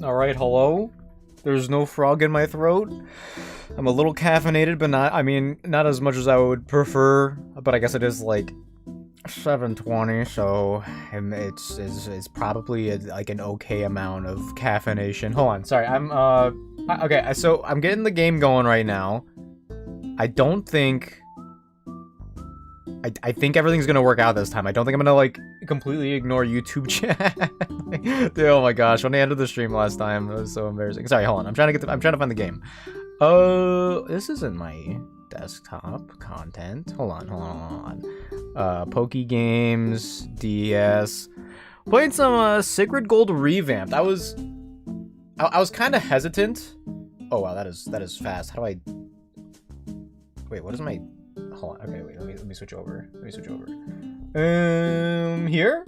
Alright, hello? There's no frog in my throat. I'm a little caffeinated, but not as much as I would prefer. But I guess it is like 7:20, so it's probably like an okay amount of caffeination. Hold on, sorry, okay, so I'm getting the game going right now. I don't think... I think everything's gonna work out this time. I don't think I'm gonna, like, completely ignore YouTube chat. Dude, oh my gosh, when I ended the stream last time, it was so embarrassing. Sorry, hold on. I'm trying to find the game. This isn't my desktop content. Hold on. Poke Games, DS. Played some, Sacred Gold Revamped. I was kind of hesitant. Oh wow, that is fast. How do I... Wait, what is my... Hold on. Okay, wait. Let me switch over. Here.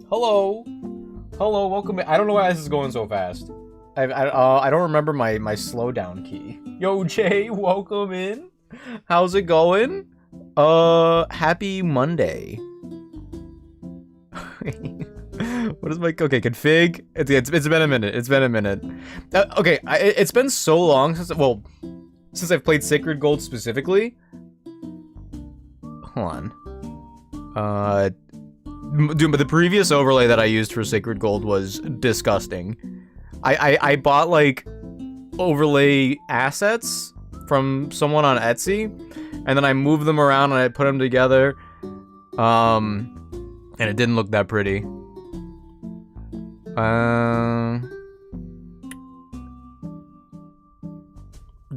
Hello. Welcome. I don't know why this is going so fast. I don't remember my slowdown key. Yo, Jay, welcome in. How's it going? Happy Monday. What is my... Okay, config. It's been a minute. Okay, it's been so long since I've played Sacred Gold specifically. Hold on. Dude, but the previous overlay that I used for Sacred Gold was disgusting. I bought, like, overlay assets from someone on Etsy, and then I moved them around and I put them together, and it didn't look that pretty.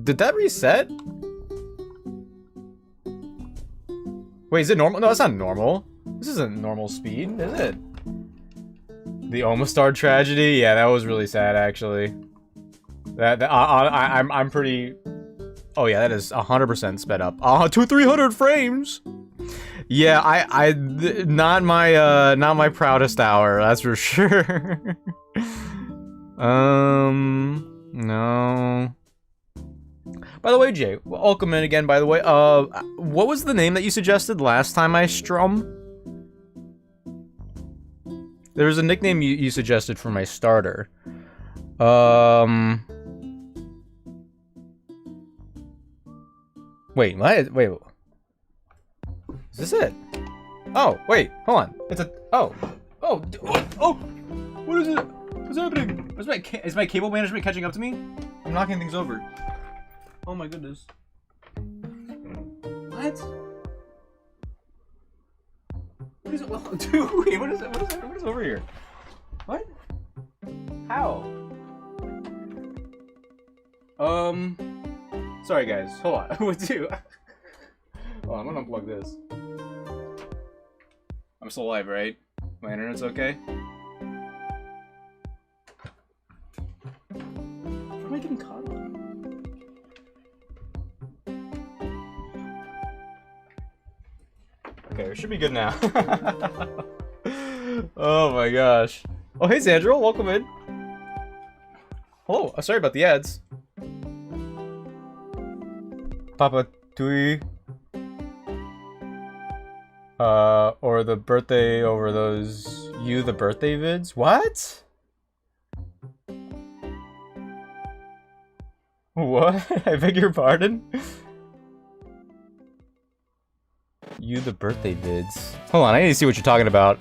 Did that reset? Wait, is it normal? No, it's not normal. This isn't normal speed, is it? The Omastar tragedy? Yeah, that was really sad, actually. I'm pretty... Oh yeah, that is 100% sped up. 300 frames! Yeah, not my proudest hour, that's for sure. No... By the way, Jay, welcome in again, by the way. What was the name that you suggested last time I strum? There was a nickname you suggested for my starter. Wait, what? Wait. Is this it? Oh, wait, hold on. It's a... Oh, what is it? What's happening? Is my cable management catching up to me? I'm knocking things over. Oh my goodness. What? What is it? Well, dude, wait, what is it? What is over here? What? How? Sorry guys, hold on. What do? Oh, I'm gonna unplug this. I'm still live, right? My internet's okay? Where am I getting caught on? Okay, we should be good now. Oh my gosh. Oh, hey Sandra, welcome in. Hello, sorry about the ads. Papa Tui. Or the birthday over those... the birthday vids? What? What? I beg your pardon? The birthday vids. Hold on, I need to see what you're talking about.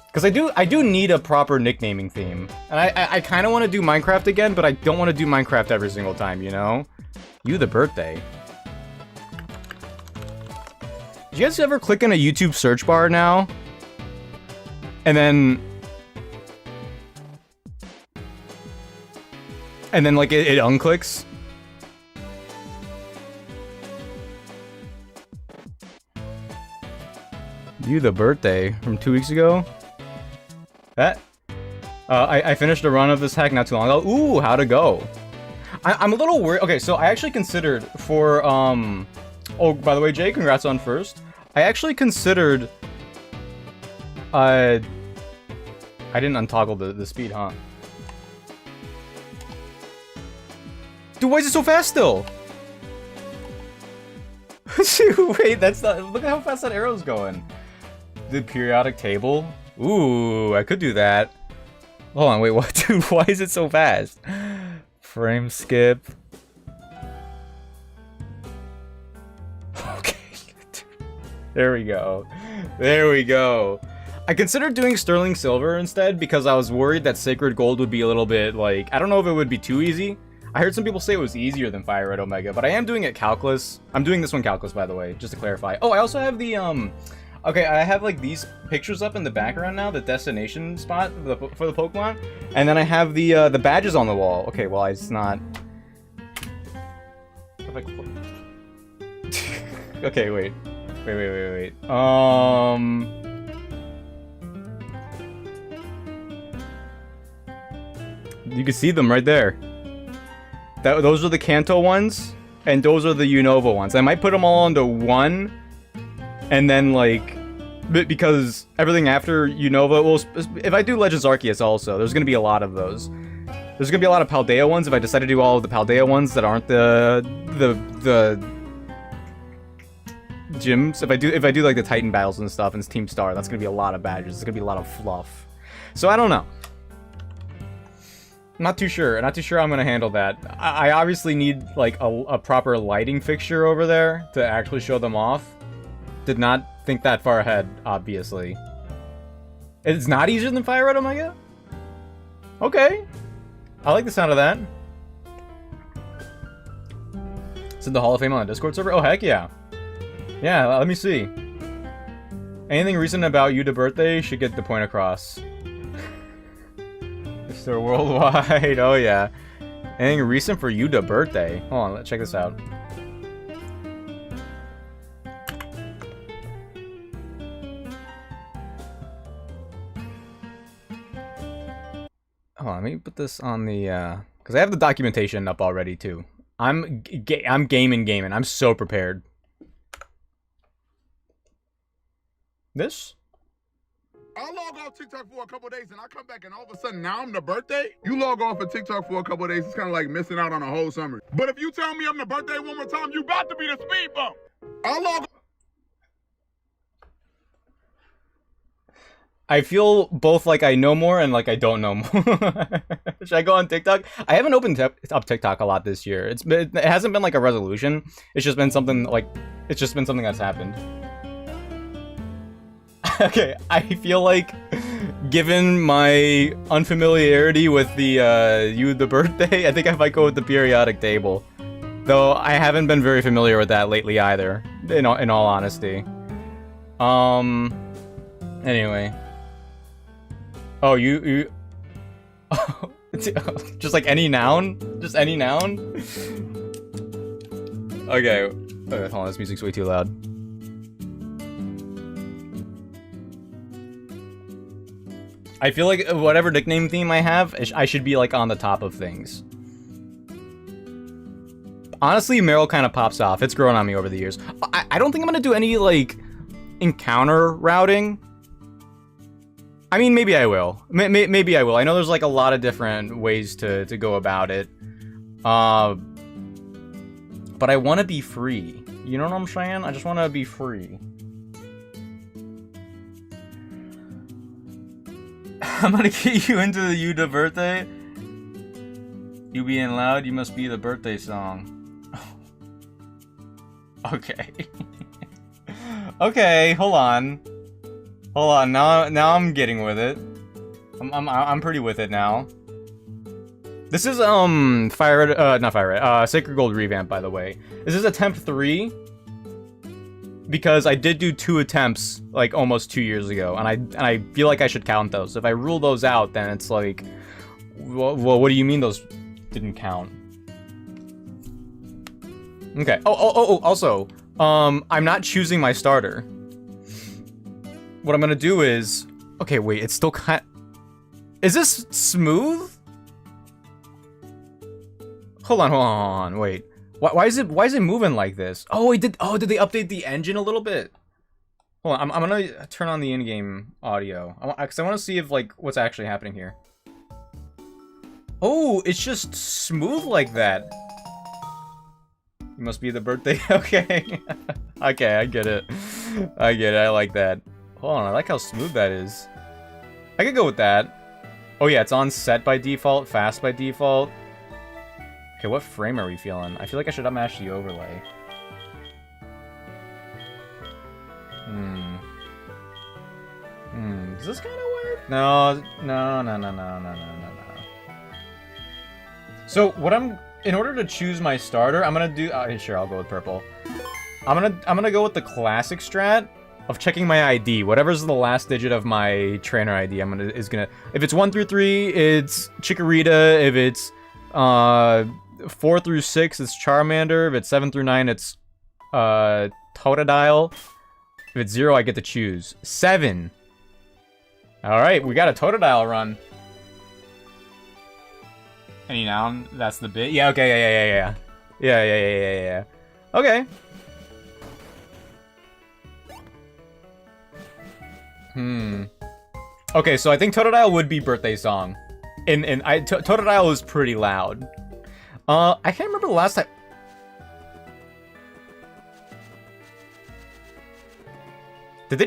Because I do need a proper nicknaming theme. And I kind of want to do Minecraft again, but I don't want to do Minecraft every single time, you know? The birthday. Did you guys ever click in a YouTube search bar now? And then like it unclicks? The birthday from 2 weeks ago? That? I finished a run of this hack not too long ago. Ooh, how'd it go? I'm a little worried. Okay, so I actually considered for, oh, by the way, Jay, congrats on first. I actually considered, I didn't untoggle the speed, huh? Dude, why is it so fast still? Wait, that's not, look at how fast that arrow's going. The periodic table? Ooh, I could do that. Hold on, wait, what, dude? Why is it so fast? Frame skip. Okay. There we go. There we go. I considered doing Sterling Silver instead because I was worried that Sacred Gold would be a little bit, like, I don't know if it would be too easy. I heard some people say it was easier than Fire Red Omega, but I am doing it Calculus. I'm doing this one Calculus, by the way, just to clarify. Oh, I also have the, okay, I have, like, these pictures up in the background now, the destination spot for the Pokemon. And then I have the badges on the wall. Okay, well, it's not... Okay, wait. Wait. You can see them right there. Those are the Kanto ones, and those are the Unova ones. I might put them all into one, and then, like, because everything after Unova, well, if I do Legends Arceus also, there's gonna be a lot of those. There's gonna be a lot of Paldea ones if I decide to do all of the Paldea ones that aren't the gyms. If I do like the Titan battles and stuff and it's Team Star, that's gonna be a lot of badges. It's gonna be a lot of fluff. So I don't know. Not too sure how I'm gonna handle that. I obviously need like a proper lighting fixture over there to actually show them off. Did not think that far ahead, obviously. It's not easier than Fire Red Omega? Okay. I like the sound of that. Is it the Hall of Fame on the Discord server? Oh, heck yeah. Yeah, let me see. Anything recent about Yuta birthday should get the point across. Mr. Worldwide, oh yeah. Anything recent for Yuta birthday? Hold on, let's check this out. Hold on, let me put this on the, because I have the documentation up already too. I'm gaming. I'm so prepared. This? I log off TikTok for a couple days and I come back and all of a sudden now I'm the birthday? You log off of TikTok for a couple days, it's kind of like missing out on a whole summer. But if you tell me I'm the birthday one more time, you about to be the speed bump. I log I feel both like I know more and like I don't know more. Should I go on TikTok? I haven't opened up TikTok a lot this year. It hasn't been like a resolution. It's just been something like, that's happened. Okay, I feel like, given my unfamiliarity with the birthday, I think I might go with the periodic table. Though I haven't been very familiar with that lately either, in all honesty. Anyway. Oh, you just like any noun? Just any noun? Okay, hold on, this music's way too loud. I feel like whatever nickname theme I have, I should be like on the top of things. Honestly, Meryl kind of pops off. It's grown on me over the years. I don't think I'm gonna do any like encounter routing. I mean, maybe I will. Maybe I will. I know there's like a lot of different ways to go about it. But I want to be free. You know what I'm saying? I just want to be free. I'm gonna get you into the Yuta birthday. You being loud, you must be the birthday song. Okay. Okay, hold on. Now I'm getting with it. I'm pretty with it now. This is not Fire Red, Sacred Gold revamp, by the way. This is attempt 3. Because I did do 2 attempts like almost 2 years ago, and I feel like I should count those. If I rule those out, then it's like, well, what do you mean those didn't count? Okay. Oh. Also, I'm not choosing my starter. What I'm gonna do is, okay, wait. It's still kind. Is this smooth? Hold on. Wait. Why is it moving like this? Oh, did they update the engine a little bit? Hold on, I'm gonna turn on the in-game audio. Because I want to see if, like, what's actually happening here. Oh, it's just smooth like that. You must be the birthday. Okay. Okay, I get it. I like that. Hold on, I like how smooth that is. I could go with that. Oh yeah, it's on set by default, fast by default. Okay, what frame are we feeling? I feel like I should unmatch the overlay. Does this kind of work? No. So what in order to choose my starter, I'm gonna do. Sure, I'll go with purple. I'm gonna go with the classic strat of checking my ID. Whatever's the last digit of my trainer ID, if it's 1 through 3, it's Chikorita. If it's 4 through 6, it's Charmander. If it's 7 through 9, it's Totodile. If it's 0, I get to choose 7. All right, we got a Totodile run. Any noun? That's the bit. Yeah. Okay. Yeah. Okay. Okay, so I think Totodile would be birthday song. Totodile is pretty loud. I can't remember the last time. Did they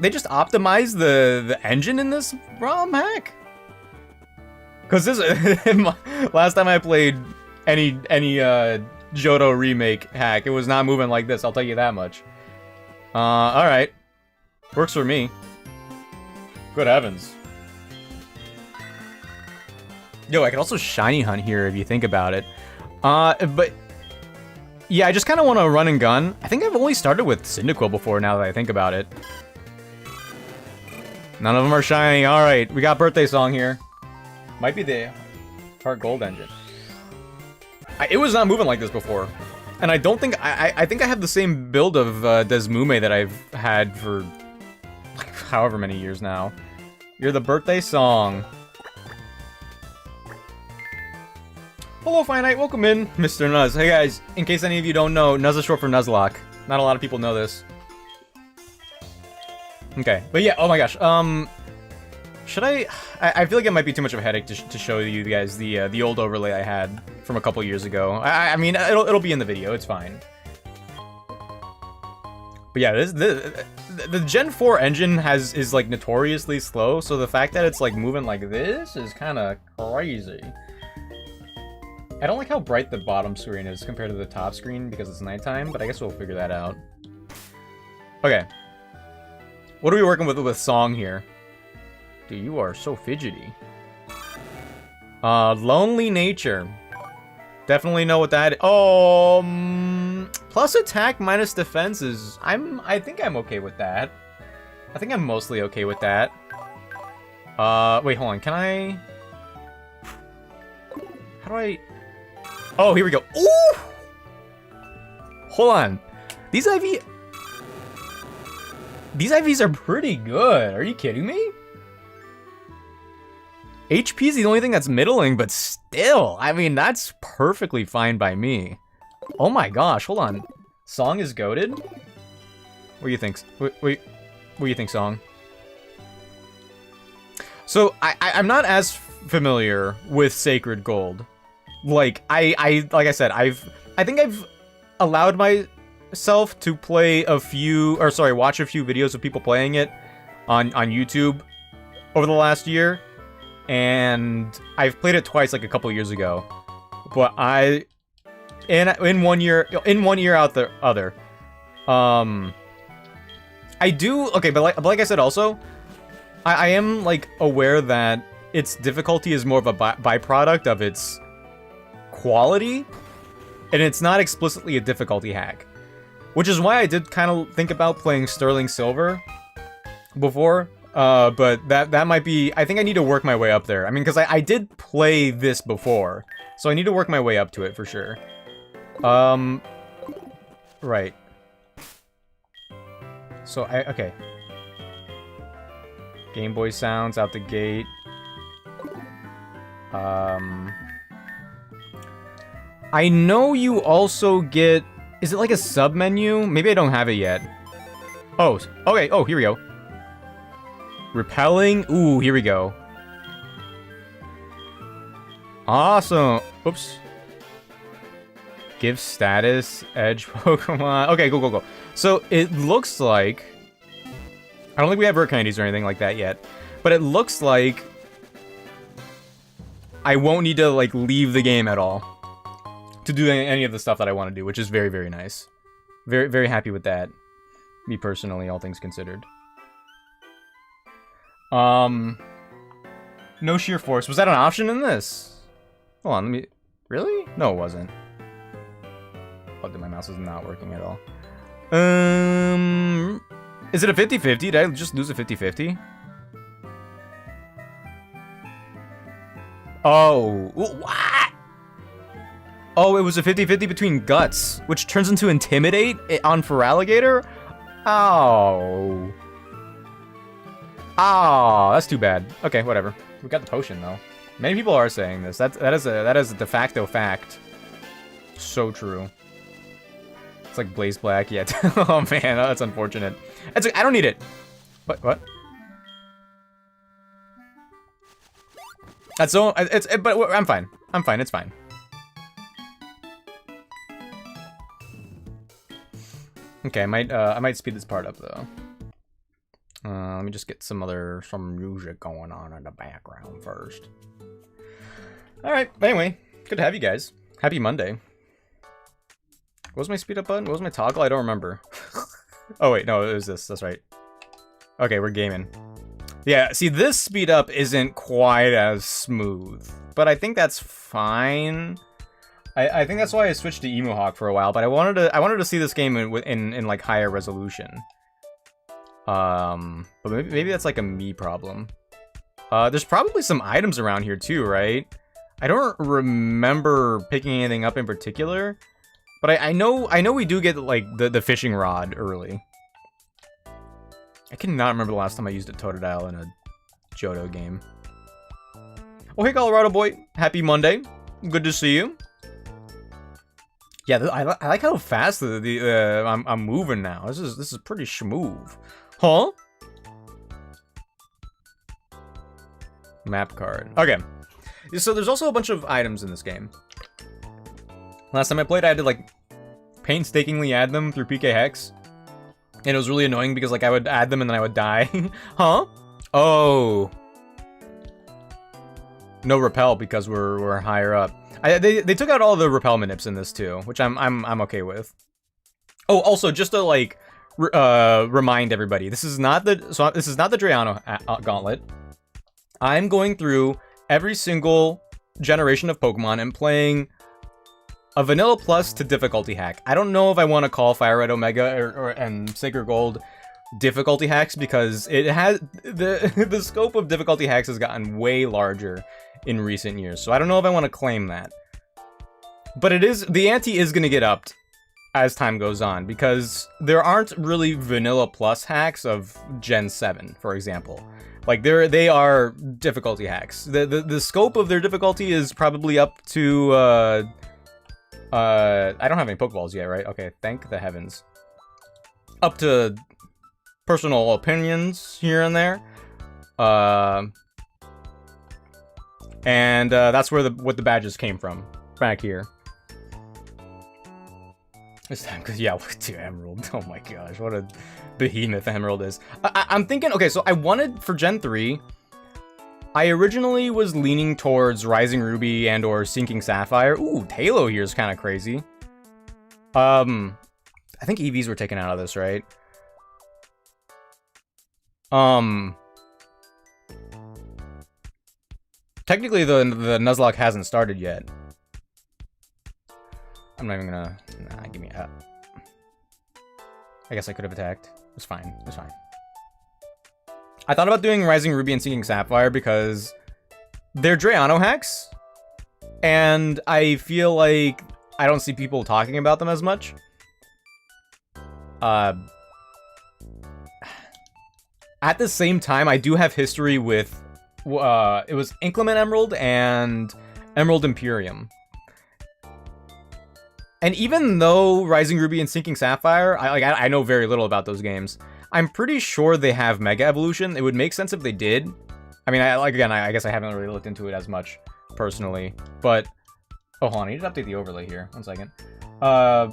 just optimize the engine in this ROM hack? Cause this last time I played any Johto remake hack, it was not moving like this. I'll tell you that much. All right, works for me. Good heavens. Yo, I could also shiny hunt here if you think about it. But yeah, I just kind of want to run and gun. I think I've only started with Cyndaquil before now that I think about it. None of them are shiny. All right, we got birthday song here. Might be the Heart Gold engine. It was not moving like this before. And I don't think... I think I have the same build of Desmume that I've had for... like, however many years now. You're the birthday song. Hello, Finite. Welcome in, Mr. Nuz. Hey, guys. In case any of you don't know, Nuz is short for Nuzlocke. Not a lot of people know this. Okay. But yeah, oh my gosh. Should I feel like it might be too much of a headache to show you guys the old overlay I had from a couple years ago. I mean, it'll be in the video. It's fine. But yeah, the Gen 4 engine is like notoriously slow, so the fact that it's like moving like this is kind of crazy. I don't like how bright the bottom screen is compared to the top screen because it's nighttime, but I guess we'll figure that out. Okay. What are we working with song here? Dude, you are so fidgety. Lonely Nature. Definitely know what that is. Oh, plus attack minus defense is... I think I'm okay with that. I think I'm mostly okay with that. Wait, hold on. Can I... How do I... Oh, here we go. Ooh! Hold on. These IVs are pretty good. Are you kidding me? HP is the only thing that's middling, but still, I mean, that's perfectly fine by me. Oh my gosh, hold on. Song is goated? What do you think? Wait, what do you think, Song? So, I'm not as familiar with Sacred Gold. Like I said, I think I've allowed myself to play watch a few videos of people playing it on YouTube over the last year. And I've played it twice, like a couple years ago. But in one year out the other. I do okay, but like I said, also, I am like aware that its difficulty is more of a byproduct of its quality, and it's not explicitly a difficulty hack, which is why I did kind of think about playing Sterling Silver before. But that might be... I think I need to work my way up there. I mean, because I did play this before, so I need to work my way up to it for sure. Right. So, okay. Game Boy sounds out the gate. I know you also get... Is it like a sub-menu? Maybe I don't have it yet. Oh, okay. Oh, here we go. Repelling. Ooh, here we go. Awesome. Oops. Give status. Edge Pokemon. Okay, go. So, it looks like... I don't think we have rare candies or anything like that yet. But it looks like I won't need to, like, leave the game at all to do any of the stuff that I want to do, which is very, very nice. Very, very happy with that. Me personally, all things considered. No sheer force. Was that an option in this? Hold on, let me... Really? No, it wasn't. Oh, my mouse is not working at all. Is it a 50-50? Did I just lose a 50-50? Oh, what? Oh, it was a 50-50 between Guts, which turns into Intimidate on Feraligatr? Oh. Oh, that's too bad. Okay, whatever. We got the potion, though. Many people are saying this. That is a de facto fact. So true. It's like Blaze Black, yeah. Oh man, that's unfortunate. It's like, I don't need it. What? That's so. But I'm fine. I'm fine. It's fine. Okay, I might speed this part up though. Let me just get some music going on in the background first. All right. Anyway, good to have you guys. Happy Monday. What was my speed up button? What was my toggle? I don't remember. Oh wait, no, it was this. That's right. Okay, we're gaming. Yeah, see, this speed up isn't quite as smooth, but I think that's fine. I think that's why I switched to Emo Hawk for a while, but I wanted to see this game in like higher resolution. But maybe that's like a me problem. There's probably some items around here too, right? I don't remember picking anything up in particular, but I know we do get like the fishing rod early. I cannot remember the last time I used a Totodile in a Johto game. Oh hey Colorado boy, happy Monday. Good to see you. Yeah, I like how fast I'm moving now. This is pretty smooth. Huh? Map card. Okay. So there's also a bunch of items in this game. Last time I played, I had to like painstakingly add them through PK Hex. And it was really annoying because like I would add them and then I would die. Huh? Oh. No repel because we're higher up. They took out all the repel manips in this too, which I'm okay with. Oh, also just to like remind everybody, this is not the Drayano Gauntlet. I'm going through every single generation of Pokemon and playing a Vanilla Plus to difficulty hack. I don't know if I want to call Fire Red Omega and Sacred Gold difficulty hacks because it has the scope of difficulty hacks has gotten way larger in recent years. So I don't know if I want to claim that. But the ante is going to get upped as time goes on because there aren't really Vanilla Plus hacks of Gen 7, for example. Like they are difficulty hacks. The scope of their difficulty is probably up to I don't have any Pokeballs yet, right? Okay, thank the heavens. Up to personal opinions here and there. And that's where what the badges came from. Back here. This time, because yeah, dude, Emerald. Oh my gosh, what a behemoth Emerald is. I'm thinking, okay, so I wanted, for Gen 3, I originally was leaning towards Rising Ruby and or Sinking Sapphire. Ooh, Halo here is kind of crazy. I think EVs were taken out of this, right? Technically, the Nuzlocke hasn't started yet. I'm not even gonna... Nah, give me a... I guess I could have attacked. It's fine. It's fine. I thought about doing Rising Ruby and Sinking Sapphire because they're Drayano hacks. And I feel like I don't see people talking about them as much. At the same time, I do have history with... it was Inclement Emerald and Emerald Imperium. And even though Rising Ruby and Sinking Sapphire, I know very little about those games, I'm pretty sure they have Mega Evolution. It would make sense if they did. I mean, I guess I haven't really looked into it as much, personally. But, oh, hold on, I need to update the overlay here. 1 second. But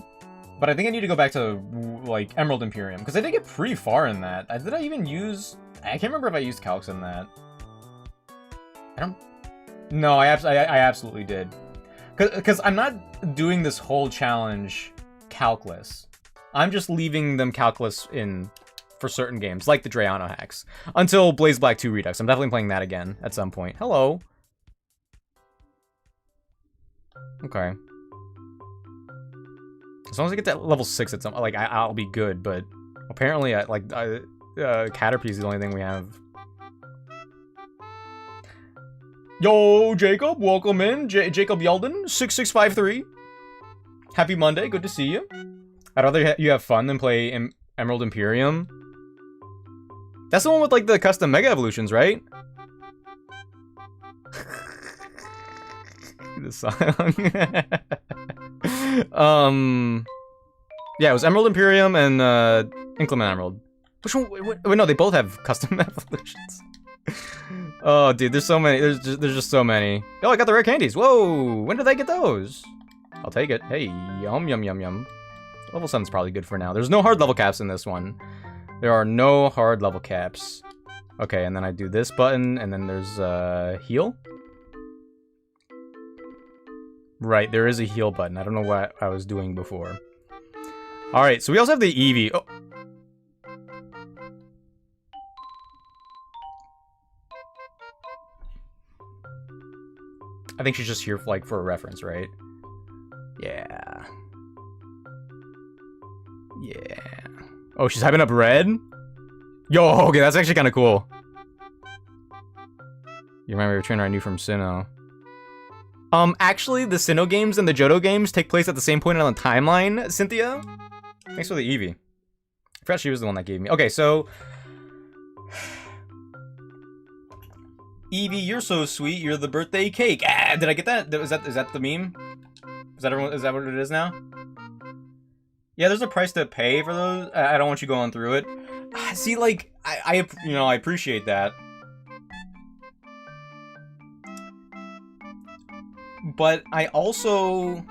I think I need to go back to, like, Emerald Imperium, because I did get pretty far in that. Did I even use... I can't remember if I used Calx in that. No, I absolutely did. Because I'm not doing this whole challenge calculus. I'm just leaving them calculus in for certain games, like the Drayano hacks. Until Blaze Black 2 Redux. I'm definitely playing that again at some point. Hello. Okay. As long as I get to level 6 at some, like, I'll be good, but apparently, Caterpie is the only thing we have. Yo, Jacob, welcome in. Jacob Yelden, 6653. Happy Monday, good to see you. I'd rather you have fun than play Emerald Imperium. That's the one with, like, the custom Mega Evolutions, right? This song. Yeah, it was Emerald Imperium and, Inclement Emerald. Which one? Wait, no, they both have custom evolutions. Oh, dude, there's so many. There's just so many. Oh, I got the rare candies. Whoa, when did I get those? I'll take it. Hey, yum, yum, yum, yum. Level 7's probably good for now. There's no hard level caps in this one. There are no hard level caps. Okay, and then I do this button, and then there's, heal? Right, there is a heal button. I don't know what I was doing before. Alright, so we also have the Eevee. Oh. I think she's just here, like, for a reference, right? Yeah. Yeah. Oh, she's hyping up red? Yo, okay, that's actually kind of cool. You remember your trainer I knew from Sinnoh. Actually, the Sinnoh games and the Johto games take place at the same point on the timeline, Cynthia. Thanks for the Eevee. I forgot she was the one that gave me. Okay, so... Eevee, you're so sweet. You're the birthday cake. Ah, did I get that? Is that the meme? Is that what it is now? Yeah, there's a price to pay for those. I don't want you going through it. See, like, I appreciate that. But I also...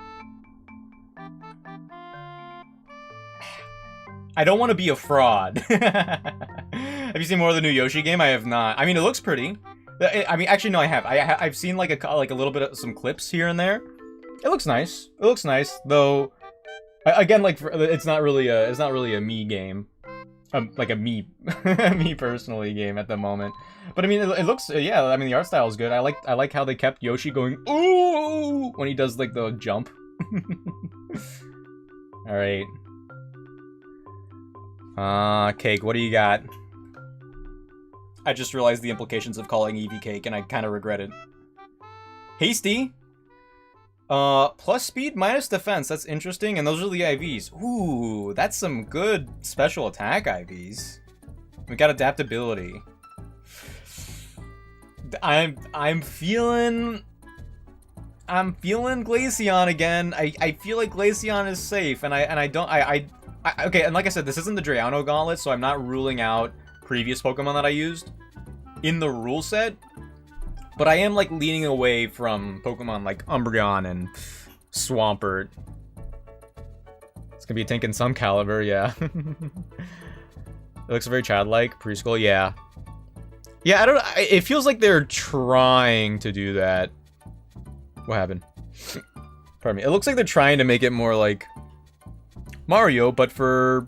I don't want to be a fraud. Have you seen more of the new Yoshi game? I have not. I mean, it looks pretty. I mean, actually, no, I have. I've seen like a little bit of some clips here and there. It looks nice. It looks nice, though. Again, like it's not really a me game, like a me personally game at the moment. But I mean, it looks yeah. I mean, the art style is good. I like how they kept Yoshi going ooh when he does like the jump. All right. Cake. What do you got? I just realized the implications of calling Eevee cake, and I kind of regret it. Hasty. Plus speed, minus defense. That's interesting, and those are the IVs. Ooh, that's some good special attack IVs. We got adaptability. I'm feeling Glaceon again. I feel like Glaceon is safe, and okay, and like I said, this isn't the Drayano Gauntlet, so I'm not ruling out previous Pokemon that I used in the rule set, but I am like leaning away from Pokemon like Umbreon and Swampert. It's gonna be a Tink and some caliber, yeah. It looks very childlike, preschool, yeah. Yeah, I don't know, it feels like they're trying to do that. What happened? Pardon me. It looks like they're trying to make it more like Mario, but for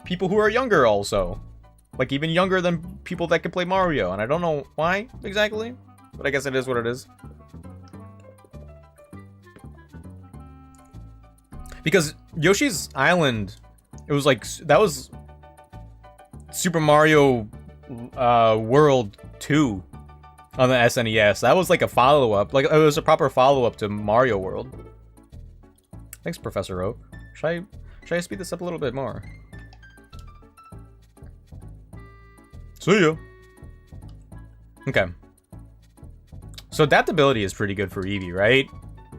people who are younger also. Like, even younger than people that can play Mario. And I don't know why, exactly. But I guess it is what it is. Because Yoshi's Island, it was like, that was Super Mario World 2 on the SNES. That was like a follow-up. Like, it was a proper follow-up to Mario World. Thanks, Professor Oak. Should I speed this up a little bit more? See ya. Okay. So adaptability is pretty good for Eevee, right?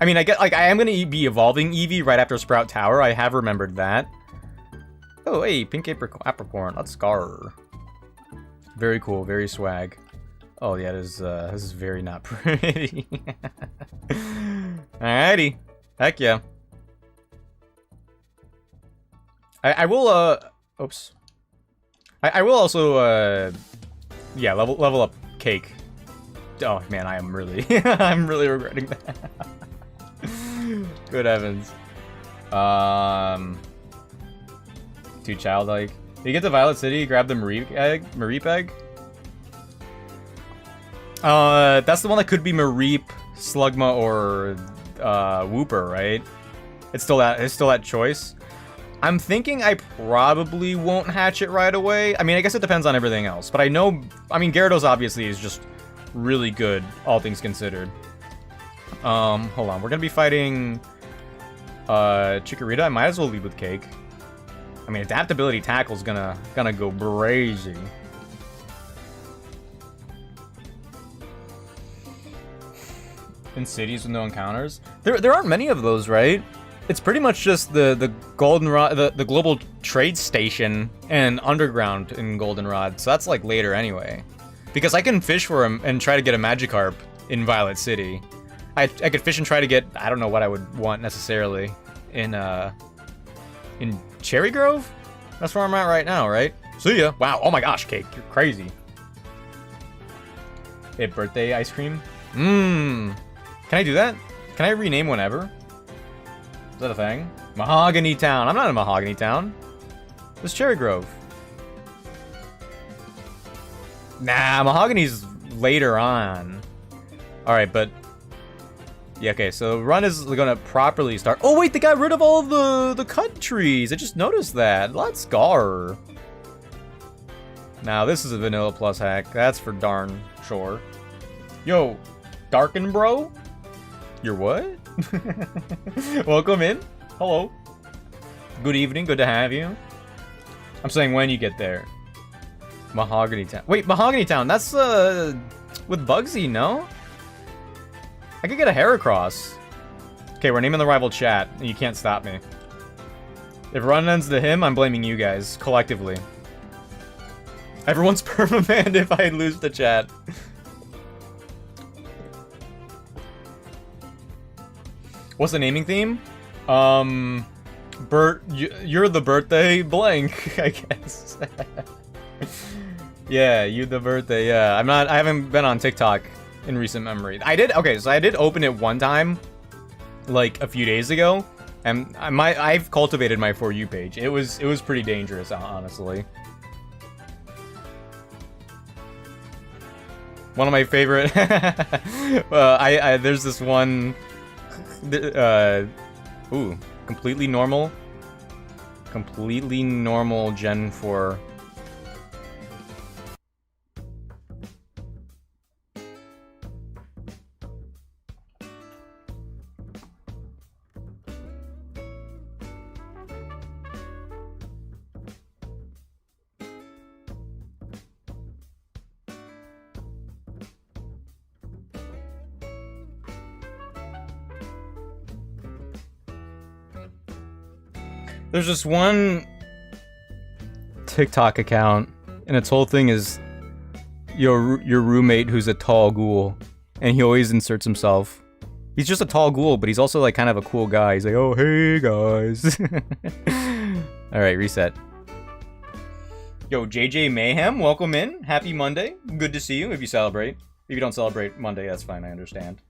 I mean, I get like I am gonna be evolving Eevee right after Sprout Tower. I have remembered that. Oh, hey, pink apricorn. Let's scar. Very cool. Very swag. Oh yeah, this is very not pretty. Alrighty. Heck yeah. I will oops. I will also yeah, level up Cake. Oh man, I am really, I'm really regretting that. Good heavens. Too childlike. You get to Violet City, grab the Mareep egg. That's the one that could be Mareep, Slugma, or Wooper, right? It's still that choice. I'm thinking I probably won't hatch it right away. I mean, I guess it depends on everything else. But I know, I mean, Gyarados obviously is just really good, all things considered. Hold on, we're gonna be fighting Chikorita. I might as well lead with Cake. I mean, adaptability tackle's gonna go crazy. In cities with no encounters, there aren't many of those, right? It's pretty much just the Goldenrod, the global trade station, and underground in Goldenrod. So that's like later anyway, because I can fish for him and try to get a Magikarp in Violet City. I could fish and try to get, I don't know what I would want necessarily in Cherry Grove. That's where I'm at right now, right? See ya. Wow. Oh my gosh, Cake, you're crazy. Hey, birthday ice cream. Can I do that? Can I rename whenever? Is that a thing? Mahogany Town. I'm not in Mahogany Town. This Cherry Grove. Nah, Mahogany's later on. Alright, but... yeah, okay, so the run is gonna properly start. Oh, wait, they got rid of all the cut trees. I just noticed that. Let's go. Now, this is a Vanilla Plus hack. That's for darn sure. Yo, Darken Bro? You're what? Welcome in. Hello. Good evening. Good to have you. I'm saying when you get there. Mahogany Town. Wait, Mahogany Town. That's with Bugsy, no? I could get a Heracross. Okay, we're naming the rival chat, and you can't stop me. If run ends to him, I'm blaming you guys collectively. Everyone's permabanned if I lose the chat. What's the naming theme? You're the birthday blank, I guess. Yeah, you the birthday, yeah. I haven't been on TikTok in recent memory. I did open it one time, like a few days ago, and I've cultivated my For You page. It was pretty dangerous, honestly. One of my favorite, there's this one, ooh, completely normal Gen 4. There's just one TikTok account, and its whole thing is your roommate who's a tall ghoul, and he always inserts himself. He's just a tall ghoul, but he's also like kind of a cool guy. He's like, oh, hey guys. All right, reset. Yo, JJ Mayhem, welcome in. Happy Monday. Good to see you if you celebrate. If you don't celebrate Monday, that's fine, I understand.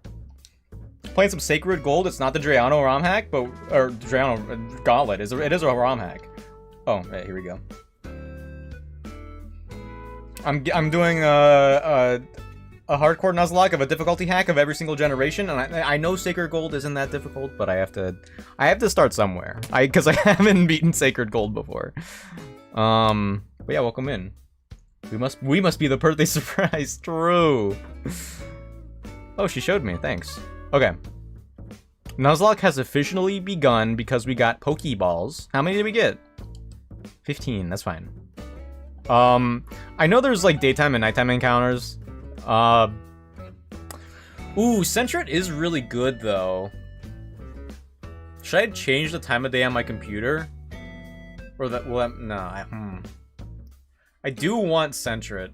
Playing some Sacred Gold. It's not the Drayano ROM hack, or Drayano Gauntlet. It is a ROM hack. Oh, right, here we go. I'm doing a hardcore Nuzlocke of a difficulty hack of every single generation, and I know Sacred Gold isn't that difficult, but I have to start somewhere. Because I haven't beaten Sacred Gold before. But yeah, welcome in. We must be the birthday surprise. True. Oh, she showed me. Thanks. Okay. Nuzlocke has officially begun because we got Pokeballs. How many did we get? 15. That's fine. I know there's like daytime and nighttime encounters. Ooh, Sentret is really good though. Should I change the time of day on my computer? Or that will that no, I do want Sentret.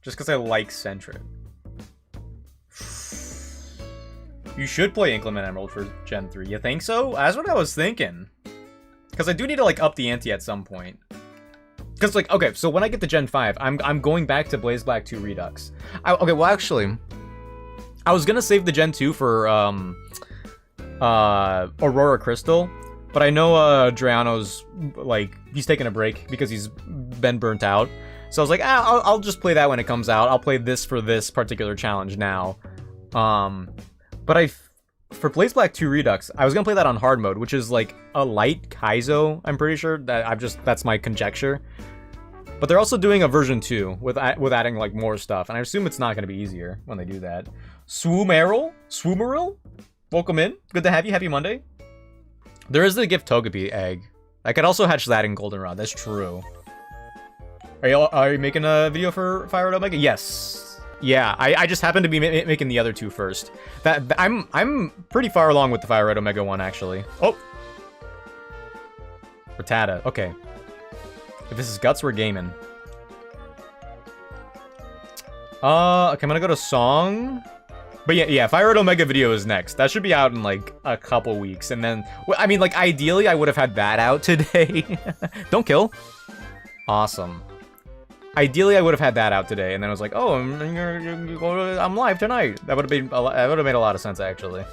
Just because I like Sentret. You should play Inclement Emerald for Gen 3. You think so? That's what I was thinking. Because I do need to like up the ante at some point. Because, like, okay, so when I get to Gen 5, I'm going back to Blaze Black 2 Redux. Okay, well, actually, I was gonna save the Gen 2 for, Aurora Crystal, but I know, Driano's, like, he's taking a break because he's been burnt out. So I was like, I'll just play that when it comes out. I'll play this for this particular challenge now. But for Blaze Black 2 Redux, I was gonna play that on hard mode, which is like a light Kaizo, I'm pretty sure. That's my conjecture. But they're also doing a version 2 with adding like more stuff, and I assume it's not gonna be easier when they do that. Swoomeril? Welcome in. Good to have you. Happy Monday. There is the gift Togepi egg. I could also hatch that in Goldenrod. That's true. Are you making a video for Fire Red Omega? Yes. Yeah, I just happened to be making the other two first. I'm pretty far along with the Fire Red Omega one, actually. Oh! Rattata, okay. If this is Guts, we're gaming. Okay, I'm gonna go to Song. But yeah, Fire Red Omega video is next. That should be out in, like, a couple weeks. And then, I mean, like, ideally, I would have had that out today. Don't kill. Awesome. Ideally, I would have had that out today, and then I was like, "Oh, I'm live tonight." That would have made a lot of sense, actually.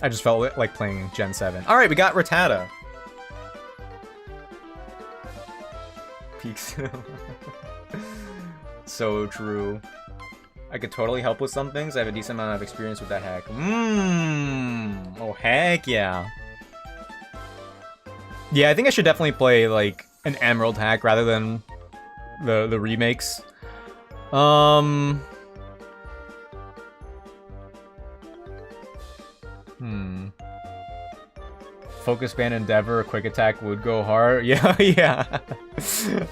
I just felt like playing Gen 7. All right, we got Rattata. Peaks. So true. I could totally help with some things. I have a decent amount of experience with that hack. Oh, heck yeah. Yeah, I think I should definitely play, like, an Emerald hack rather than the remakes. Focus Band Endeavor, Quick Attack would go hard. Yeah, yeah.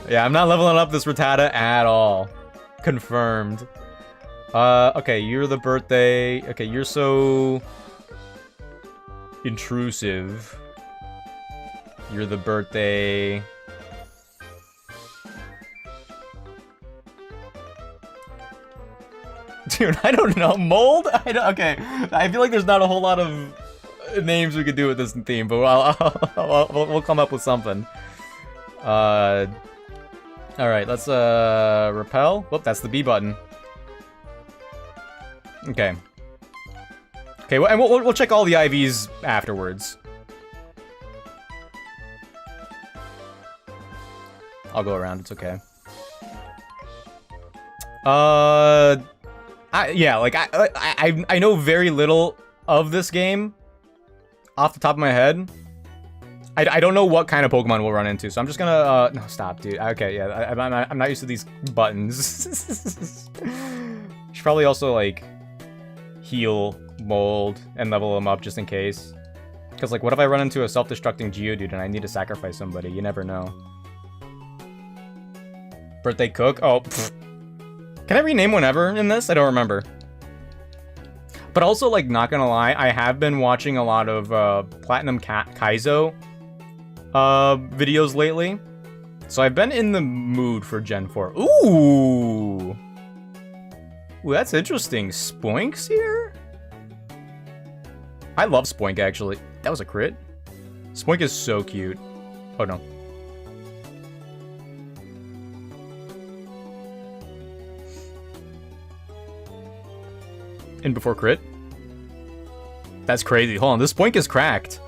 Yeah, I'm not leveling up this Rattata at all. Confirmed. Okay, you're the birthday. Okay, you're so intrusive. You're the birthday. Dude, I don't know. Mold? Okay, I feel like there's not a whole lot of names we could do with this theme, but we'll come up with something. All right, let's repel. Whoop, that's the B button. Okay. Okay, and we'll check all the IVs afterwards. I'll go around. It's okay. Yeah, like I know very little of this game off the top of my head. I don't know what kind of Pokemon we'll run into, so I'm just gonna no, stop, dude. Okay, yeah, I'm not used to these buttons. Should probably also like heal Mold and level them up just in case. Because like, what if I run into a self-destructing Geodude and I need to sacrifice somebody? You never know. Birthday Cook? Oh, pfft. Can I rename whenever in this? I don't remember. But also, like, not gonna lie, I have been watching a lot of Platinum Kaizo videos lately. So I've been in the mood for Gen 4. Ooh! Ooh, that's interesting. Spoink's here? I love Spoink, actually. That was a crit. Spoink is so cute. Oh, no. In before crit? That's crazy. Hold on, this Spoink is cracked.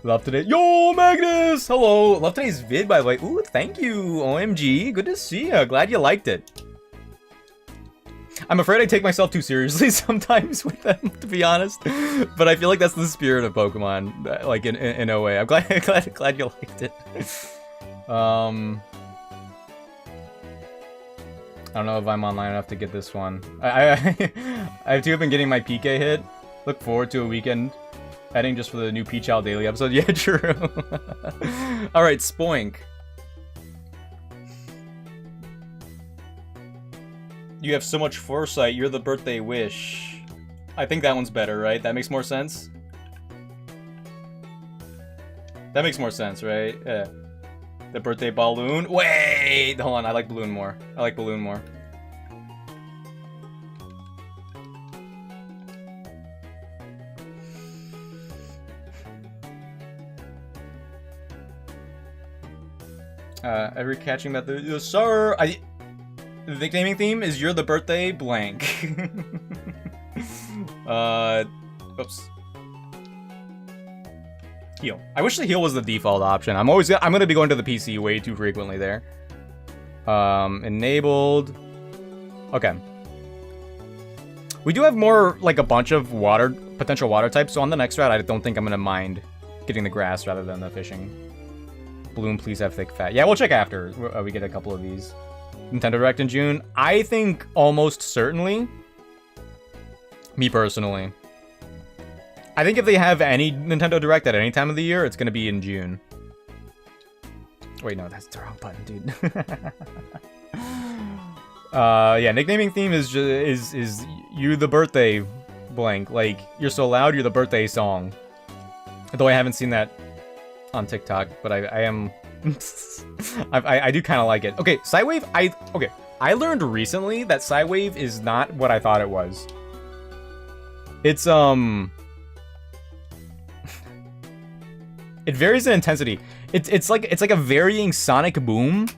Love today. Yo, Magnus! Hello. Love today's vid, by the way. Ooh, thank you, OMG. Good to see ya. Glad you liked it. I'm afraid I take myself too seriously sometimes with them, to be honest. But I feel like that's the spirit of Pokemon, like in a way. I'm glad you liked it. I don't know if I'm online enough to get this one. I too have been getting my PK hit. Look forward to a weekend heading just for the new Peach Owl Daily episode. Yeah, true. Alright, Spoink. You have so much foresight, you're the birthday wish. I think that one's better, right? That makes more sense? That makes more sense, right? Yeah. The birthday balloon. Wait! Hold on, I like balloon more. I like balloon more. Every catching method. Yes, sir. The nicknaming theme is you're the birthday blank. Oops. Heal. I wish the heal was the default option. I'm gonna be going to the PC way too frequently there. Enabled. Okay. We do have more, like, a bunch of potential water types, so on the next route, I don't think I'm gonna mind getting the grass rather than the fishing. Bloom, please have thick fat. Yeah, we'll check after we get a couple of these. Nintendo Direct in June. I think almost certainly. Me personally. I think if they have any Nintendo Direct at any time of the year, it's gonna be in June. Wait, no, that's the wrong button, dude. Yeah, nicknaming theme is you the birthday blank. Like, you're so loud, you're the birthday song. Though I haven't seen that on TikTok, but I am... I do kind of like it. Okay, Sidewave, I learned recently that Sidewave is not what I thought it was. It's, it varies in intensity. It's like a varying sonic boom.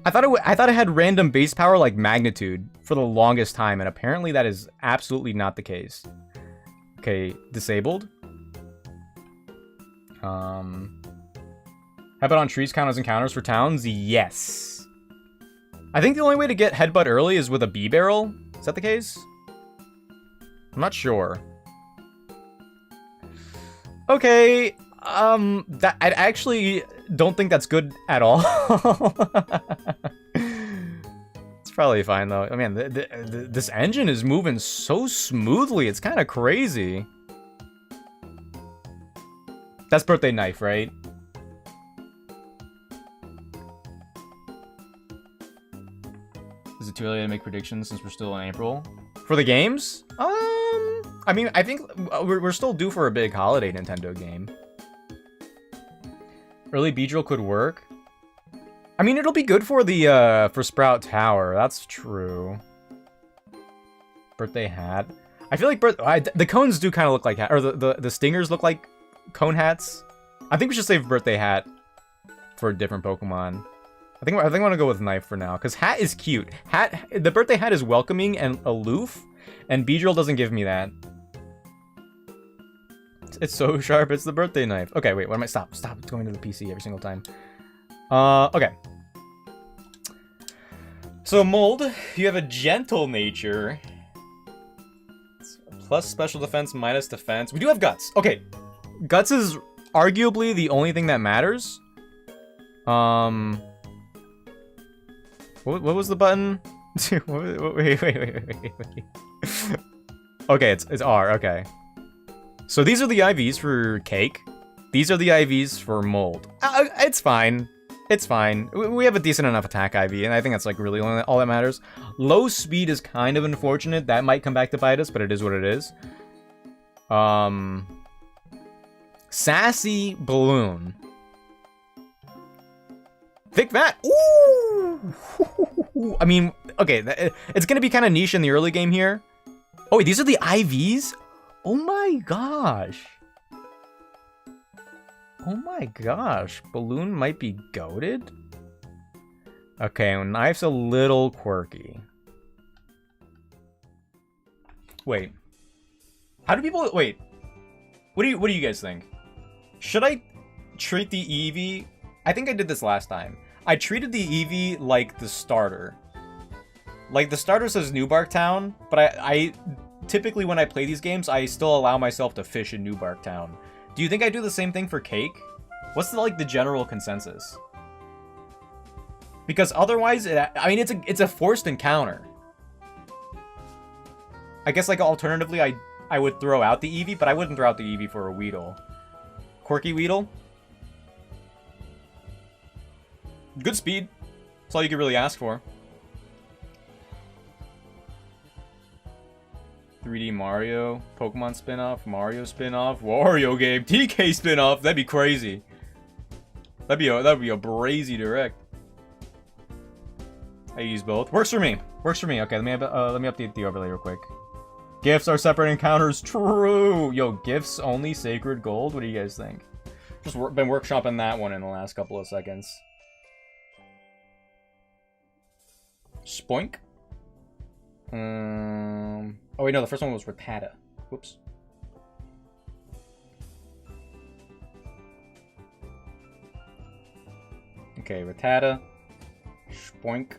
I thought it had random bass power like magnitude for the longest time, and apparently that is absolutely not the case. Okay, disabled. Headbutt on trees count as encounters for towns? Yes. I think the only way to get headbutt early is with a bee barrel. Is that the case? I'm not sure. Okay. I actually don't think that's good at all. It's probably fine though. I mean, this engine is moving so smoothly. It's kind of crazy. That's birthday knife, right? Is it too early to make predictions since we're still in April? For the games? I mean, I think we're still due for a big holiday Nintendo game. Early Beedrill could work. I mean, it'll be good for the, for Sprout Tower. That's true. Birthday hat. I feel like the cones do kind of look like hat, or the stingers look like cone hats. I think we should save birthday hat for a different Pokemon. I think I want to go with knife for now, because hat is cute. The birthday hat is welcoming and aloof, and Beedrill doesn't give me that. It's so sharp, it's the birthday knife. Okay, wait, what am I? Stop going to the PC every single time. Okay. So, Mold, you have a gentle nature. Plus special defense, minus defense. We do have Guts. Okay. Guts is arguably the only thing that matters. What was the button? wait. Okay, it's R, okay. So these are the IVs for Cake. These are the IVs for Mold. It's fine. It's fine. We have a decent enough attack IV, and I think that's like really all that matters. Low speed is kind of unfortunate. That might come back to bite us, but it is what it is. Sassy Balloon. Thick Fat. Ooh! I mean, okay, it's gonna be kind of niche in the early game here. Oh, wait, these are the IVs? Oh my gosh. Oh my gosh. Balloon might be goated? Okay, well, Knife's a little quirky. Wait. How do people... Wait. What do you guys think? Should I treat the Eevee... I think I did this last time. I treated the Eevee like the starter. Like, the starter says New Bark Town, but I typically when I play these games, I still allow myself to fish in New Bark Town. Do you think I do the same thing for Cake? What's the general consensus? Because otherwise, I mean, it's a forced encounter. I guess, like, alternatively, I would throw out the Eevee, but I wouldn't throw out the Eevee for a Weedle. Quirky Weedle? Good speed. That's all you could really ask for. 3D Mario, Pokemon spin-off, Mario spin-off, Wario game, TK spin-off. That'd be crazy. That'd be a brazy direct. I use both. Works for me. Works for me. Okay, let me update the overlay real quick. Gifts are separate encounters. True. Yo, gifts only sacred gold. What do you guys think? Just been workshopping that one in the last couple of seconds. Spoink. Oh wait, no, the first one was Rattata. Whoops. Okay, Rattata. Spoink.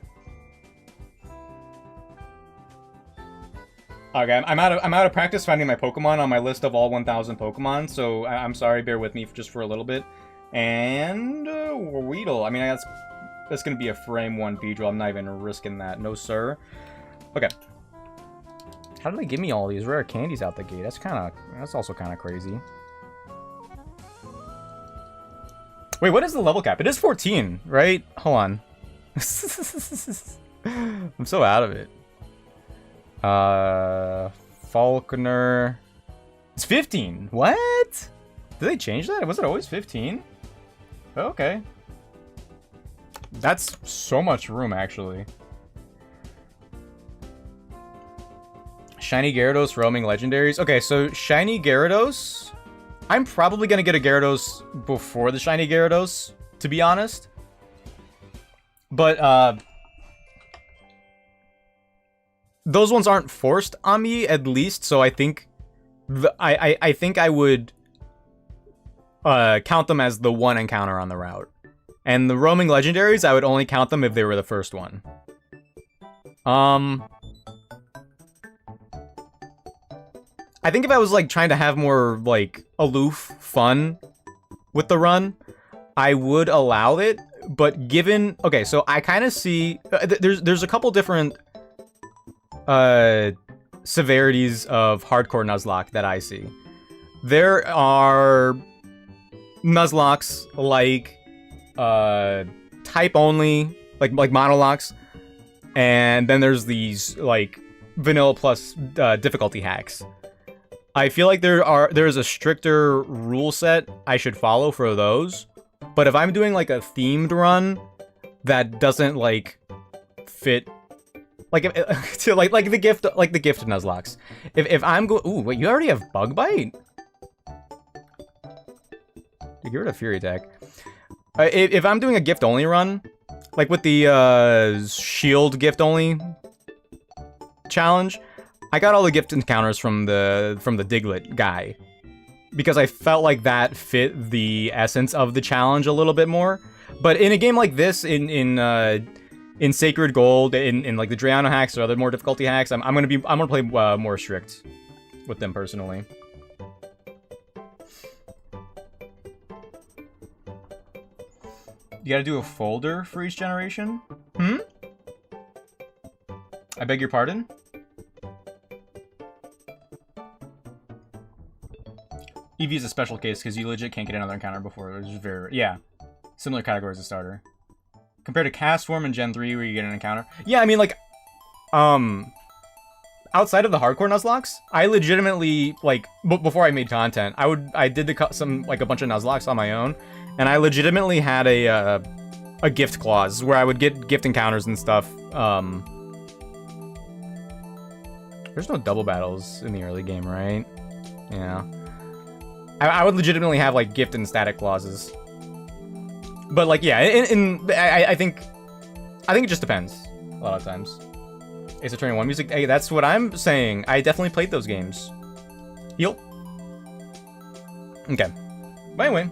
Okay, I'm out of practice finding my Pokemon on my list of all 1,000 Pokemon, so I'm sorry, bear with me just for a little bit. And Weedle. I mean, that's gonna be a frame 1 Beedrill. I'm not even risking that. No, sir. Okay. How do they give me all these rare candies out the gate? That's also kind of crazy. Wait, what is the level cap? It is 14, right? Hold on. I'm so out of it. Falconer. It's 15. What? Did they change that? Was it always 15? Okay. That's so much room, actually. Shiny Gyarados, roaming legendaries. Okay, so Shiny Gyarados. I'm probably going to get a Gyarados before the Shiny Gyarados, to be honest. But, those ones aren't forced on me, at least, so I think... I think I would... count them as the one encounter on the route. And the roaming legendaries, I would only count them if they were the first one. I think if I was, like, trying to have more, like, aloof fun with the run, I would allow it, but given... Okay, so I kind of see... There's a couple different severities of hardcore Nuzlocke that I see. There are Nuzlockes like type only, like monolocks, and then there's these like vanilla plus difficulty hacks. I feel like there's a stricter rule set I should follow for those, but if I'm doing like a themed run that doesn't like fit, like like the gift of Nuzlocke. If I'm going, ooh, wait, you already have Bug Bite? Get rid of Fury Attack. If I'm doing a gift only run, like with the Shield gift only challenge, I got all the gift encounters from the Diglett guy because I felt like that fit the essence of the challenge a little bit more. But in a game like this, in Sacred Gold, in like the Drayano hacks or other more difficulty hacks, I'm gonna play more strict with them personally. You gotta do a folder for each generation? I beg your pardon? Eevee is a special case because you legit can't get another encounter before. There's very, yeah, similar categories as starter. Compared to Castform in Gen 3 where you get an encounter. Yeah, I mean, like, outside of the hardcore Nuzlocke, I legitimately, like, before I made content, I did a bunch of Nuzlocke on my own, and I legitimately had a gift clause where I would get gift encounters and stuff. There's no double battles in the early game, right? Yeah. I would legitimately have, like, gift and static clauses. But, like, yeah, I think it just depends a lot of times. Ace Attorney 1 music, hey, that's what I'm saying. I definitely played those games. Heal. Okay. But anyway.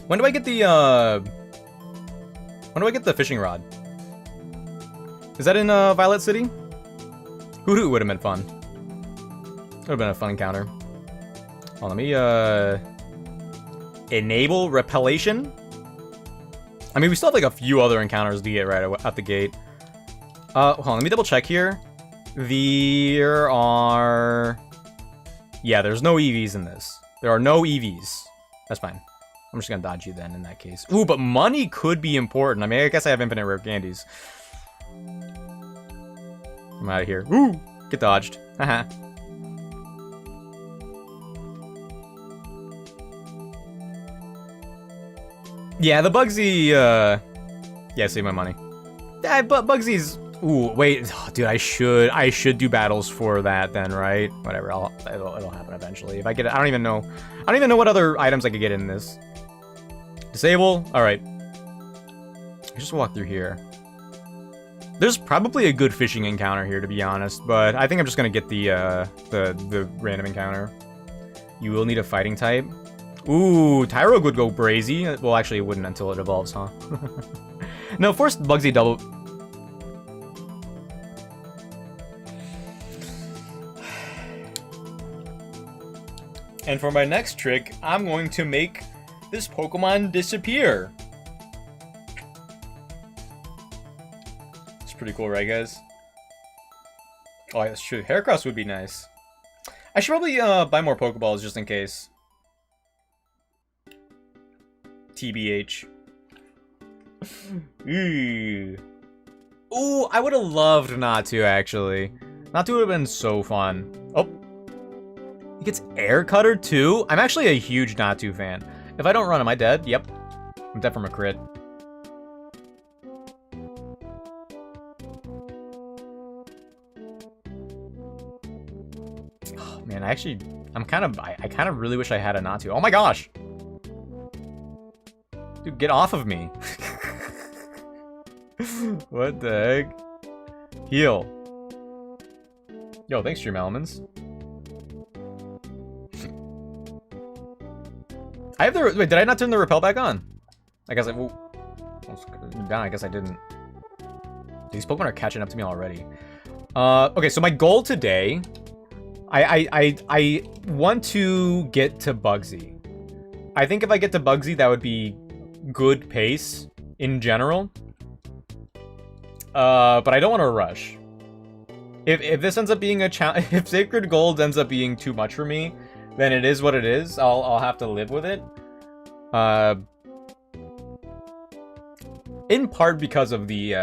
When do I get the fishing rod? Is that in Violet City? Hoodoo would have been fun. Would have been a fun encounter. Oh, let me enable repellation. I mean, we still have like a few other encounters to get right out the gate. Hold on, let me double check here. There are... Yeah, there's no EVs in this. There are no EVs. That's fine. I'm just gonna dodge you then in that case. Ooh, but money could be important. I mean, I guess I have infinite rare candies. I'm out of here. Ooh, get dodged. Haha. Yeah, the Bugsy, yeah, save my money. Yeah, but Bugsy's... Ooh, wait, oh, dude, I should do battles for that then, right? Whatever, it'll happen eventually. If I get it, I don't even know what other items I could get in this. Disable, all right. I just walked through here. There's probably a good fishing encounter here, to be honest, but I think I'm just gonna get the random encounter. You will need a fighting type. Ooh, Tyrogue would go brazy. Well, actually, it wouldn't until it evolves, huh? No, force Bugsy double. And for my next trick, I'm going to make this Pokemon disappear. It's pretty cool, right, guys? Oh, that's true. Heracross would be nice. I should probably buy more Pokeballs just in case. TBH. Ooh, I would have loved not to, actually. Not to would have been so fun. Oh. He gets Air Cutter, too? I'm actually a huge Natu fan. If I don't run, am I dead? Yep. I'm dead from a crit. Oh, man, I kind of really wish I had a Natu. Oh my gosh! Dude, get off of me. What the heck? Heal. Yo, thanks, Stream Elements. I have the... Wait, did I not turn the repel back on? I guess I... Well, I guess I didn't. These Pokemon are catching up to me already. Okay, so my goal today... I want to get to Bugsy. I think if I get to Bugsy, that would be good pace in general. But I don't want to rush. If this ends up being a challenge... If Sacred Gold ends up being too much for me, then it is what it is. I'll have to live with it. In part because of the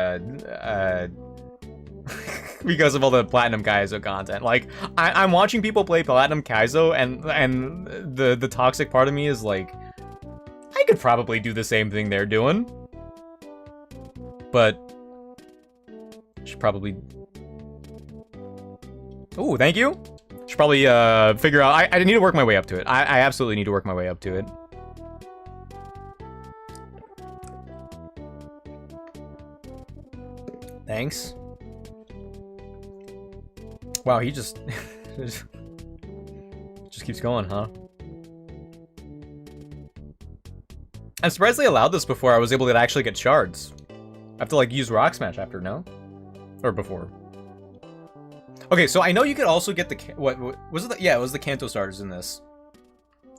because of all the Platinum Kaizo content. Like, I'm watching people play Platinum Kaizo, and the toxic part of me is like, I could probably do the same thing they're doing, but I should probably. Ooh, thank you. Should probably figure out. I need to work my way up to it. I absolutely need to work my way up to it. Thanks. Wow, he just just keeps going, huh? I'm surprised they allowed this before I was able to actually get shards. I have to like use Rock Smash after, no? Or before. Okay, so I know you could also get the what was it? Yeah, it was the Kanto starters in this.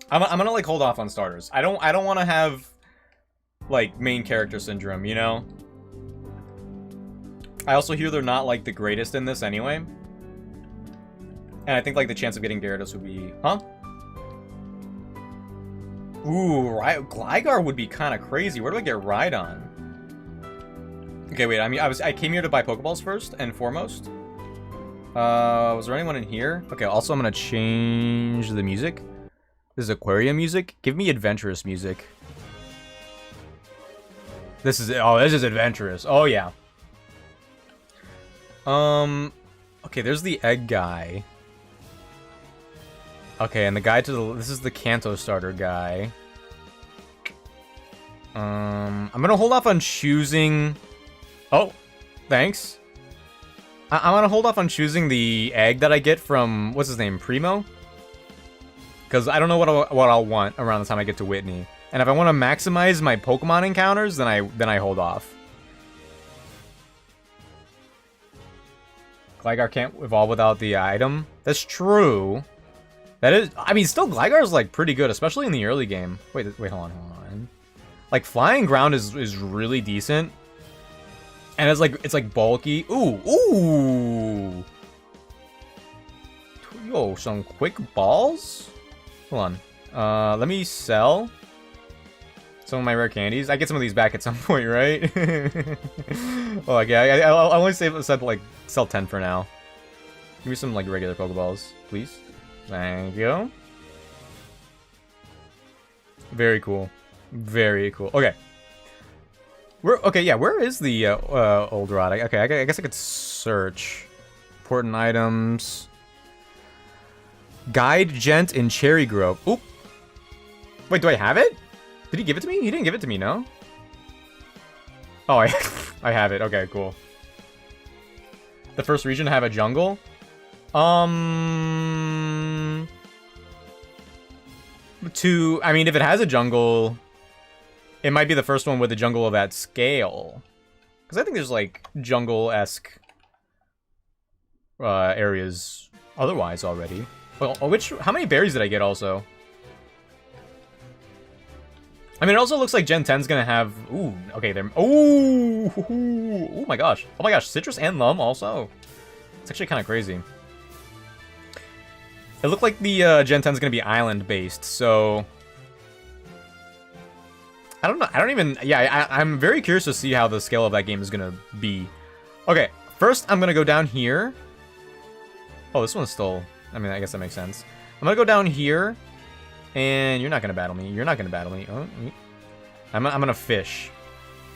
I'm gonna like hold off on starters. I don't want to have like main character syndrome, you know. I also hear they're not like the greatest in this anyway, and I think like the chance of getting Gyarados would be, huh? Ooh, Gligar would be kind of crazy. Where do I get Rhydon? Okay, wait. I mean, I came here to buy Pokeballs first and foremost. Was there anyone in here? Okay, also I'm gonna change the music. This is Aquarium music. Give me adventurous music. This is adventurous. Oh yeah. Okay, there's the egg guy. Okay, and the guy to the... This is the Kanto starter guy. I'm gonna hold off on choosing... Oh, thanks. I'm gonna hold off on choosing the egg that I get from... What's his name? Primo? Because I don't know what I'll want around the time I get to Whitney. And if I want to maximize my Pokemon encounters, then I hold off. Gligar can't evolve without the item. That's true. That is, I mean, still Gligar's like pretty good, especially in the early game. Wait, hold on. Like Flying Ground is really decent, and it's like bulky. Ooh. Yo, some quick balls. Hold on. Let me sell some of my rare candies. I get some of these back at some point, right? Well, okay, I'll only sell 10 for now. Give me some like regular Pokeballs, please. Thank you. Very cool. Very cool. Okay. Where is the old rod? Okay, I guess I could search. Important items. Guide Gent in Cherry Grove. Oop. Wait, do I have it? Did he give it to me? He didn't give it to me, no? Oh, I have it. Okay, cool. The first region to have a jungle? I mean, if it has a jungle, it might be the first one with a jungle of that scale. Because I think there's, like, jungle-esque areas otherwise already. Well, how many berries did I get also? I mean, it also looks like Gen 10's gonna have... Ooh, okay, they're... Oh my gosh. Oh my gosh, Citrus and Lum also. It's actually kind of crazy. It looked like the Gen 10's gonna be island-based, so... I don't know. I don't even... Yeah, I'm very curious to see how the scale of that game is gonna be. Okay, first I'm gonna go down here. Oh, this one's still... I mean, I guess that makes sense. I'm gonna go down here. And you're not gonna battle me. You're not gonna battle me. Oh, I'm gonna fish.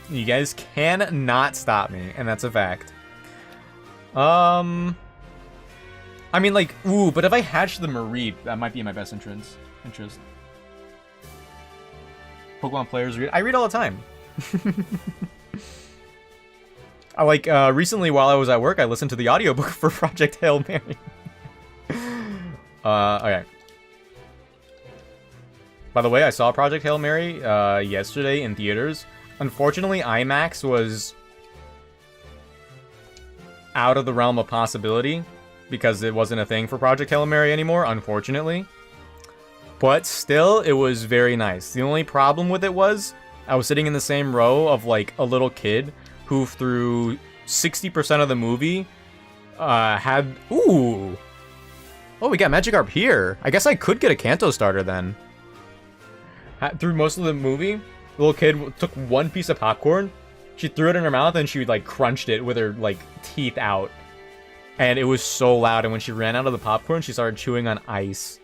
You guys cannot stop me, and that's a fact. I mean, like, ooh, but if I hatch the Mareep, that might be in my best interest. Pokemon players read. I read all the time. I like recently while I was at work, I listened to the audiobook for Project Hail Mary. Okay. By the way, I saw Project Hail Mary yesterday in theaters. Unfortunately, IMAX was out of the realm of possibility because it wasn't a thing for Project Hail Mary anymore, unfortunately. But still, it was very nice. The only problem with it was I was sitting in the same row of like a little kid who through 60% of the movie had... Ooh! Oh, we got Magikarp here. I guess I could get a Kanto starter then. Through most of the movie, the little kid took one piece of popcorn, she threw it in her mouth, and she like crunched it with her like teeth out. And it was so loud, and when she ran out of the popcorn, she started chewing on ice.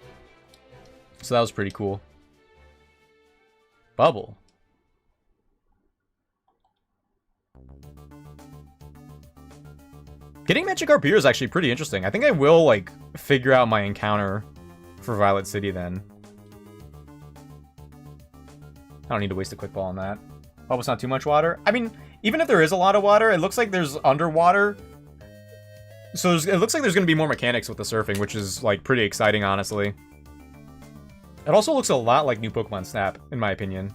So that was pretty cool. Bubble. Getting Magikarp here is actually pretty interesting. I think I will like figure out my encounter for Violet City then. I don't need to waste a quick ball on that. Hope it's not too much water. I mean, even if there is a lot of water, it looks like there's underwater. So it looks like there's going to be more mechanics with the surfing, which is, like, pretty exciting, honestly. It also looks a lot like new Pokemon Snap, in my opinion.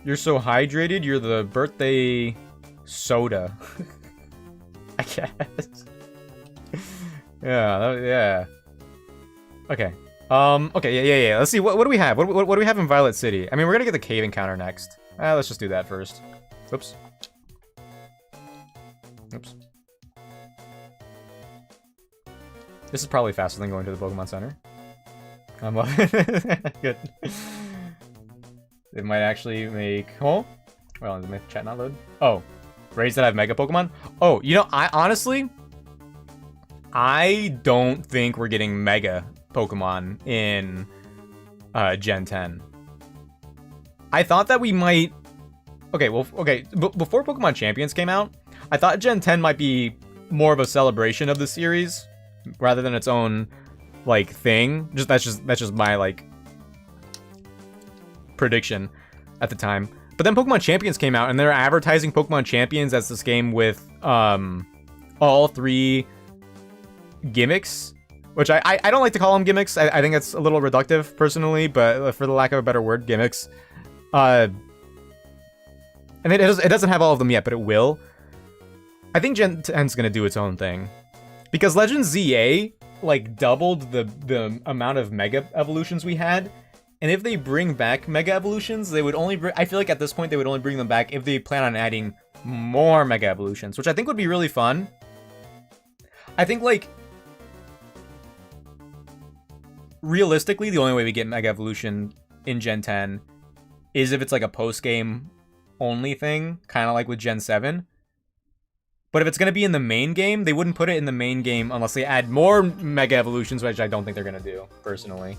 You're so hydrated, you're the birthday soda. I guess. Yeah. Okay. Okay, yeah. Let's see, what do we have? What do we have in Violet City? I mean, we're gonna get the cave encounter next. Let's just do that first. Oops. This is probably faster than going to the Pokemon Center. Good. It might actually make... Oh? Well, did my chat not load? Oh. Raids that have Mega Pokemon? Oh, you know, I don't think we're getting Mega Pokemon in Gen 10. I thought that we might... Okay, well, okay, before Pokemon Champions came out, I thought Gen 10 might be more of a celebration of the series, rather than its own, like, thing. That's just my, like, prediction at the time. But then Pokemon Champions came out, and they're advertising Pokemon Champions as this game with, all three gimmicks, which I don't like to call them gimmicks. I think it's a little reductive, personally, but for the lack of a better word, gimmicks. And it doesn't have all of them yet, but it will. I think Gen 10's gonna do its own thing. Because Legends ZA, like, doubled the amount of Mega Evolutions we had. And if they bring back Mega Evolutions, they would only I feel like at this point they would only bring them back if they plan on adding more Mega Evolutions, which I think would be really fun. I think, like, realistically, the only way we get Mega Evolution in Gen 10 is if it's like a post-game only thing, kind of like with Gen 7. But if it's going to be in the main game, they wouldn't put it in the main game unless they add more Mega Evolutions, which I don't think they're going to do, personally.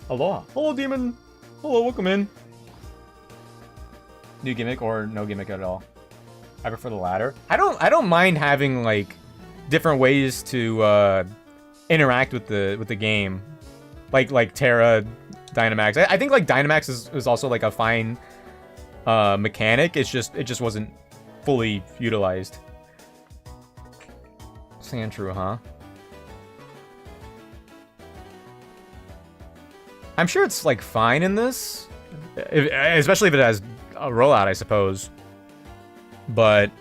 Aloha. Hello, Demon. Hello, welcome in. New gimmick or no gimmick at all? I prefer the latter. I don't mind having, like, different ways to interact with the game. Like Terra Dynamax. I think like Dynamax is also like a fine mechanic. It just wasn't fully utilized. Sandshrew, huh? I'm sure it's like fine in this, especially if it has a rollout, I suppose. But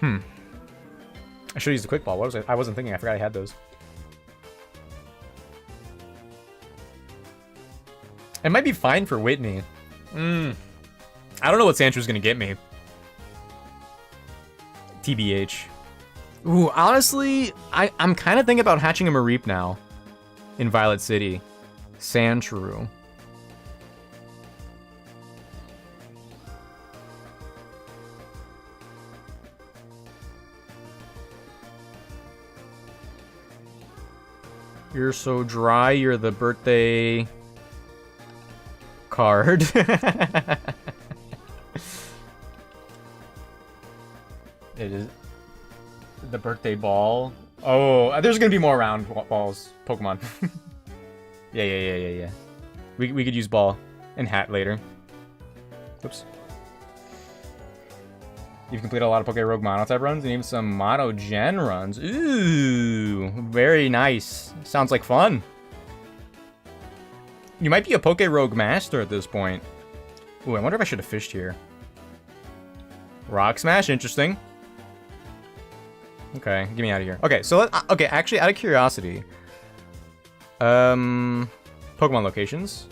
I should use the quick ball. What was I wasn't thinking. I forgot I had those. It might be fine for Whitney. I don't know what Sandshrews gonna get me. TBH. Ooh, honestly, I'm kind of thinking about hatching a Mareep now in Violet City. Sandshrew. You're so dry, you're the birthday card. It is the birthday ball. Oh, there's gonna be more round balls. Pokemon. Yeah. We could use ball and hat later. Oops. You've completed a lot of Poké Rogue Mono type runs and even some Mono Gen runs. Ooh, very nice. Sounds like fun. You might be a Poké Rogue Master at this point. Ooh, I wonder if I should have fished here. Rock Smash, interesting. Okay, get me out of here. Okay, so okay, actually, out of curiosity, Pokemon locations.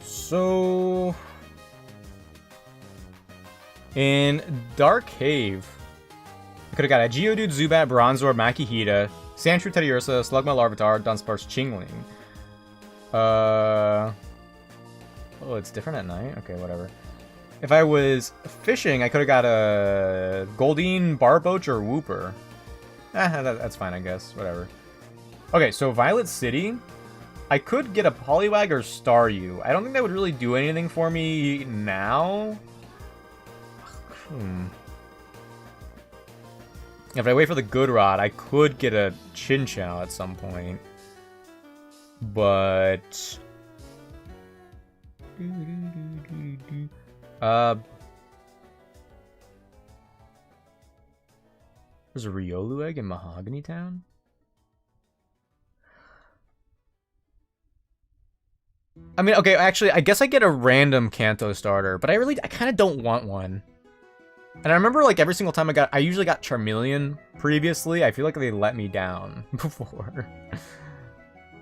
So in Dark Cave, I could have got a Geodude, Zubat, Bronzor, Makihita, Sandshrew, Teddiursa, Slugma, Larvitar, Dunsparce, Chingling. Oh, it's different at night? Okay, whatever. If I was fishing, I could have got a Goldeen, Barboach, or Wooper. That's fine, I guess. Whatever. Okay, so Violet City. I could get a Poliwag or Staryu. I don't think that would really do anything for me now. If I wait for the Good Rod, I could get a Chinchou at some point. But there's a Riolu egg in Mahogany Town? I mean, okay, actually, I guess I get a random Kanto starter, but I kind of don't want one. And I remember, like, every single time I usually got Charmeleon previously. I feel like they let me down before.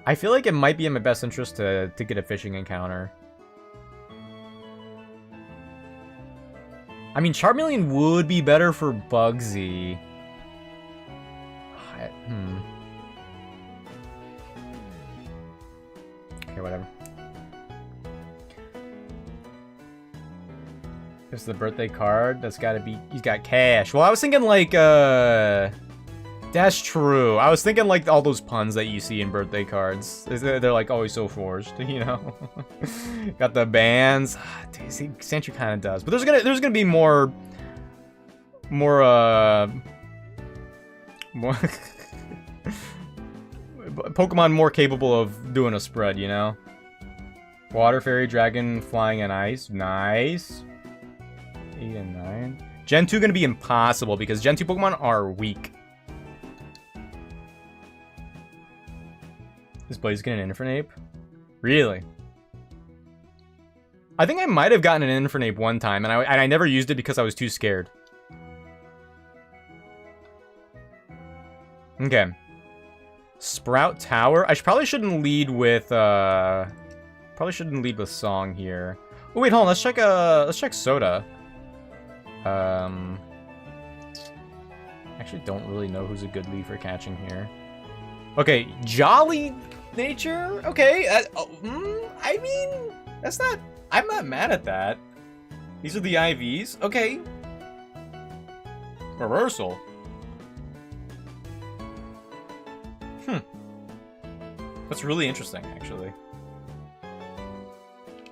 I feel like it might be in my best interest to get a fishing encounter. I mean, Charmeleon would be better for Bugsy. Okay, whatever. This is the birthday card. That's gotta be... He's got cash. Well, I was thinking, like, that's true. I was thinking, like, all those puns that you see in birthday cards. They're like, always so forced, you know? Got the bands. Dude, see, Sandshrew kind of does. But there's gonna be more Pokemon more capable of doing a spread, you know? Water Fairy, Dragon, Flying, and Ice. Nice. 8 and 9. Gen 2 gonna be impossible because Gen 2 Pokemon are weak. This Blaze getting an Infernape? Really? I think I might have gotten an Infernape one time, and I never used it because I was too scared. Okay. Sprout Tower. I probably shouldn't lead with Song here. Oh wait, hold on. Let's check Soda. Actually, don't really know who's a good lead for catching here. Okay, Jolly Nature. Okay, I mean, that's not. I'm not mad at that. These are the IVs. Okay. Reversal. That's really interesting, actually.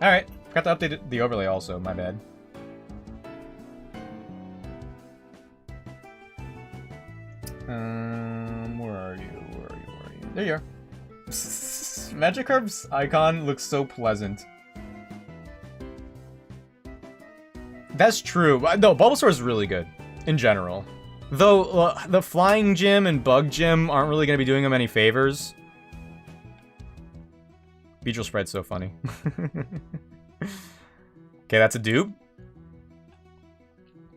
Alright. Forgot to update the overlay also. My bad. Where are you? There you are. Magikarp's icon looks so pleasant. That's true. No, Bulbasaur is really good in general. Though the Flying Gym and Bug Gym aren't really going to be doing him any favors. Beedrill Spread's so funny. Okay, that's a dupe.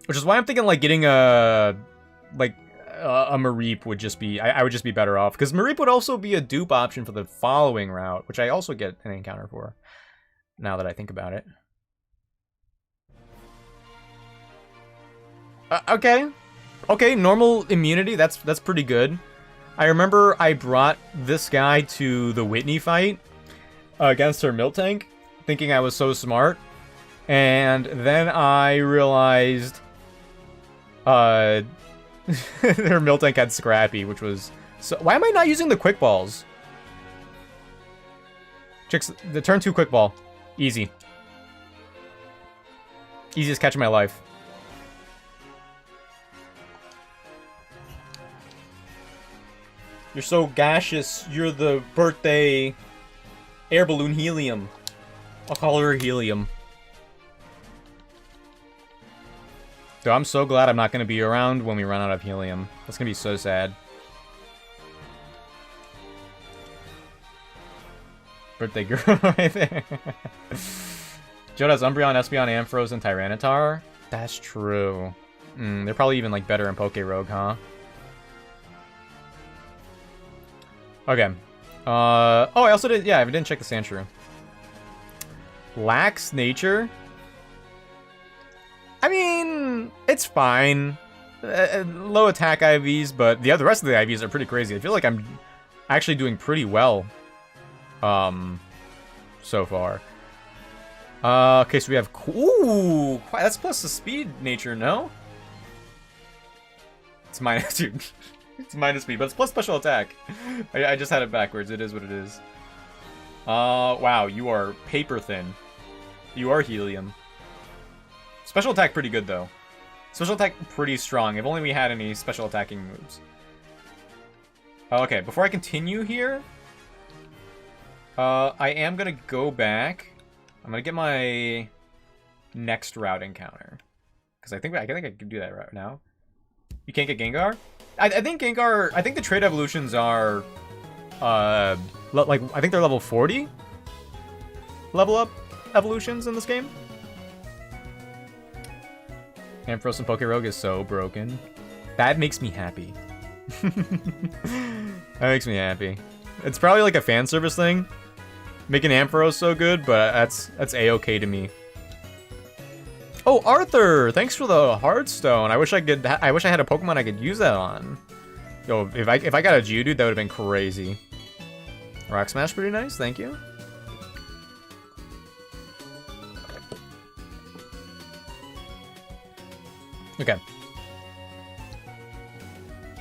Which is why I'm thinking like getting a Mareep would just be I would just be better off, because Mareep would also be a dupe option for the following route, which I also get an encounter for. Now that I think about it. Okay, normal immunity. That's pretty good. I remember I brought this guy to the Whitney fight against her Miltank, thinking I was so smart, and then I realized her Miltank had Scrappy, which was so. Why am I not using the quick balls? Chicks, the turn 2 quick ball, easy, easiest catch of my life. You're so gaseous. You're the birthday air balloon Helium. I'll call her Helium. Dude, I'm so glad I'm not going to be around when we run out of Helium. That's going to be so sad. Birthday girl right there. Joe has Umbreon, Espeon, Ampharos, and Tyranitar. That's true. They're probably even like better in Poke Rogue, huh? Okay. Oh, I also did. Yeah, I didn't check the Sandshrew. Lax nature. I mean, it's fine. Low attack IVs, but the rest of the IVs are pretty crazy. I feel like I'm actually doing pretty well. So far. Okay, so we have. Ooh, that's plus the speed nature, no? It's minus, dude. It's minus speed, but it's plus special attack. I just had it backwards. It is what it is. Wow, you are paper thin. You are Helium. Special attack pretty good, though. Special attack pretty strong. If only we had any special attacking moves. Okay, before I continue here, I am gonna go back. I'm gonna get my next route encounter, because I think I can do that right now. You can't get Gengar? I think Gengar. I think the trade evolutions are, like I think they're level 40. Level up evolutions in this game. Ampharos and Pokérogue is so broken. That makes me happy. That makes me happy. It's probably like a fan service thing, making Ampharos so good, but that's a-okay to me. Oh, Arthur! Thanks for the Heartstone. I wish I had a Pokemon I could use that on. Yo, if I got a Geodude, that would have been crazy. Rock Smash, pretty nice. Thank you. Okay.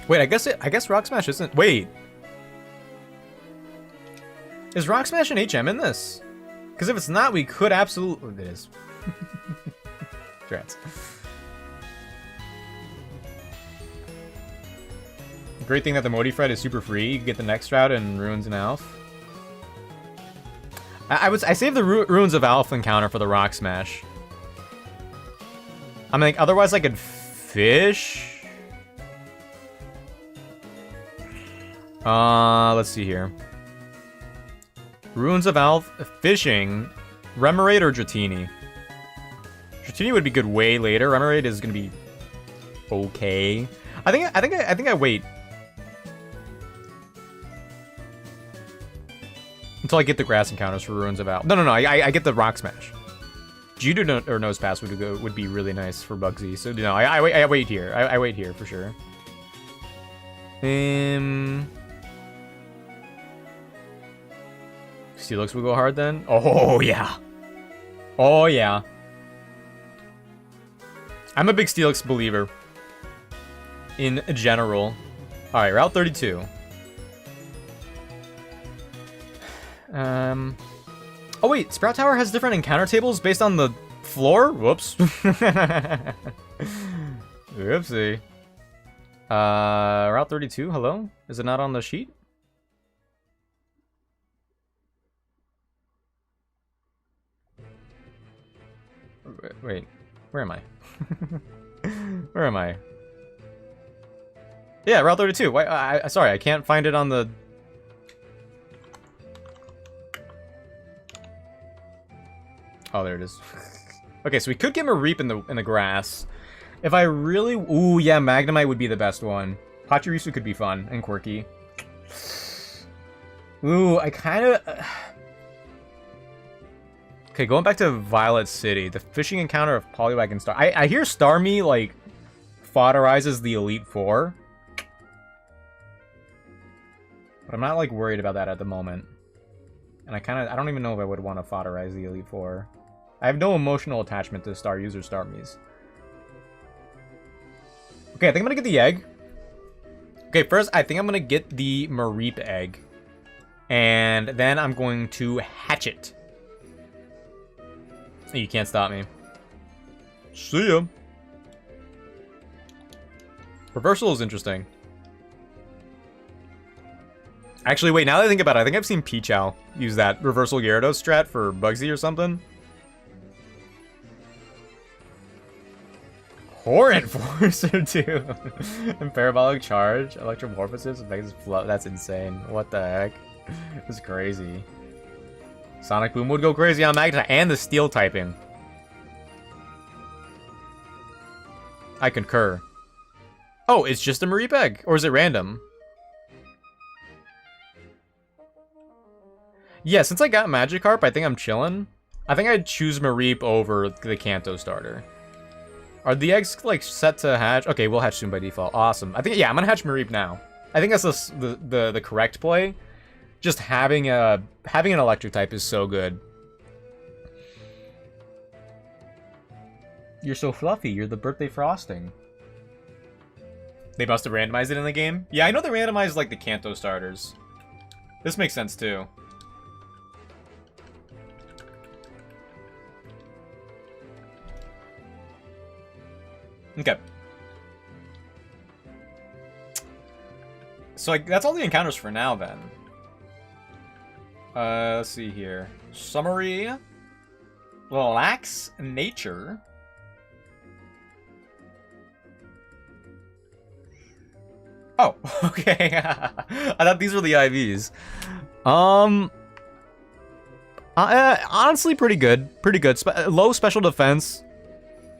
Wait, I guess Rock Smash isn't. Wait. Is Rock Smash and HM in this? Because if it's not, we could absolutely. It is. Congrats. Great thing that the Modifred is super free. You can get the next route in Ruins and Alph. I saved the Ruins of Alph encounter for the Rock Smash. I mean, like, otherwise I could fish. Let's see here. Ruins of Alph, fishing, Remoraid or Dratini? Dratini would be good way later. Remoraid is gonna be okay. I think I wait until I get the grass encounters for Ruins of Alph. No, I get the Rock Smash. Geodude or Nose Pass would be really nice for Bugsy. So no, I wait here. I wait here for sure. Steelix will go hard then. Oh yeah. Oh yeah. I'm a big Steelix believer. In general. All right, Route 32. Oh wait, Sprout Tower has different encounter tables based on the floor? Whoops. Oopsie. Route 32, hello? Is it not on the sheet? Wait, where am I? Where am I? Yeah, Route 32. Why? Sorry, I can't find it on the... Oh, there it is. Okay, so we could get Mareep in the grass. If I really... Ooh, yeah, Magnemite would be the best one. Pachirisu could be fun and quirky. Ooh, I kind of... Okay, going back to Violet City. The fishing encounter of Poliwag and Star... I hear Starmie, like, fodderizes the Elite Four. But I'm not, like, worried about that at the moment. And I don't even know if I would want to fodderize the Elite Four. I have no emotional attachment to Star User Starmies. Okay, I think I'm gonna get the egg. Okay, first, I think I'm gonna get the Mareep egg. And then I'm going to hatch it. You can't stop me. See ya. Reversal is interesting. Actually, wait, now that I think about it, I think I've seen Pichao use that Reversal Gyarados strat for Bugsy or something. Core Enforcer, too. And Parabolic Charge, Electromorphosis, Vegas Flow. That's insane. What the heck? This is crazy. Sonic Boom would go crazy on Magnemite and the Steel typing. I concur. Oh, it's just a Mareep egg? Or is it random? Yeah, since I got Magikarp, I think I'm chilling. I think I'd choose Mareep over the Kanto starter. Are the eggs, like, set to hatch? Okay, we'll hatch soon by default. Awesome. I think, yeah, I'm gonna hatch Mareep now. I think that's the correct play. Just having an electric type is so good. You're so fluffy. You're the birthday frosting. They must have randomized it in the game. Yeah, I know they randomized, like, the Kanto starters. This makes sense, too. Okay. So, like, that's all the encounters for now, then. Let's see here. Summary. Relax Nature. Oh, okay. I thought these were the IVs. Honestly, pretty good. Pretty good. Low special defense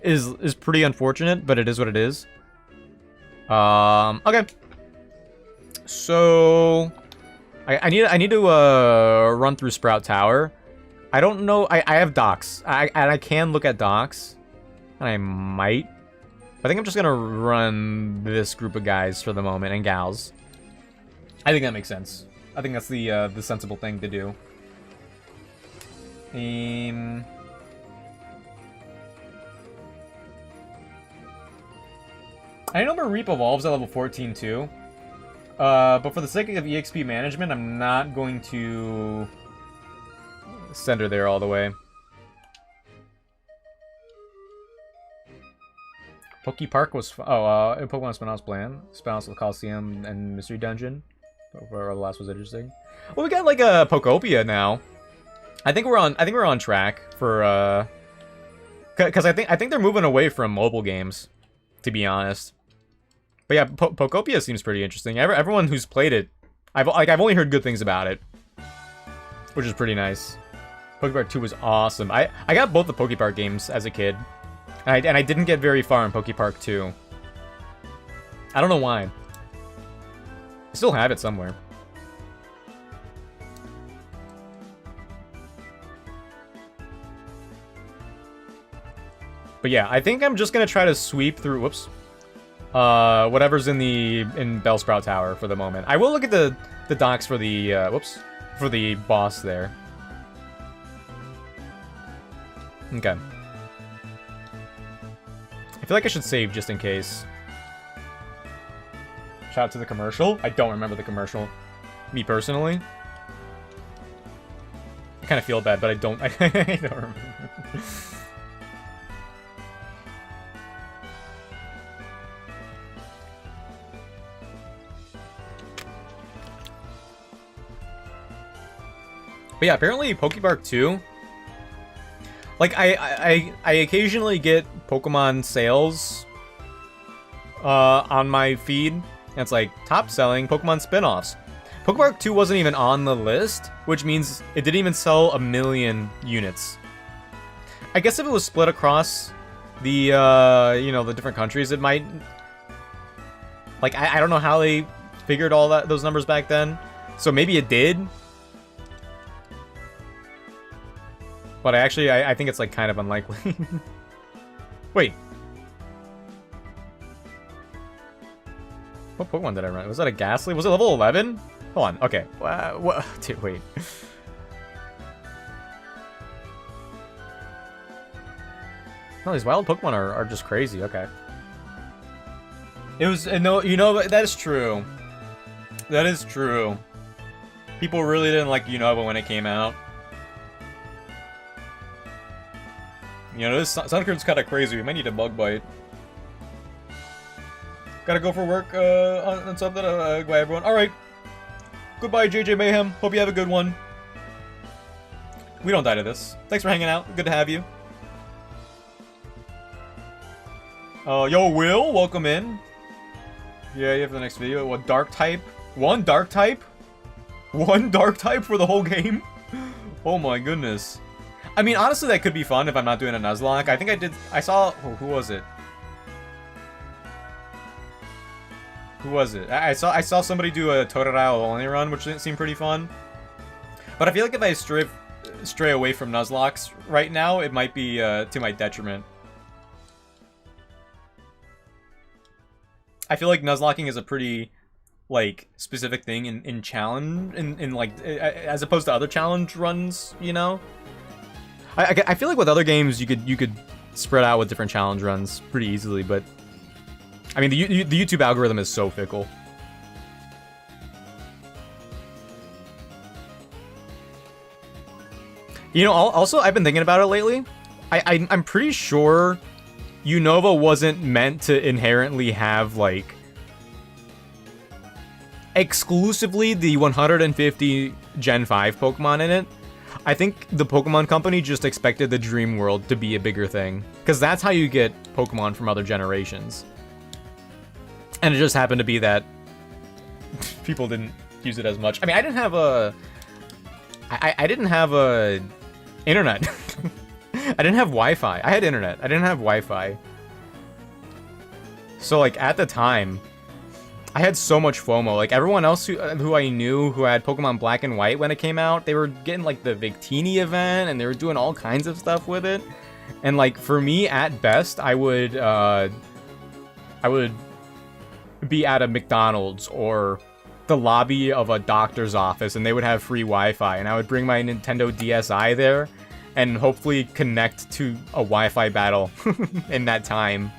is pretty unfortunate, but it is what it is. Okay. So I need to run through Sprout Tower. I don't know. I have docks. And I can look at docks, and I might. I think I'm just gonna run this group of guys for the moment, and gals. I think that makes sense. I think that's the sensible thing to do. I know Mareep evolves at level 14 too. But for the sake of EXP management, I'm not going to send her there all the way. Pokepark was... in Pokemon Spinouse Plan. Spinouse Coliseum and Mystery Dungeon. Where the last was interesting. Well, we got like a Pokopia now. I think we're on track for because I think they're moving away from mobile games, to be honest. But yeah, Pokopia seems pretty interesting. Everyone who's played it, I've only heard good things about it, which is pretty nice. Pokepark 2 was awesome. I got both the Pokepark games as a kid, and I didn't get very far in Pokepark 2. I don't know why. I still have it somewhere. But yeah, I think I'm just gonna try to sweep through. Whoops. Whatever's in Bellsprout Tower for the moment. I will look at the docks for the for the boss there. Okay. I feel like I should save just in case. Shout out to the commercial. I don't remember the commercial. Me personally. I kind of feel bad, but I don't. I don't remember. But yeah, apparently Pokepark 2, Like, I occasionally get Pokemon sales on my feed. And it's like, top selling Pokemon spin-offs. Pokemon 2 wasn't even on the list, which means it didn't even sell 1 million units. I guess if it was split across the, you know, the different countries, it might... Like, I don't know how they figured all those numbers back then. So maybe it did. But I think it's, like, kind of unlikely. Wait. What Pokemon did I run? Was that a Ghastly? Was it level 11? Hold on. Okay. What? Dude, wait. No, these wild Pokemon are just crazy. Okay. It was... No, you know, that is true. That is true. People really didn't like Unova when it came out. You know, this Sunkern's kind of crazy. We might need a bug bite. Gotta go for work on something. Goodbye, everyone. Alright. Goodbye, JJ Mayhem. Hope you have a good one. We don't die to this. Thanks for hanging out. Good to have you. Yo, Will, welcome in. Yeah, you have the next video. What, Dark type? One Dark type? One Dark type for the whole game? Oh my goodness. I mean, honestly, that could be fun if I'm not doing a Nuzlocke. I think I saw... Oh, who was it? Who was it? I saw somebody do a Totodile only run, which seemed pretty fun. But I feel like if I stray away from Nuzlocks right now, it might be to my detriment. I feel like Nuzlocking is a pretty, like, specific thing in challenge, in like, as opposed to other challenge runs, you know? I feel like with other games, you could spread out with different challenge runs pretty easily, but... I mean, the YouTube algorithm is so fickle. You know, also, I've been thinking about it lately. I'm pretty sure Unova wasn't meant to inherently have, like, exclusively the 150 Gen 5 Pokemon in it. I think the Pokemon Company just expected the Dream World to be a bigger thing. Because that's how you get Pokemon from other generations. And it just happened to be that people didn't use it as much. I mean, I didn't have a... I didn't have a... internet. I didn't have Wi-Fi. I had internet. I didn't have Wi-Fi. So, like, at the time, I had so much FOMO. Like, everyone else who I knew who had Pokemon Black and White when it came out, they were getting, like, the Victini event, and they were doing all kinds of stuff with it. And, like, for me, at best, I would be at a McDonald's or the lobby of a doctor's office, and they would have free Wi-Fi, and I would bring my Nintendo DSi there and hopefully connect to a Wi-Fi battle in that time.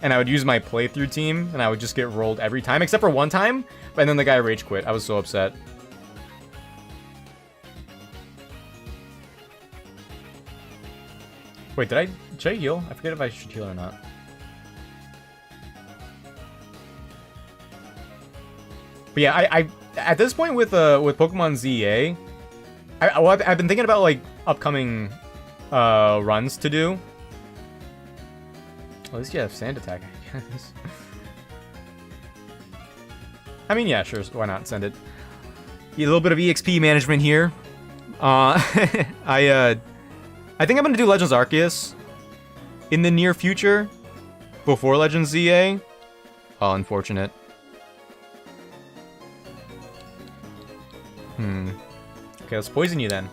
And I would use my playthrough team, and I would just get rolled every time, except for one time, and then the guy rage quit. I was so upset. Wait, should I heal? I forget if I should heal or not. But yeah, I at this point with Pokemon ZA, I've been thinking about, like, upcoming runs to do. Well, at least you have Sand Attack, I guess. I mean, yeah, sure, why not? Send it. A little bit of EXP management here. I think I'm gonna do Legends Arceus in the near future, before Legends ZA. Oh, unfortunate. Okay, let's poison you then.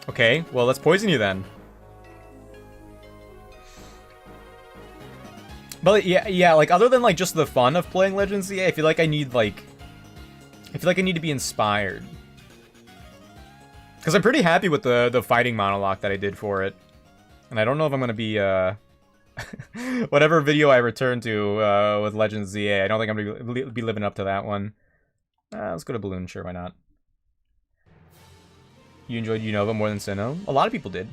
Okay, well, let's poison you then. But yeah, like, other than, like, just the fun of playing Legends ZA, I feel like I need, like... I feel like I need to be inspired. Because I'm pretty happy with the fighting monologue that I did for it. And I don't know if I'm gonna be, whatever video I return to, with Legends ZA, I don't think I'm gonna be living up to that one. Let's go to Balloon, sure, why not? You enjoyed Unova more than Sinnoh? A lot of people did.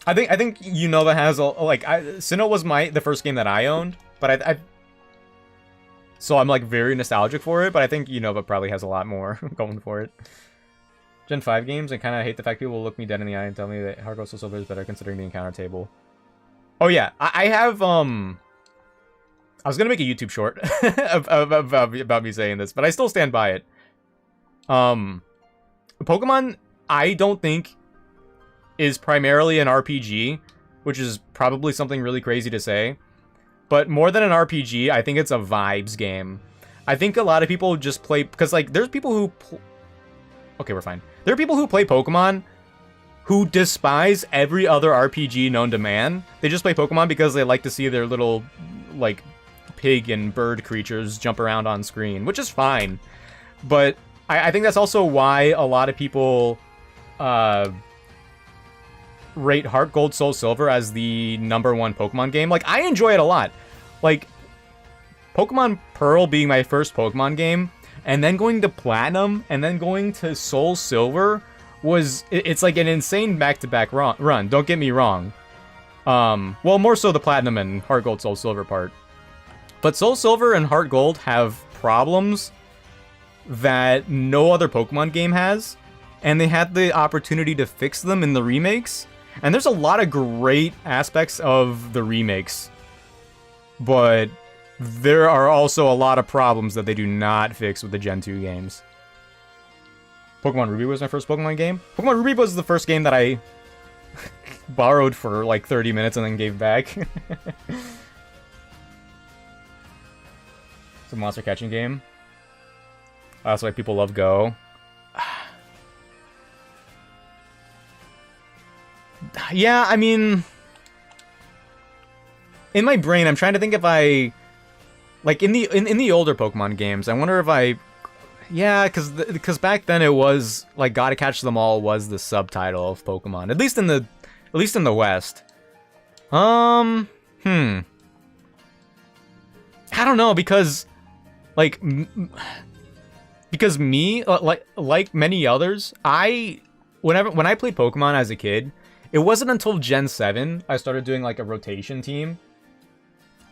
I think Unova has like Sinnoh was the first game that I owned, but so I'm, like, very nostalgic for it. But I think Unova probably has a lot more going for it. Gen 5 games, and kind of hate the fact people will look me dead in the eye and tell me that Heart Gold Soul Silver is better considering the encounter table. Oh yeah, I have I was gonna make a YouTube short about me saying this, but I still stand by it. Pokemon, I don't think is primarily an RPG, which is probably something really crazy to say. But more than an RPG, I think it's a vibes game. I think a lot of people just play because like there's people who okay, we're fine. There are people who play Pokemon who despise every other RPG known to man. They just play Pokemon because they like to see their little like pig and bird creatures jump around on screen, which is fine. But I think that's also why a lot of people rate Heart Gold Soul Silver as the #1 Pokemon game. Like, I enjoy it a lot. Like, Pokemon Pearl being my first Pokemon game, and then going to Platinum, and then going to Soul Silver was... It's like an insane back-to-back run, don't get me wrong. Well, more so the Platinum and Heart Gold Soul Silver part. But Soul Silver and Heart Gold have problems that no other Pokemon game has, and they had the opportunity to fix them in the remakes. And there's a lot of great aspects of the remakes, but there are also a lot of problems that they do not fix with the Gen 2 games. Pokemon Ruby was my first Pokemon game. Pokemon Ruby was the first game that I borrowed for like 30 minutes and then gave back. It's a monster catching game. That's why people love Go. Yeah, I mean... In my brain, I'm trying to think if I... Like, in the older Pokemon games, I wonder if I... Yeah, because back then it was... Like, Gotta Catch Them All was the subtitle of Pokemon. At least in the West. I don't know, because... Like... Because me, like many others, when I played Pokemon as a kid, it wasn't until Gen 7 I started doing like a rotation team.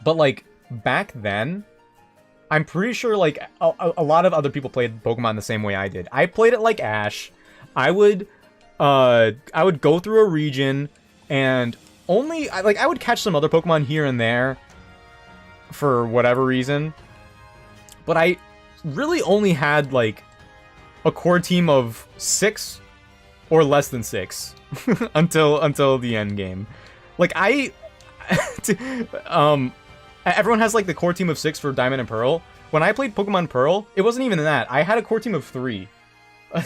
But like back then, I'm pretty sure like a lot of other people played Pokemon the same way I did. I played it like Ash. I would go through a region and I would catch some other Pokemon here and there for whatever reason. But I really only had like a core team of 6 or less than 6 until the end game. Like everyone has like the core team of 6 for Diamond and Pearl. When I played Pokemon Pearl, it wasn't even that. I had a core team of 3. my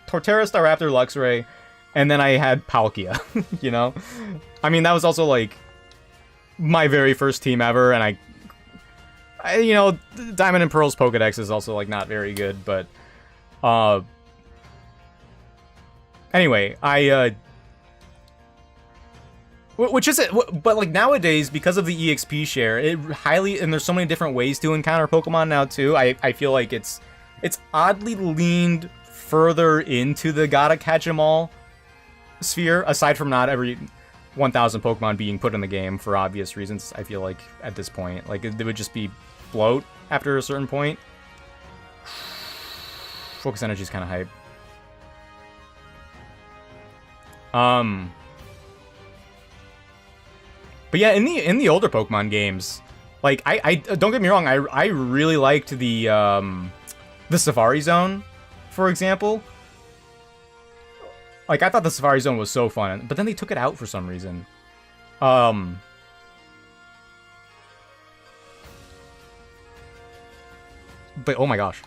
Torterra, Staraptor, Luxray, and then I had Palkia. You know, I mean that was also like my very first team ever, and I you know, Diamond and Pearl's Pokedex is also, like, not very good, but, anyway, which is it, but, like, nowadays, because of the EXP share, and there's so many different ways to encounter Pokemon now, too, I feel like it's oddly leaned further into the gotta catch 'em all sphere, aside from not every 1,000 Pokemon being put in the game for obvious reasons. I feel like at this point, like it would just be bloat after a certain point. Focus Energy is kind of hype. But yeah, in the older Pokemon games, like I don't get me wrong, I really liked the Safari Zone, for example. Like, I thought the Safari Zone was so fun, but then they took it out for some reason. But, oh my gosh.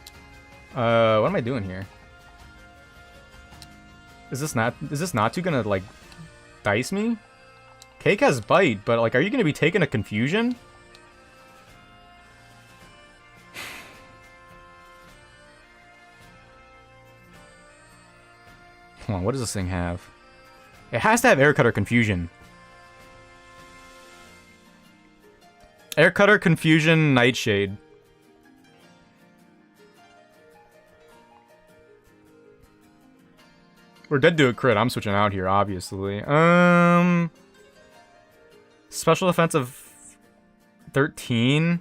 What am I doing here? Is this not too gonna, like, dice me? Cake has Bite, but, like, are you gonna be taking a Confusion? Hold on, what does this thing have? It has to have Air Cutter Confusion. Air Cutter Confusion Nightshade. We're dead to a crit. I'm switching out here, obviously. Special defense of 13.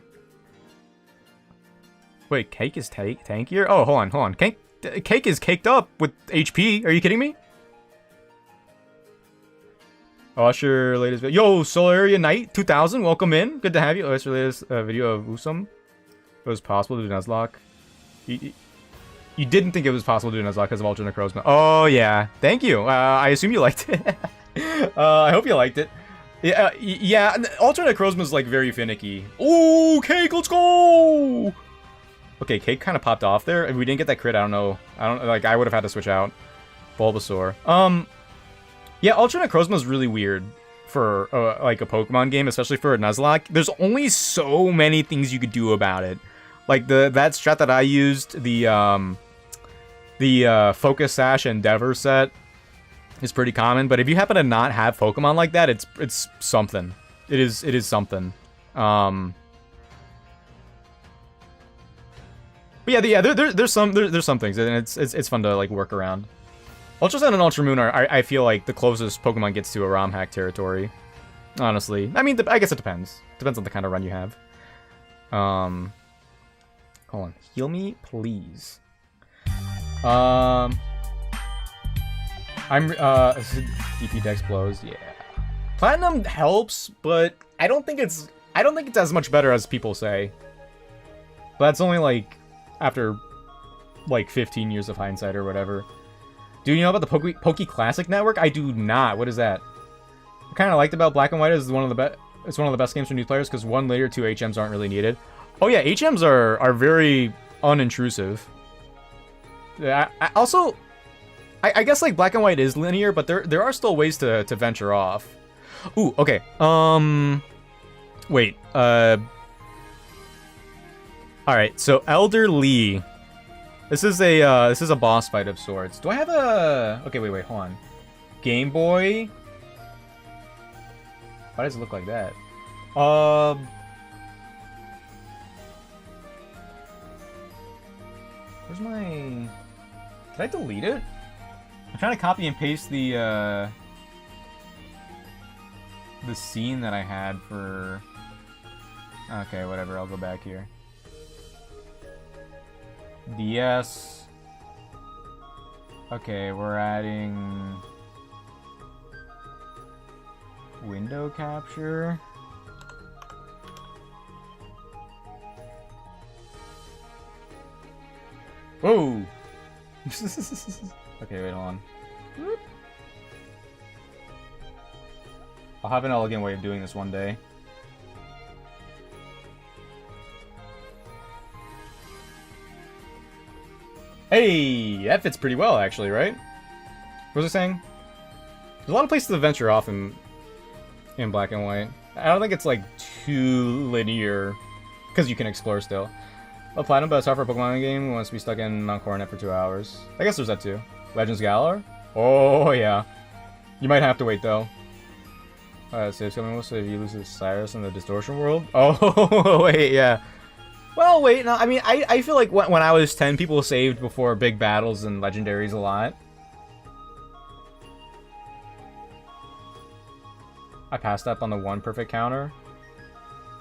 Wait, Cake is tankier? Oh, hold on. Cake Cake is caked up with HP. Are you kidding me? Oh, that's your latest video. Yo, Solaria Knight 2000, welcome in. Good to have you. Oh, that's your latest video of Usum. It was possible to do Nuzlocke. You didn't think it was possible to do Nuzlocke because of Ultra Necrozma. Oh, yeah. Thank you. I assume you liked it. I hope you liked it. Yeah, Ultra Necrozma is like very finicky. Oh, Cake, let's go! Okay, Cake kind of popped off there. If we didn't get that crit, I don't know. I would have had to switch out Bulbasaur. Yeah, Ultra Necrozma is really weird for like a Pokemon game, especially for a Nuzlocke. There's only so many things you could do about it. Like that strat that I used, the Focus Sash Endeavor set is pretty common. But if you happen to not have Pokemon like that, it's something. It is something. But yeah, there's some things, and it's fun to like work around. Ultra Sun and Ultra Moon are, I feel like, the closest Pokemon gets to a ROM hack territory. Honestly. I mean, I guess it depends. Depends on the kind of run you have. Hold on. Heal me, please. I'm, DP Dex blows, yeah. Platinum helps, but I don't think it's as much better as people say. But that's only, like, after, like, 15 years of hindsight or whatever. Do you know about the Poke Classic Network? I do not. What is that? I kind of liked about Black and White is it's one of the best games for new players because 1 layer 2 HMs aren't really needed. Oh yeah, HMs are very unintrusive. Yeah, I guess like Black and White is linear, but there are still ways to venture off. Ooh, okay. Wait. All right. So Elder Lee. This is a boss fight of sorts. Do I have a... Okay, wait, hold on. Game Boy? Why does it look like that? Where's my... Did I delete it? I'm trying to copy and paste the scene that I had for... Okay, whatever, I'll go back here. DS. Okay, we're adding window capture. Whoa! Okay, wait, hold on. I'll have an elegant way of doing this one day. Hey, that fits pretty well, actually, right? What was I saying? There's a lot of places to venture off in Black and White. I don't think it's, like, too linear, because you can explore still. A Platinum, but it's hard for a Pokemon game who wants to be stuck in Mount Coronet for 2 hours. I guess there's that, too. Legends Galar? Oh, yeah. You might have to wait, though. Saves coming so if you lose to Cyrus in the Distortion World? Oh, wait, yeah. Well, wait, no, I mean, I feel like when I was 10, people saved before big battles and legendaries a lot. I passed up on the 1 perfect counter.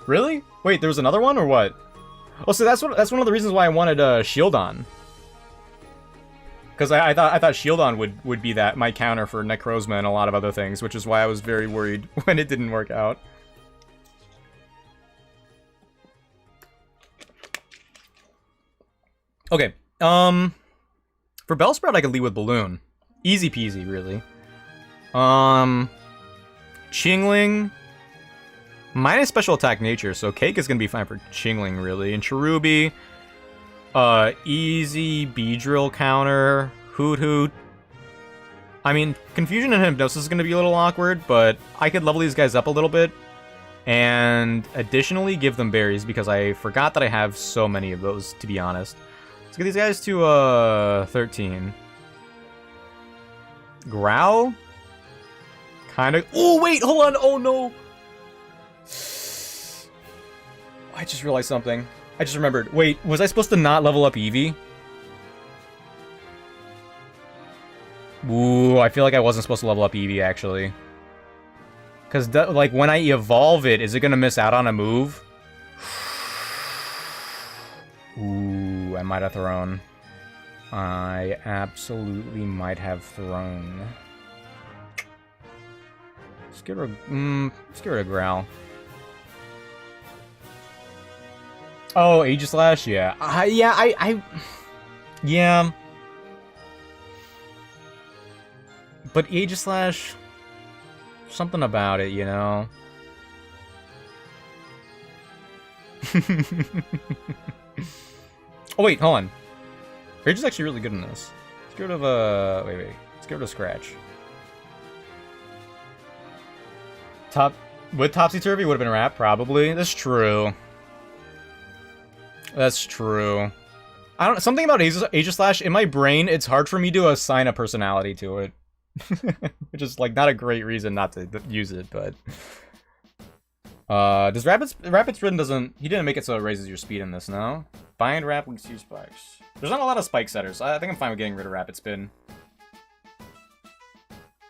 Really? Wait, there was another one, or what? Oh, so that's one of the reasons why I wanted Shieldon. Because I thought Shieldon would be my counter for Necrozma and a lot of other things, which is why I was very worried when it didn't work out. Okay, for Bellsprout I could lead with Balloon. Easy peasy, really. Chingling, minus special attack nature, so Cake is gonna be fine for Chingling, really. And Cherubi, easy Beedrill counter, Hoot Hoot. I mean, Confusion and Hypnosis is gonna be a little awkward, but I could level these guys up a little bit. And additionally give them berries, because I forgot that I have so many of those, to be honest. Let's get these guys to 13. Growl? Kind of... Oh, wait, hold on. Oh, no. I just realized something. I just remembered. Wait, was I supposed to not level up Eevee? Ooh, I feel like I wasn't supposed to level up Eevee, actually. Because, like, when I evolve it, is it going to miss out on a move? Ooh, I might have thrown. I absolutely might have thrown. Let's get rid of Growl. Oh, Aegislash? Yeah. Yeah. But Aegislash, something about it, you know? Oh, wait, hold on. Rage is actually really good in this. Let's get rid of, wait. Let's get rid of Scratch. With Topsy-Turvy would have been Rap, probably. That's true. That's true. Something about Aegislash, in my brain, it's hard for me to assign a personality to it. Which is, like, not a great reason not to use it, but... does Rapid Spin doesn't... He didn't make it so it raises your speed in this, no? Bind Rap leads to your spikes. There's not a lot of spike setters. I think I'm fine with getting rid of Rapid Spin.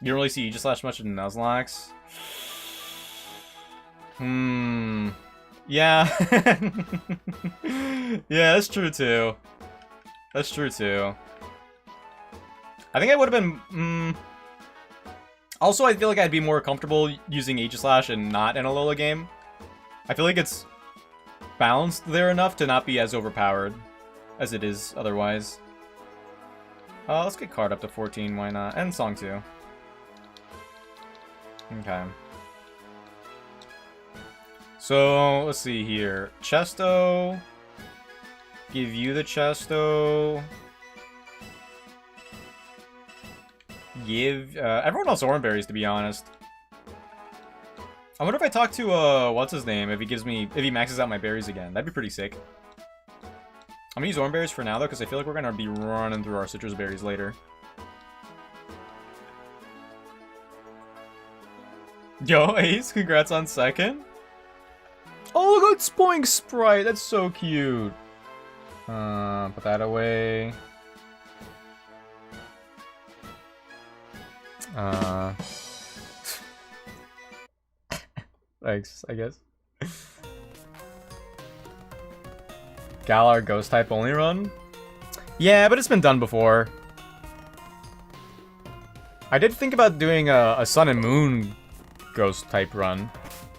You don't really see Aegislash much in Nuzlocke. Yeah. Yeah, that's true too. That's true too. I think I would have been... Also, I feel like I'd be more comfortable using Aegislash and not in a Alola game. I feel like it's balanced there enough to not be as overpowered as it is otherwise. Let's get Card up to 14, why not? And Song 2. Okay. So, let's see here. Chesto. Give you the Chesto. Give everyone else Oranberries, to be honest. I wonder if I talk to what's his name if he maxes out my berries again. That'd be pretty sick. I'm gonna use Oranberries for now though, because I feel like we're gonna be running through our citrus berries later. Yo, Ace, congrats on second. Oh, look at Spoink Sprite. That's so cute. Put that away. Thanks, I guess. Galar Ghost type only run? Yeah, but it's been done before. I did think about doing a Sun and Moon Ghost type run.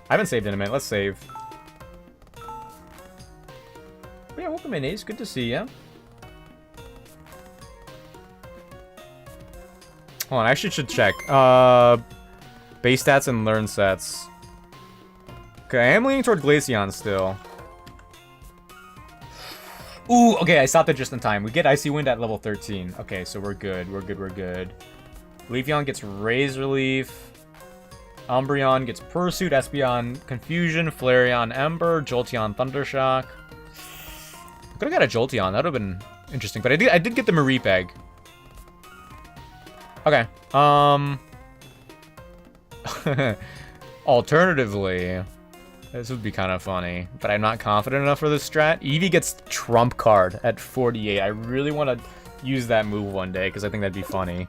I haven't saved in a minute. Let's save. But yeah, welcome in, Ace. Good to see ya. Hold on, I actually should check. Base stats and learn sets. Okay, I am leaning toward Glaceon still. Ooh, okay, I stopped it just in time. We get Icy Wind at level 13. Okay, so we're good. We're good. Leafeon gets Razor Leaf. Umbreon gets Pursuit. Espeon Confusion. Flareon Ember. Jolteon Thundershock. Could've got a Jolteon. That would've been interesting. But I did get the Mareep Egg. Okay. Alternatively, this would be kind of funny, but I'm not confident enough for this strat. Eevee gets Trump Card at 48. I really want to use that move one day, because I think that'd be funny.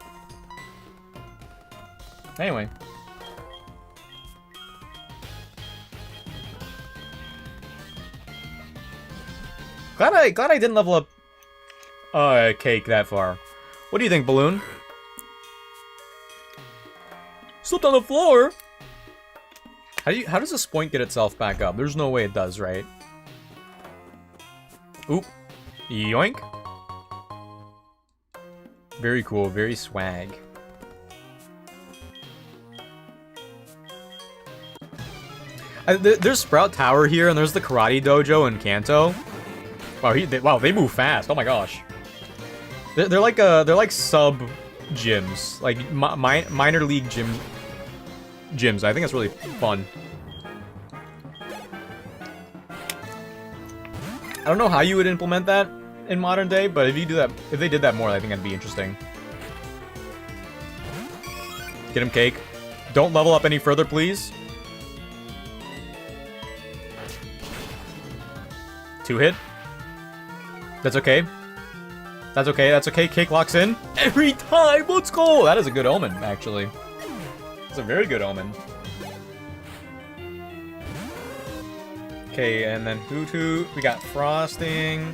Anyway. Glad I didn't level up Cake that far. What do you think, Balloon? Slipped on the floor. How does a Spoink get itself back up? There's no way it does, right? Oop. Yoink. Very cool, very swag. There's Sprout Tower here, and there's the Karate Dojo in Kanto. Wow, they move fast. Oh my gosh. They're like sub gyms, like minor league gyms. I think that's really fun. I don't know how you would implement that in modern day, but if they did that more, I think that'd be interesting. Get him, Cake. Don't level up any further, please. 2-hit. That's okay. That's okay. Cake locks in. Every time! Let's go! That is a good omen, actually. It's a very good omen. Okay, and then Hoot Hoot. We got Frosting.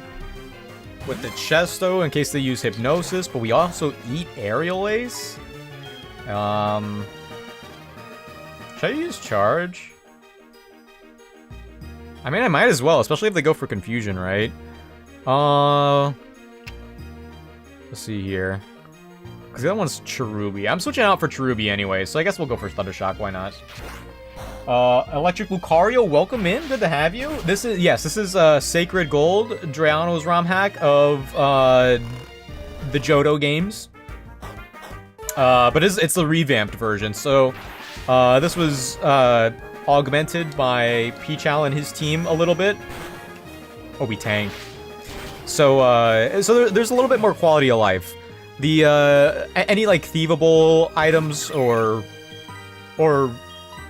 with the Chesto in case they use Hypnosis, but we also eat Aerial Ace. Should I use Charge? I mean, I might as well, especially if they go for Confusion, right? Let's see here. Because the other one's Cherubi. I'm switching out for Cherubi anyway, so I guess we'll go for Thunder Shock, why not? Electric Lucario, welcome in. Good to have you. This is Sacred Gold, Drayano's ROM hack of the Johto games. But it's the revamped version. So this was augmented by Pichal and his team a little bit. Oh, we tank. So there's a little bit more quality of life. The any like thievable items or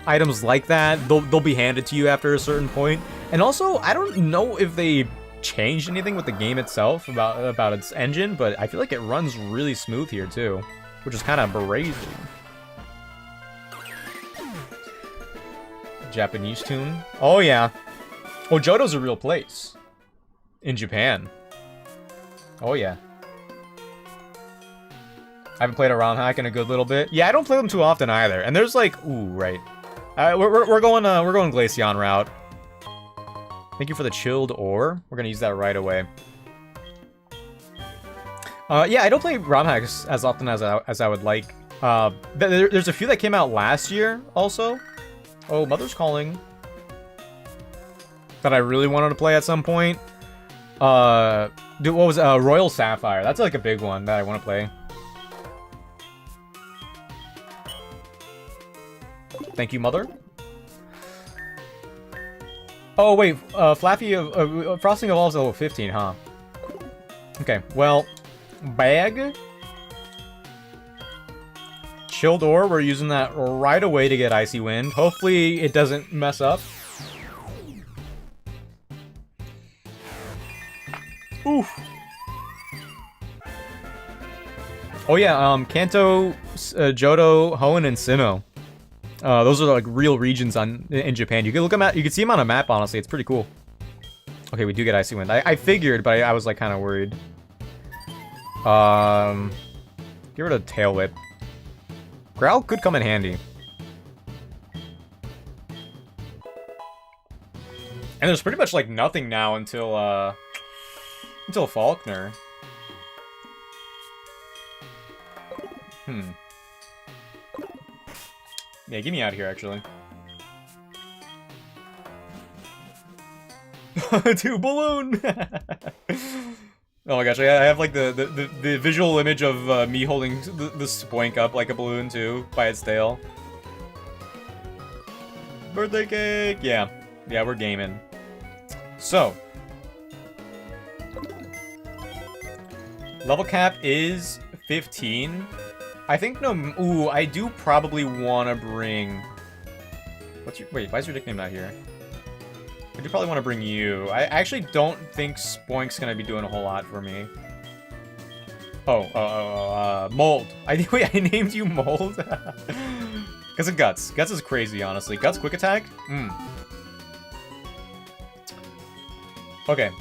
items like that, they'll be handed to you after a certain point. And also, I don't know if they changed anything with the game itself about its engine, but I feel like it runs really smooth here too, which is kind of brazy. Japanese tune. Oh yeah. Oh, Johto's a real place in Japan. Oh yeah. I haven't played a ROM hack in a good little bit. Yeah, I don't play them too often either. And there's like, ooh, right. We're going Glaceon route. Thank you for the chilled ore. We're gonna use that right away. Yeah, I don't play ROM hacks as often as I would like. There's a few that came out last year also. Oh, Mother's Calling. That I really wanted to play at some point. Dude, what was Royal Sapphire? That's like a big one that I want to play. Thank you, Mother. Oh, wait. Flaffy of Frosting Evolves level 15, huh? Okay, well, bag. Chilled Ore, we're using that right away to get Icy Wind. Hopefully it doesn't mess up. Oof. Oh yeah, Kanto, Johto, Hoenn, and Sinnoh. Those are like real regions in Japan. You can look them at, you can see them on a map. Honestly, it's pretty cool. Okay, we do get Icy Wind. I figured, but I was like kind of worried. Get rid of Tail Whip. Growl could come in handy. And there's pretty much like nothing now until Faulkner. Yeah, get me out of here, actually. To balloon! Oh my gosh, I have like the visual image of me holding the Spoink up like a balloon too, by its tail. Birthday cake! Yeah, we're gaming. So. Level cap is 15. I think no. Ooh, I do probably want to bring. Wait, why is your nickname not here? I do probably want to bring you. I actually don't think Spoink's gonna be doing a whole lot for me. Mold. Wait, I named you Mold? Because of Guts. Guts is crazy, honestly. Guts quick attack? Okay.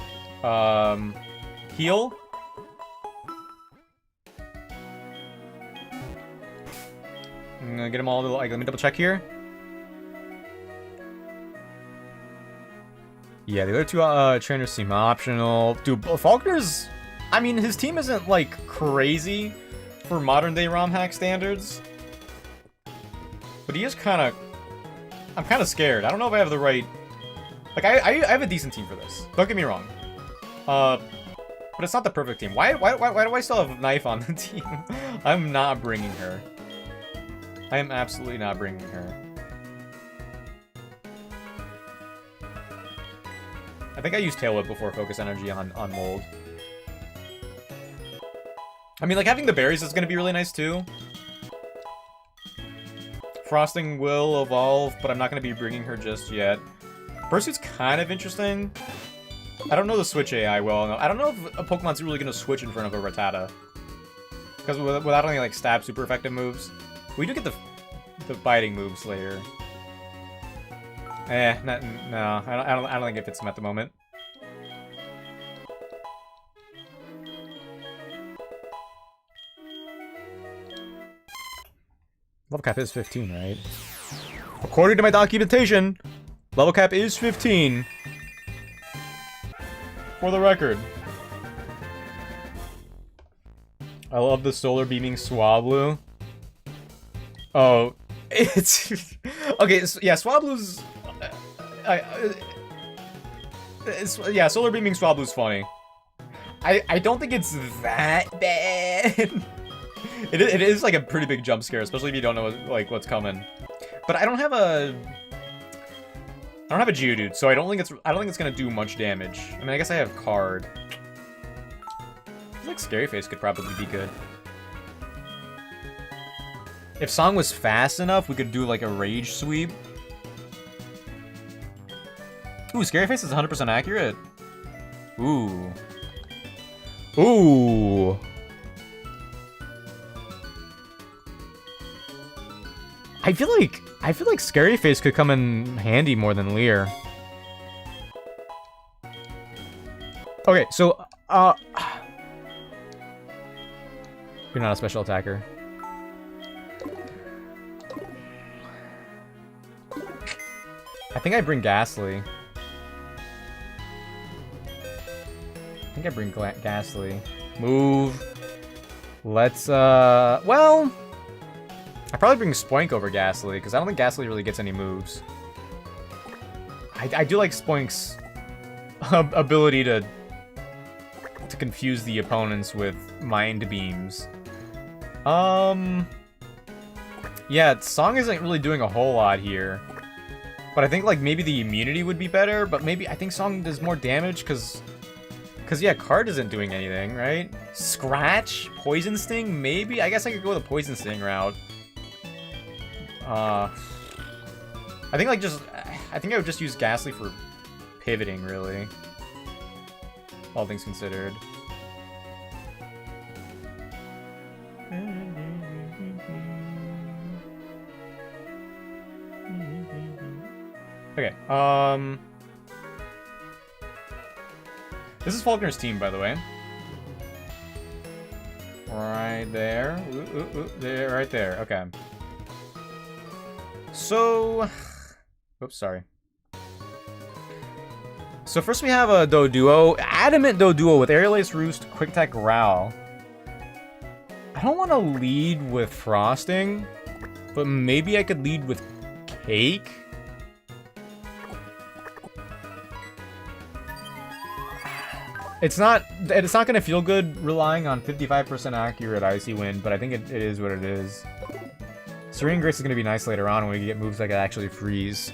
Heal. I'm gonna get them all to, like, let me double check here. Yeah, the other two trainers seem optional. Dude, Faulkner's... I mean, his team isn't, like, crazy for modern-day ROM hack standards. But he is kind of... I'm kind of scared. I don't know if I have the right... Like, I have a decent team for this. Don't get me wrong. But it's not the perfect team. Why do I still have a Knife on the team? I'm not bringing her. I am absolutely not bringing her. I think I used Tail Whip before Focus Energy on Mold. I mean, like, having the berries is going to be really nice, too. Frosting will evolve, but I'm not going to be bringing her just yet. Bursuit's kind of interesting. I don't know the Switch AI well enough. I don't know if a Pokemon's really going to switch in front of a Rattata. Because without any, like, stab super effective moves. We do get the biting moves later. No, I don't think it fits him at the moment. Level cap is 15, right? According to my documentation, level cap is 15. For the record. I love the solar beaming Swablu. Oh, it's... okay, so, yeah, Swablu's... yeah, solar beaming Swablu's funny. I don't think it's that bad. It is like a pretty big jump scare, especially if you don't know like what's coming. But I don't have a Geodude, so I don't think it's gonna do much damage. I mean, I guess I have Card. I feel like Scary Face could probably be good. If Song was fast enough, we could do like a Rage Sweep. Ooh, Scary Face is 100% accurate. Ooh. Ooh. I feel like Scary Face could come in handy more than Leer. Okay, so you're not a special attacker. I think I bring Ghastly. Ghastly. Move. Let's, well... I probably bring Spoink over Ghastly, because I don't think Ghastly really gets any moves. I do like Spoink's ability to confuse the opponents with Mind Beams. Yeah, Song isn't really doing a whole lot here. But I think, like, maybe the immunity would be better, but maybe I think Song does more damage, because yeah, Card isn't doing anything, right? Scratch? Poison Sting? Maybe? I guess I could go the Poison Sting route. I think, like, I think I would just use Ghastly for pivoting, really. All things considered. Okay, this is Faulkner's team, by the way. Right there. There, right there. Okay. So... Oops, sorry. So first we have a Doduo. Adamant Doduo with Aerial Ace Roost, Quick Attack Growl. I don't want to lead with Frosting, but maybe I could lead with Cake? It's not going to feel good relying on 55% accurate Icy Wind, but I think it is what it is. Serene Grace is going to be nice later on when we get moves that actually freeze.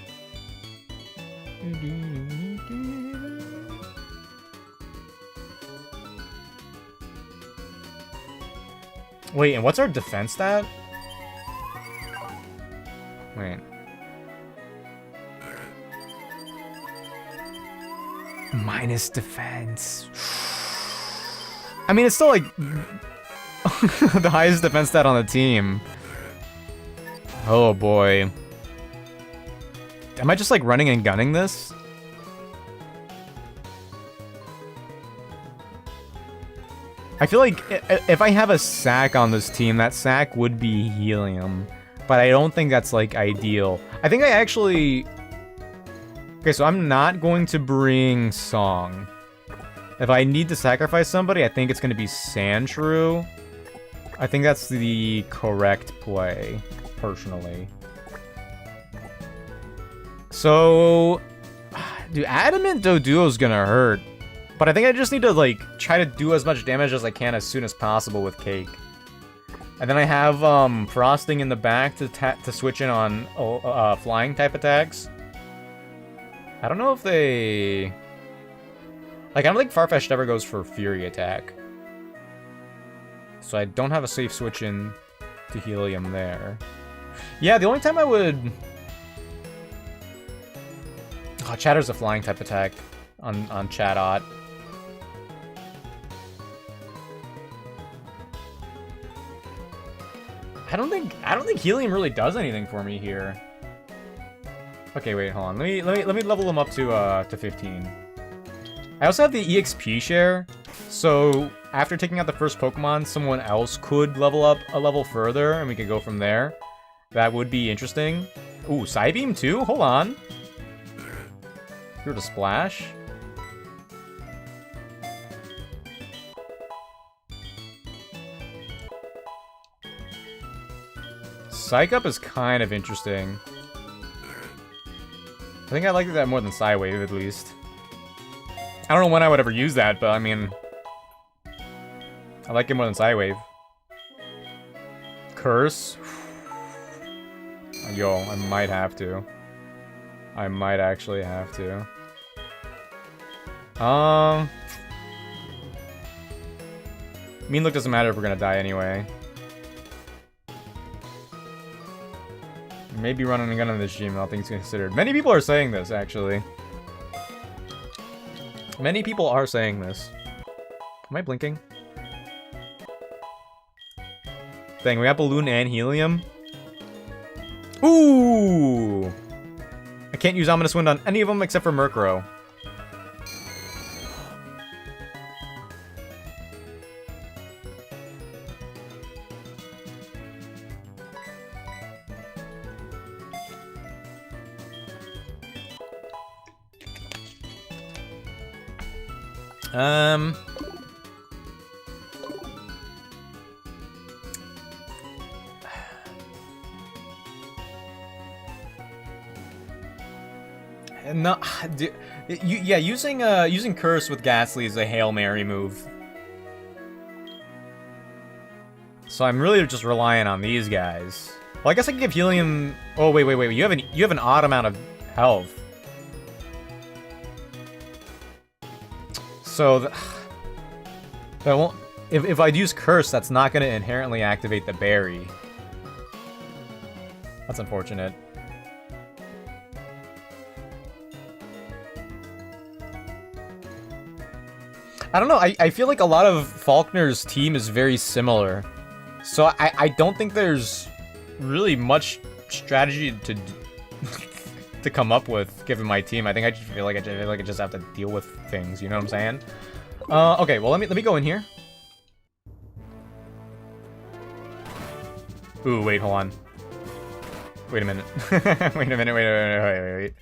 Wait, and what's our defense stat? Wait. Minus defense. I mean, it's still like the highest defense stat on the team. Oh boy. Am I just like running and gunning this? I feel like if I have a sack on this team, that sack would be Helium. But I don't think that's like ideal. I think I actually... Okay, so I'm not going to bring Song. If I need to sacrifice somebody, I think it's going to be Sandshrew. I think that's the correct play, personally. So... Dude, Adamant Doduo's gonna hurt. But I think I just need to, like, try to do as much damage as I can as soon as possible with Cake. And then I have, Frosting in the back to switch in on, flying type attacks. I don't know if they... Like, I don't think Farfetch'd ever goes for Fury attack. So I don't have a safe switch in to Helium there. Yeah, the only time I would... Oh, Chatter's a flying type attack on Chatot. I don't think Helium really does anything for me here. Okay, wait, hold on. Let me level him up to 15. I also have the EXP share, so after taking out the first Pokemon, someone else could level up a level further, and we could go from there. That would be interesting. Ooh, Psybeam too? Hold on. You're to Splash. Psych Up is kind of interesting. I think I like that more than Psywave, at least. I don't know when I would ever use that, but I mean... I like it more than Psywave. Curse? Yo, I might have to. I might actually have to. Mean Look doesn't matter if we're gonna die anyway. Maybe running a gun on this gym, all things considered. Many people are saying this, actually. Many people are saying this. Am I blinking? Dang, we got Balloon and Helium. Ooh! I can't use Ominous Wind on any of them except for Murkrow. No, yeah, using Curse with Ghastly is a Hail Mary move. So I'm really just relying on these guys. Well, I guess I can give Helium. Oh wait, you have an odd amount of health. So that won't. If I use Curse, that's not going to inherently activate the berry. That's unfortunate. I don't know, I feel like a lot of Faulkner's team is very similar. So I don't think there's really much strategy to to come up with, given my team. I think I just feel like I just have to deal with things, you know what I'm saying? Okay, well let me go in here. Ooh, wait, hold on. Wait a minute. Wait.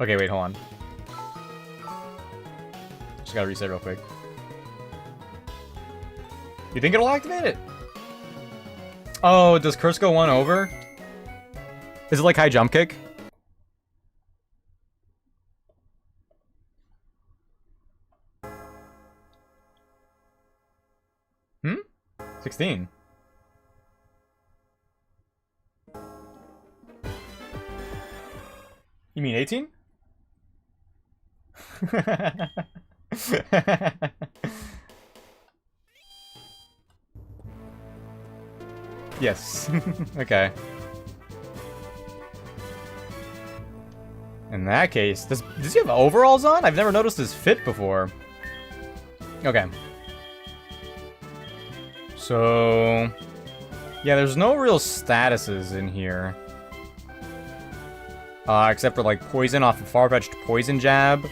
Okay, wait, hold on. Just gotta reset real quick. You think it'll activate it? Oh, does Curse go one over? Is it like high jump kick? Hmm? 16. You mean 18? Yes. Okay. In that case, does he have overalls on? I've never noticed his fit before. Okay. So... yeah, there's no real statuses in here. Except for, like, Poison off of Far-Fetched Poison Jab.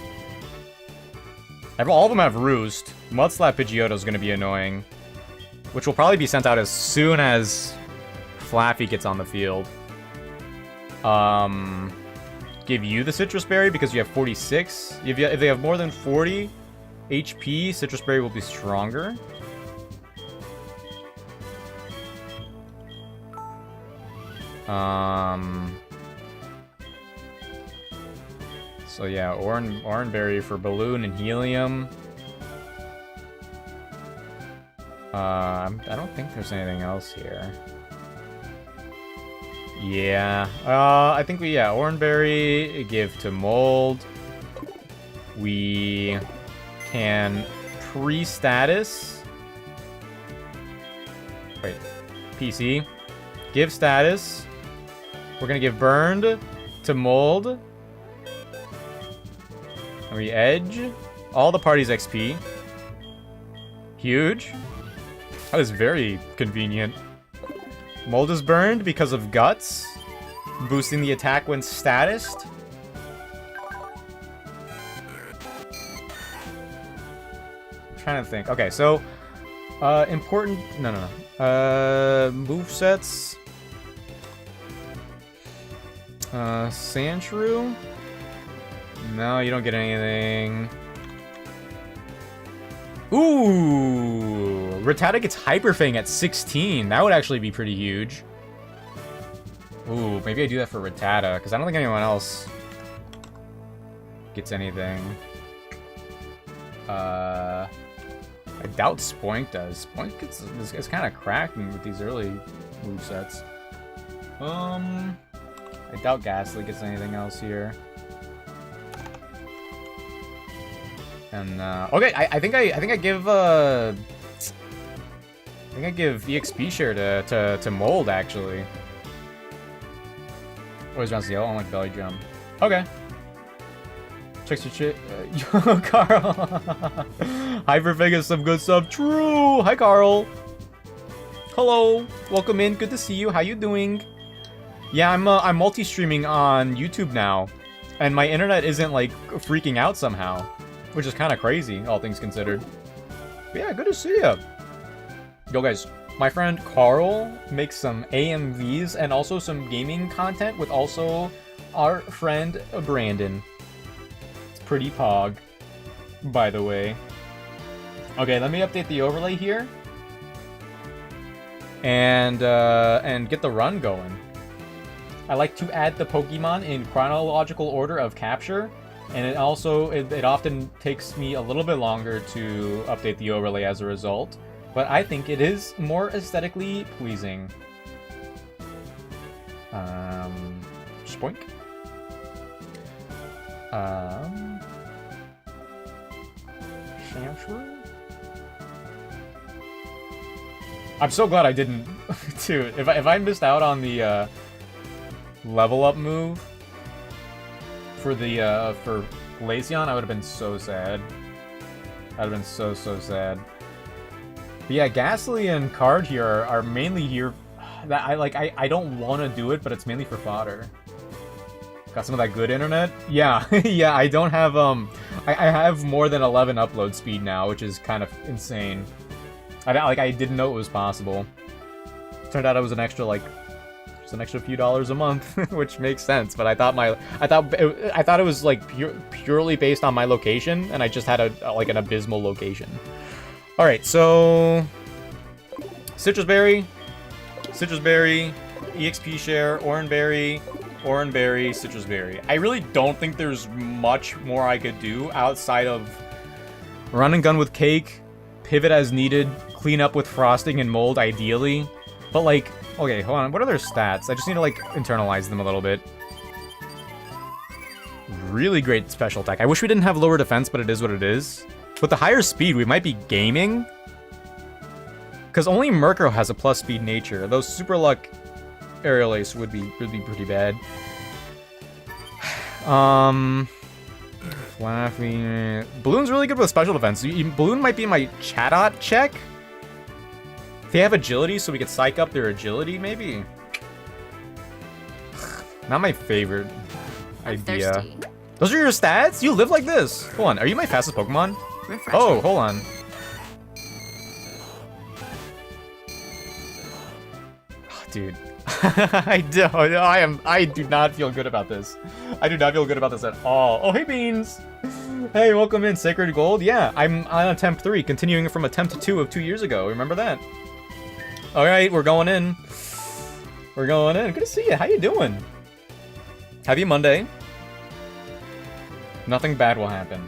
All of them have Roost. Mudslap Pidgeotto is going to be annoying. Which will probably be sent out as soon as Flaffy gets on the field. Give you the Citrus Berry because you have 46. If they have more than 40 HP, Citrus Berry will be stronger. So yeah, Oranberry for Balloon and Helium. I don't think there's anything else here. Yeah, I think Oranberry give to Mold. We can pre-status. Wait, PC. Give status. We're gonna give Burned to Mold. And we edge all the party's XP. Huge. That is very convenient. Mold is burned because of Guts, boosting the attack when statused. I'm trying to think. Okay, so important. No. Movesets. Sandshrew? No, you don't get anything. Ooh! Rattata gets Hyper Fang at 16. That would actually be pretty huge. Ooh, maybe I do that for Rattata, because I don't think anyone else gets anything. I doubt Spoink does. Spoink is kind of cracking with these early movesets. I doubt Ghastly gets anything else here. And okay, I think I give EXP share to Mold actually. Always rounds the yellow on like belly drum. Okay. Checks your shit. Yo, Carl. Hyperfig is some good stuff. True. Hi, Carl. Hello. Welcome in. Good to see you. How you doing? Yeah, I'm multi-streaming on YouTube now, and my internet isn't like freaking out somehow, which is kind of crazy, all things considered. But yeah, good to see you. Yo, guys. My friend Carl makes some AMVs and also some gaming content with also our friend Brandon. It's pretty pog, by the way. Okay, let me update the overlay here. And get the run going. I like to add the Pokemon in chronological order of capture, and it often takes me a little bit longer to update the overlay as a result. But I think it is more aesthetically pleasing. Spoink. Sandshrew? I'm so glad I didn't, dude. If I missed out on the level up move for the for Glaceon, I would have been so sad. I'd have been so sad. But yeah, Ghastly and Card here are mainly here. That I don't want to do it, but it's mainly for fodder. Got some of that good internet? Yeah, yeah. I don't have I have more than 11 upload speed now, which is kind of insane. I didn't know it was possible. Turned out it was an extra just an extra few dollars a month, which makes sense. But I thought it was like purely based on my location, and I just had an abysmal location. All right, so Citrus Berry, EXP share, Oran Berry, Citrus Berry. I really don't think there's much more I could do outside of run and gun with Cake, pivot as needed, clean up with Frosting and Mold ideally. But like, okay, hold on, what are their stats? I just need to like internalize them a little bit. Really great special attack. I wish we didn't have lower defense, but it is what it is. With the higher speed, we might be gaming. Because only Murkrow has a plus speed nature. Those Super Luck Aerial Ace would be pretty bad. Flaffy. Balloon's really good with special defense. Balloon might be my Chatot check. They have agility, so we could psych up their agility, maybe? Not my favorite idea. Thirsty. Those are your stats? You live like this? Hold on, are you my fastest Pokemon? Refresh. Oh, hold on. Oh, dude. I do not feel good about this. I do not feel good about this at all. Oh, hey, Beans! Hey, welcome in, Sacred Gold. Yeah, I'm on attempt 3, continuing from attempt 2 of 2 years ago. Remember that? Alright, we're going in. We're going in. Good to see you. How you doing? Happy Monday. Nothing bad will happen.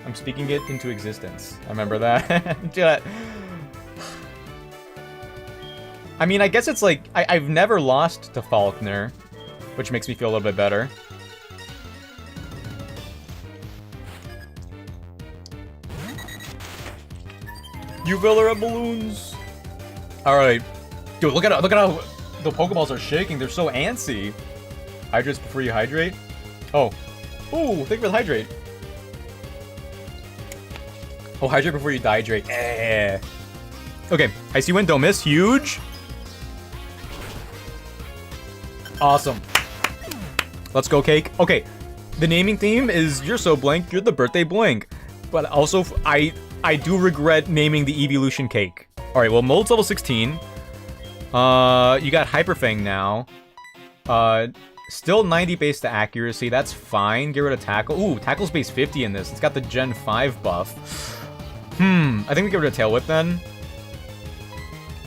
I'm speaking it into existence. I remember that. I mean, I guess it's like, I've never lost to Faulkner, which makes me feel a little bit better. You filler at balloons. Alright. Dude, look at how the Pokeballs are shaking. They're so antsy. Hydrates before you hydrate? Oh. Ooh, thank you for the hydrate. Oh, hydrate before you dehydrate. Eh. Okay, Icy Wind, don't miss. Huge. Awesome. Let's go, Cake. Okay, the naming theme is You're So Blank, You're the Birthday Blank. But also, I do regret naming the Evolution Cake. Alright, well, Mold's level 16. You got Hyper Fang now. Still 90 base to accuracy. That's fine. Get rid of tackle. Ooh, tackle's base 50 in this. It's got the Gen 5 buff. I think we get rid of tail whip then.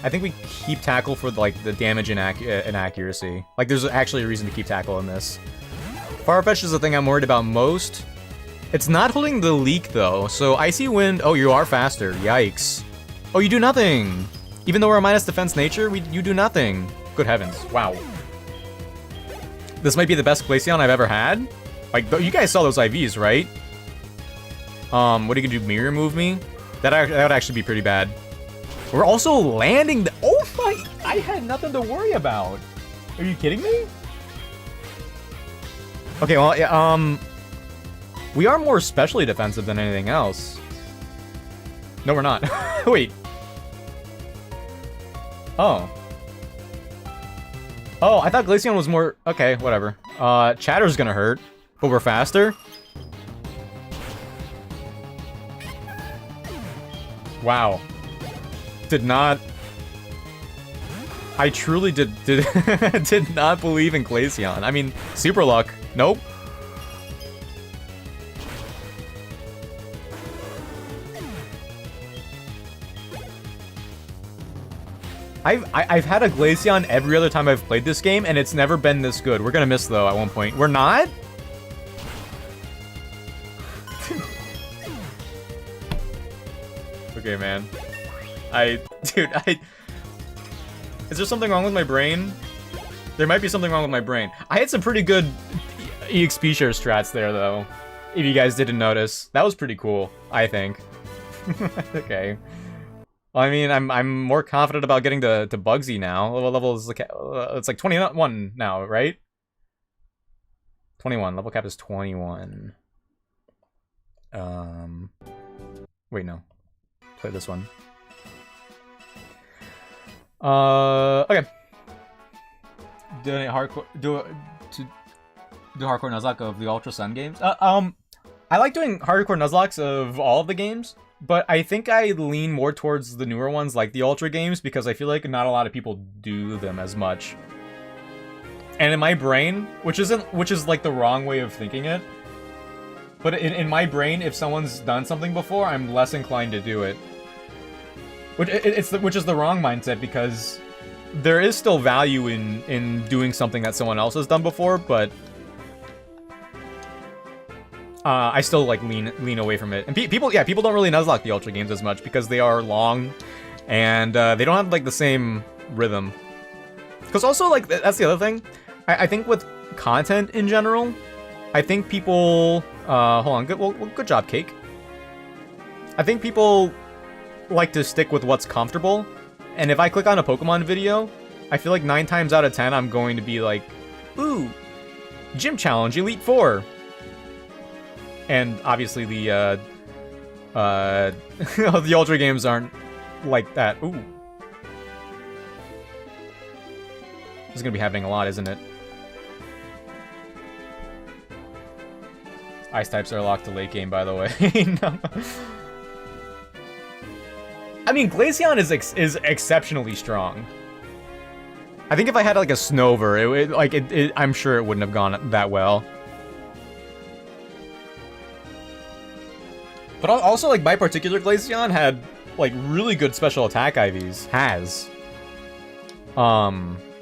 I think we keep tackle for like the damage and accuracy. Like there's actually a reason to keep tackle in this. Farfetch is the thing I'm worried about most. It's not holding the leak though. So Icy Wind. Oh, you are faster. Yikes. Oh, you do nothing. Even though we're a minus defense nature, you do nothing. Good heavens. Wow. This might be the best Glaceon I've ever had. Like, you guys saw those IVs, right? What are you gonna do? Mirror move me? That would actually be pretty bad. We're also landing the— oh my— I had nothing to worry about. Are you kidding me? Okay, well, yeah, we are more specially defensive than anything else. No, we're not. Wait. Oh. Oh, I thought Glaceon was more— okay, whatever. Chatter's gonna hurt, but we're faster? Wow. Did not— I truly did did not believe in Glaceon. I mean, super luck. Nope. I've had a Glaceon every other time I've played this game, and it's never been this good. We're gonna miss, though, at one point. We're not? Okay, man. Dude, is there something wrong with my brain? There might be something wrong with my brain. I had some pretty good EXP share strats there, though. If you guys didn't notice. That was pretty cool, I think. Okay. Well, I mean, I'm more confident about getting to Bugsy now. Level is it's like 21 now, right? 21. Level cap is 21. Wait, no. Play this one. Okay. Do hardcore Nuzlocke of the Ultra Sun games. I like doing hardcore Nuzlocks of all of the games. But I think I lean more towards the newer ones, like the Ultra games, because I feel like not a lot of people do them as much. And in my brain, which is like the wrong way of thinking it, but in my brain, if someone's done something before, I'm less inclined to do it. Which is the wrong mindset, because there is still value in doing something that someone else has done before, but I still like lean away from it. And people don't really Nuzlocke the Ultra games as much because they are long and they don't have like the same rhythm. Because also, like, that's the other thing. I think with content in general, I think people hold on, good job, Cake. I think people like to stick with what's comfortable, and if I click on a Pokemon video, I feel like 9 times out of 10 I'm going to be like, ooh, Gym Challenge Elite 4. And obviously the the Ultra games aren't like that. Ooh. This is gonna be happening a lot, isn't it? Ice types are locked to late game, by the way. No. I mean, Glaceon is exceptionally strong. I think if I had like a Snover, I'm sure it wouldn't have gone that well. But also, like, my particular Glaceon had, like, really good special attack IVs. Let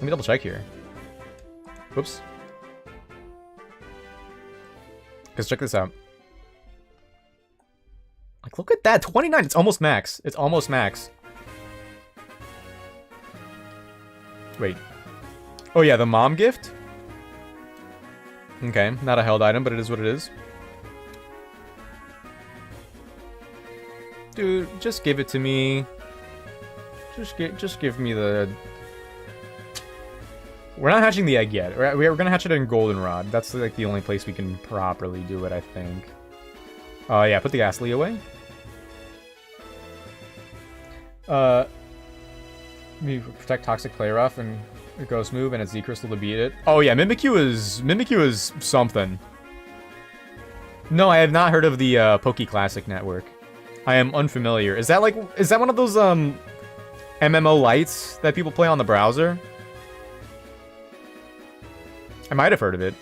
me double check here. Whoops. Because check this out. Like, look at that. 29. It's almost max. It's almost max. Wait. Oh, yeah, the mom gift? Okay, not a held item, but it is what it is. Dude, just give it to me. Just give me the... We're not hatching the egg yet. We're gonna hatch it in Goldenrod. That's like the only place we can properly do it, I think. Yeah, put the Ghastly away. Maybe protect Toxic Play Rough and Ghost Move and its Z-Crystal to beat it. Oh yeah, Mimikyu is something. No, I have not heard of the Poke Classic Network. I am unfamiliar. Is that one of those MMO lights that people play on the browser? I might have heard of it.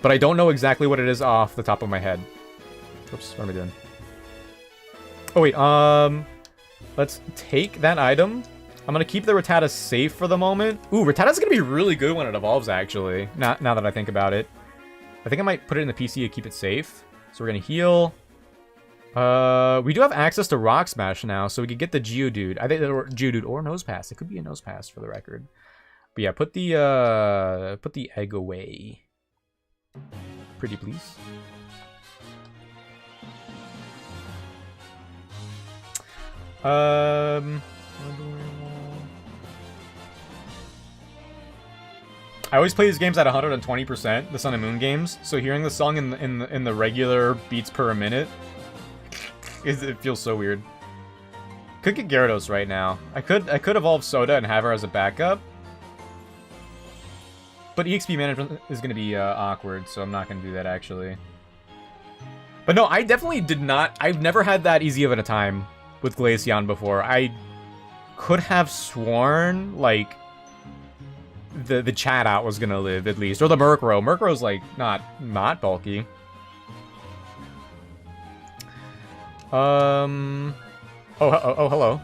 But I don't know exactly what it is off the top of my head. Oops, what am I doing? Oh, wait, let's take that item. I'm gonna keep the Rattata safe for the moment. Ooh, Rattata's gonna be really good when it evolves, actually. Now that I think about it. I think I might put it in the PC to keep it safe. So we're gonna heal. We do have access to Rock Smash now, so we could get the Geodude. I think Geodude or Nose Pass. It could be a Nose Pass for the record. But yeah, put the egg away. Pretty please. I always play these games at 120%, the Sun and Moon games. So hearing the song in the regular beats per minute, it feels so weird. Could get Gyarados right now. I could evolve Soda and have her as a backup. But EXP management is going to be awkward, so I'm not going to do that actually. But no, I definitely did not. I've never had that easy of a time with Glaceon before. I could have sworn like the chat out was gonna live at least, or the Murkrow. Murkrow's like not bulky. Oh, hello.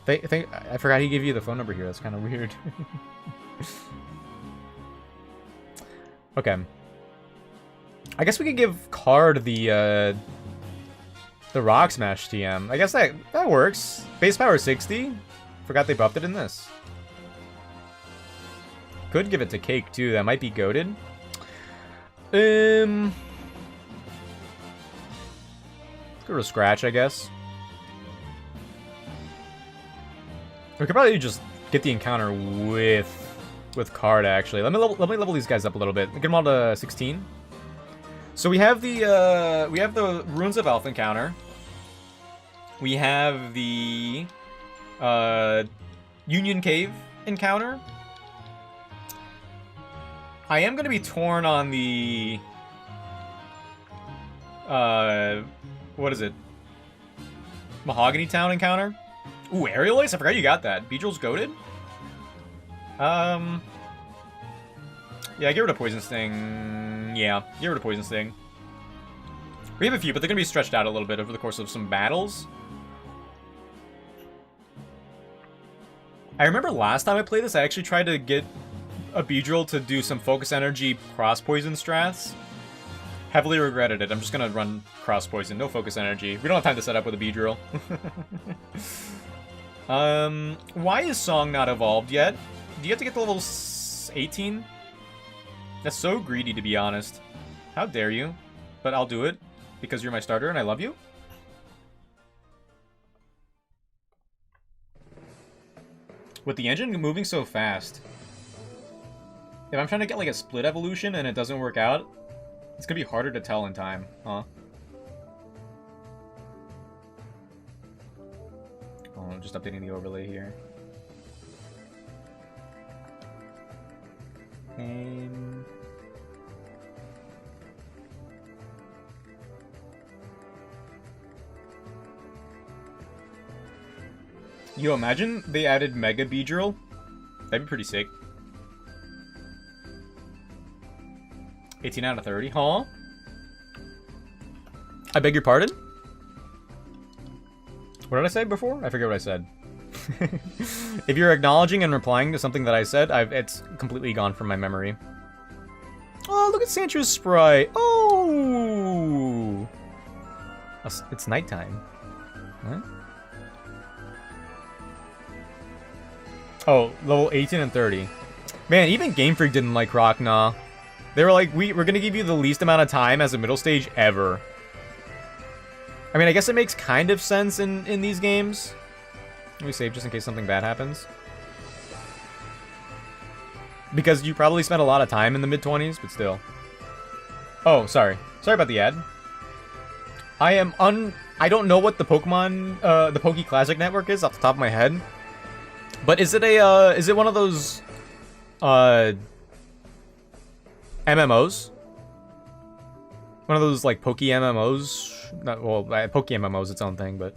I forgot he gave you the phone number here. That's kind of weird. Okay. I guess we could give Card the Rock Smash TM. I guess that works. Base power 60. Forgot they buffed it in this. Could give it to Cake too. That might be goated. Go to Scratch, I guess. We could probably just get the encounter with Card actually. Let me level these guys up a little bit. Get them all to 16. So we have the Runes of Elf encounter. We have the Union Cave encounter. I am going to be torn on the what is it? Mahogany Town encounter. Ooh, Aerial Ace? I forgot you got that. Beedrill's goated? Yeah, get rid of Poison Sting. Yeah, get rid of Poison Sting. We have a few, but they're going to be stretched out a little bit over the course of some battles. I remember last time I played this, I actually tried to get a Beedrill to do some Focus Energy Cross-Poison strats. Heavily regretted it. I'm just going to run Cross-Poison. No Focus Energy. We don't have time to set up with a Beedrill. Why is Song not evolved yet? Do you have to get to level 18? That's so greedy, to be honest. How dare you? But I'll do it, because you're my starter and I love you. With the engine moving so fast, if I'm trying to get like a split evolution and it doesn't work out, it's gonna be harder to tell in time, huh? Oh, I'm just updating the overlay here. Yo, imagine they added Mega Beedrill. That'd be pretty sick. 18 out of 30, huh? I beg your pardon? What did I say before? I forget what I said. If you're acknowledging and replying to something that I said, it's completely gone from my memory. Oh, look at Sancho's sprite. Oh! It's nighttime. What? Oh, level 18 and 30. Man, even Game Freak didn't like Rockna. They were like, we're gonna give you the least amount of time as a middle stage ever. I mean, I guess it makes kind of sense in these games. Let me save just in case something bad happens. Because you probably spent a lot of time in the mid-20s, but still. Oh, sorry. Sorry about the ad. I don't know what the Pokemon, the Poke Classic Network is off the top of my head. But is it one of those, MMOs? One of those, like, Poke MMOs? Not, well, Poke MMO is its own thing, but...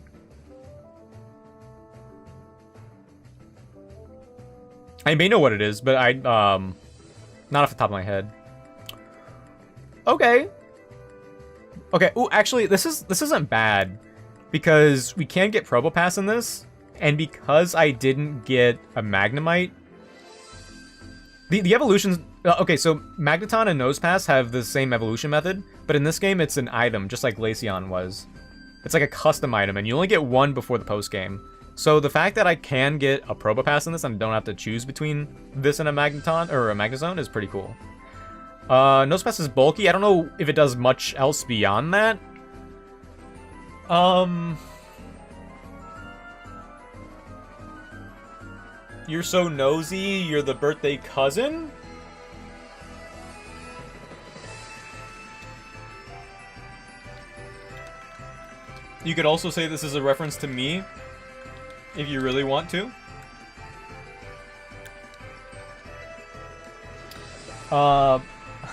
I may know what it is, but I not off the top of my head. Okay. Okay. Ooh, actually, this isn't bad because we can get Probopass in this, and because I didn't get a Magnemite, the evolutions. Okay, so Magneton and Nosepass have the same evolution method, but in this game it's an item, just like Glaceon was. It's like a custom item, and you only get one before the post game. So the fact that I can get a Probopass in this and don't have to choose between this and a Magneton or a Magnezone is pretty cool. Nosepass is bulky. I don't know if it does much else beyond that. You're so nosy, you're the birthday cousin? You could also say this is a reference to me, if you really want to.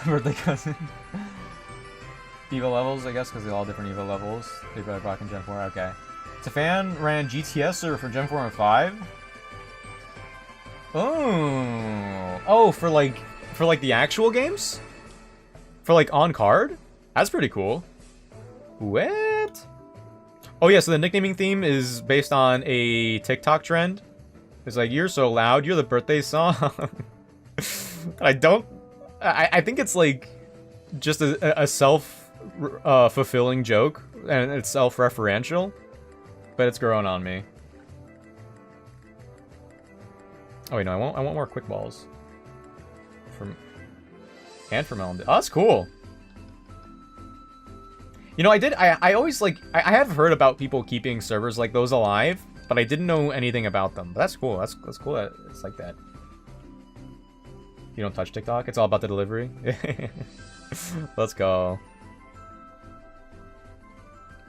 Birthday cousin. Evo levels, I guess, because they're all different Evo levels. They've got Brock and Gen 4, okay. Tefan ran GTS or for Gen 4 and 5? Oh, for like the actual games? For like on card? That's pretty cool. What? Oh yeah, so the nicknaming theme is based on a TikTok trend. It's like, you're so loud, you're the birthday song. I think it's like just a self-fulfilling joke, and it's self-referential, but it's growing on me. Oh wait, no, I want more quick balls. For Melon. Oh, that's cool. You know, I always like, I have heard about people keeping servers like those alive, but I didn't know anything about them. But that's cool. That's cool that it's like that. You don't touch TikTok? It's all about the delivery? Let's go.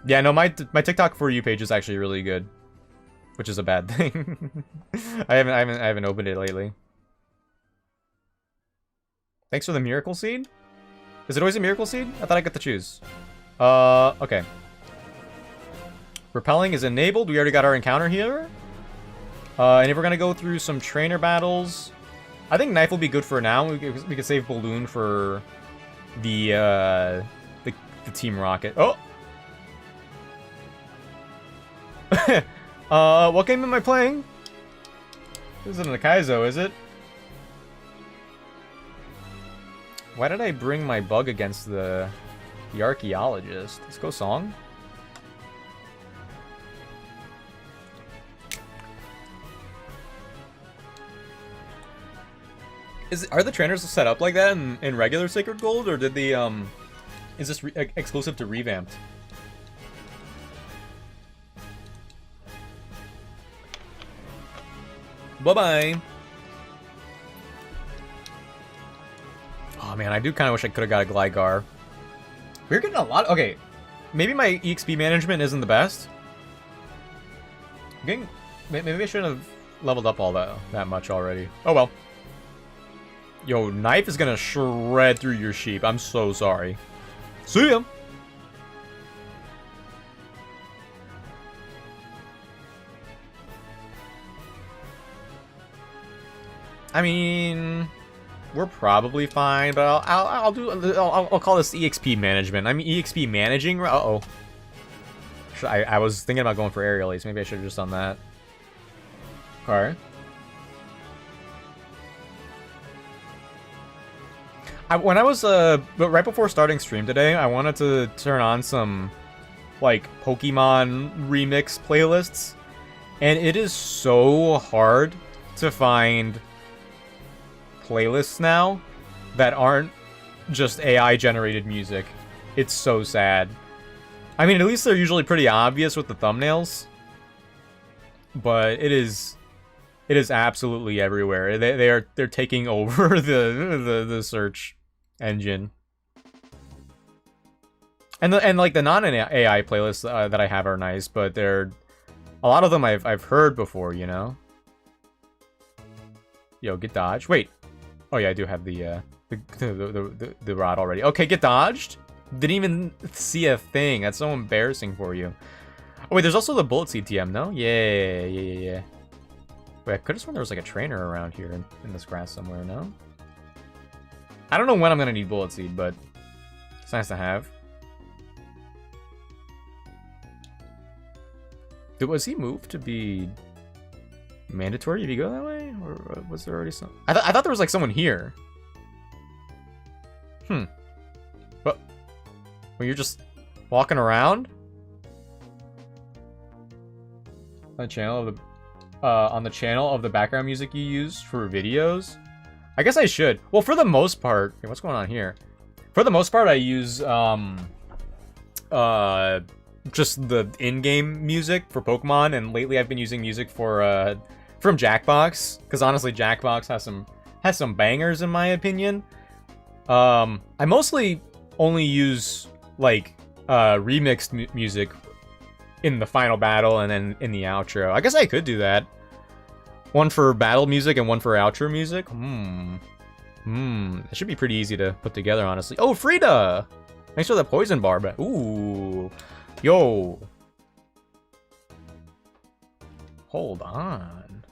Yeah, no, my TikTok For You page is actually really good. Which is a bad thing. I haven't opened it lately. Thanks for the Miracle Seed? Is it always a Miracle Seed? I thought I got to choose. Okay. Repelling is enabled. We already got our encounter here. And if we're gonna go through some trainer battles, I think Knife will be good for now. We could save Balloon for the Team Rocket. Oh! What game am I playing? This isn't a Kaizo, is it? Why did I bring my bug against the Archaeologist? Let's go Song. Are the trainers set up like that in regular Sacred Gold, or did the is this exclusive to Revamped? Bye-bye. Oh man, I do kind of wish I could have got a Gligar. We're getting a lot. Okay, maybe my EXP management isn't the best. Maybe I shouldn't have leveled up all that much already. Oh well. Yo, Knife is gonna shred through your sheep. I'm so sorry. See ya. I mean, we're probably fine, but I'll call this EXP management. I'm EXP managing. Uh-oh. I was thinking about going for Aerial Ace. Maybe I should have just done that. Okay. When I was but right before starting stream today, I wanted to turn on some like Pokemon remix playlists, and it is so hard to find playlists now that aren't just AI generated music. It's so sad. I mean, at least they're usually pretty obvious with the thumbnails, but it is absolutely everywhere. They're taking over the search engine. And like the non-AI playlists that I have are nice, but a lot of them I've heard before, you know. Yo, get dodged. Wait. Oh yeah, I do have the rod already. Okay, get dodged. Didn't even see a thing. That's so embarrassing for you. Oh wait, there's also the bullet CTM, no? Yeah. Wait, I could have sworn there was like a trainer around here in this grass somewhere, no? I don't know when I'm gonna need Bullet Seed, but it's nice to have. Was he moved to be mandatory if you go that way? Or was there already some? I thought there was like someone here. But when you're just walking around on the channel of the background music you use for videos, I guess I should. Well, for the most part, what's going on here? For the most part, I use just the in-game music for Pokemon, and lately I've been using music for from Jackbox, because honestly Jackbox has some bangers in my opinion. I mostly only use like remixed music in the final battle and then in the outro. I guess I could do that. One for battle music and one for outro music. It should be pretty easy to put together, honestly. Oh, Frida! Thanks for the poison barb. Ooh. Yo. Hold on.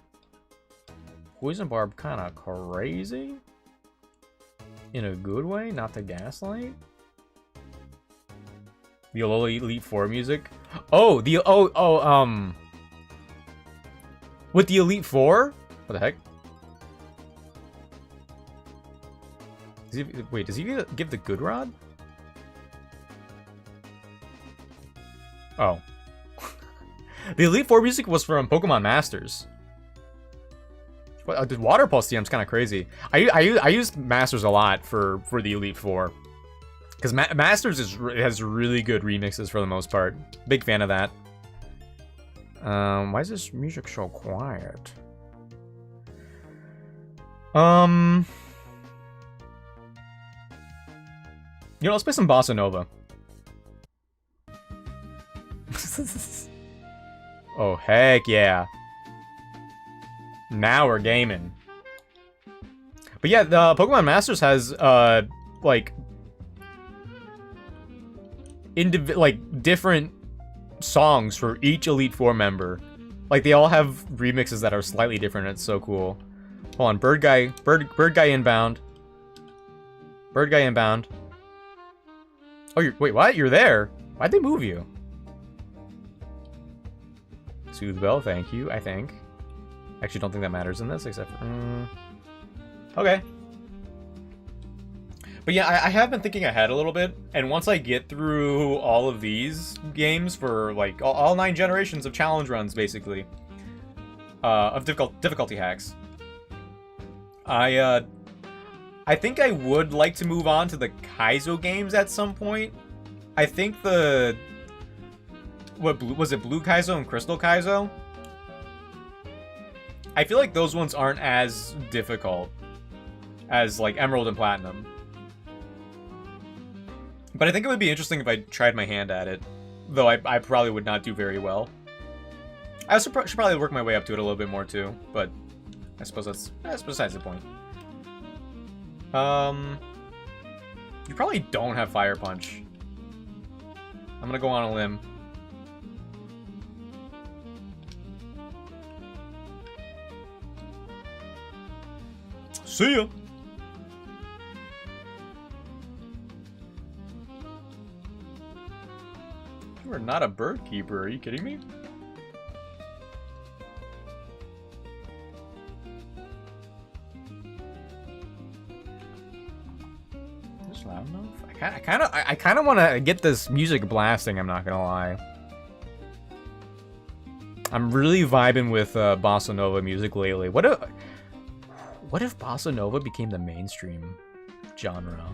Poison barb kind of crazy? In a good way, not to gaslight? The Alola Elite Four music? Oh, with the Elite Four? What the heck? Wait, does he give the good rod? Oh. The Elite Four music was from Pokemon Masters. What, the Water Pulse TM's kind of crazy. I use Masters a lot for the Elite Four. Because Masters has really good remixes for the most part. Big fan of that. Why is this music so quiet? You know, let's play some Bossa Nova. Oh, heck yeah. Now we're gaming. But yeah, the Pokemon Masters has, like different songs for each Elite Four member. Like, they all have remixes that are slightly different. It's so cool. Hold on, Bird Guy inbound. Bird Guy inbound. Oh, wait, what? You're there? Why'd they move you? Soothe Bell, thank you, I think. Actually, don't think that matters in this, except for... okay. But yeah, I have been thinking ahead a little bit, and once I get through all of these games for, like, all 9 generations of challenge runs, basically, of difficulty hacks, I think I would like to move on to the Kaizo games at some point. I think the... what, was it Blue Kaizo and Crystal Kaizo? I feel like those ones aren't as difficult as, like, Emerald and Platinum. But I think it would be interesting if I tried my hand at it. Though I probably would not do very well. I also should probably work my way up to it a little bit more, too. But I suppose that's besides the point. You probably don't have Fire Punch. I'm gonna go on a limb. See ya! You are not a bird keeper, are you kidding me? Is loud enough? I kind of want to get this music blasting, I'm not gonna lie. I'm really vibing with Bossa Nova music lately. What if Bossa Nova became the mainstream genre?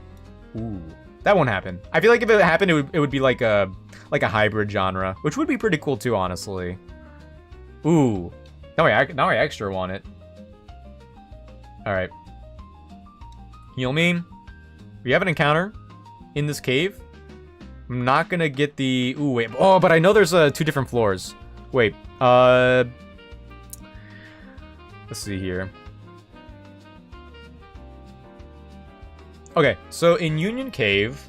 Ooh, that won't happen. I feel like if it happened, it would be like a hybrid genre, which would be pretty cool too, honestly. Ooh, now I extra want it. All right, heal me. We have an encounter in this cave. I'm not gonna get the... ooh, wait. Oh, but I know there's 2 different floors. Wait, let's see here. Okay, so in Union Cave,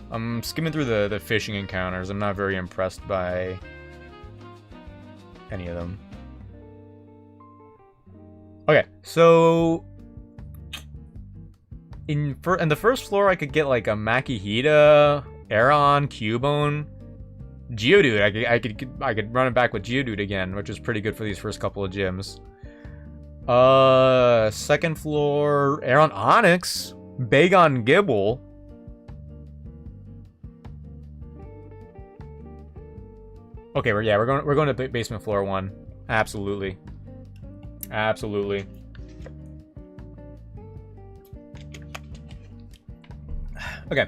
I'm skimming through the fishing encounters. I'm not very impressed by any of them. So in the first floor, I could get like a Makihita, Aeron, Cubone, Geodude. I could run it back with Geodude again, which is pretty good for these first couple of gyms. Second floor, Aeron Onyx, Bagon Gibble. Okay, we're going to basement floor 1. Absolutely. Absolutely. Okay.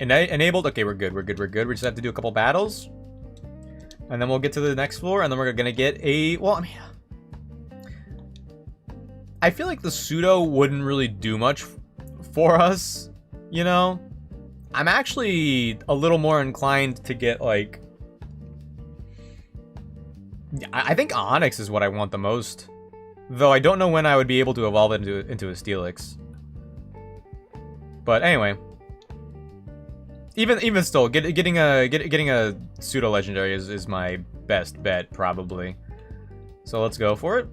Enabled. Okay, we're good. We just have to do a couple battles. And then we'll get to the next floor, and then we're gonna get a... Well, I mean... I feel like the pseudo wouldn't really do much for us, you know? I'm actually a little more inclined to get, like... I think Onyx is what I want the most. Though I don't know when I would be able to evolve it into a Steelix. But anyway... Even still, getting a pseudo legendary is my best bet probably. So let's go for it.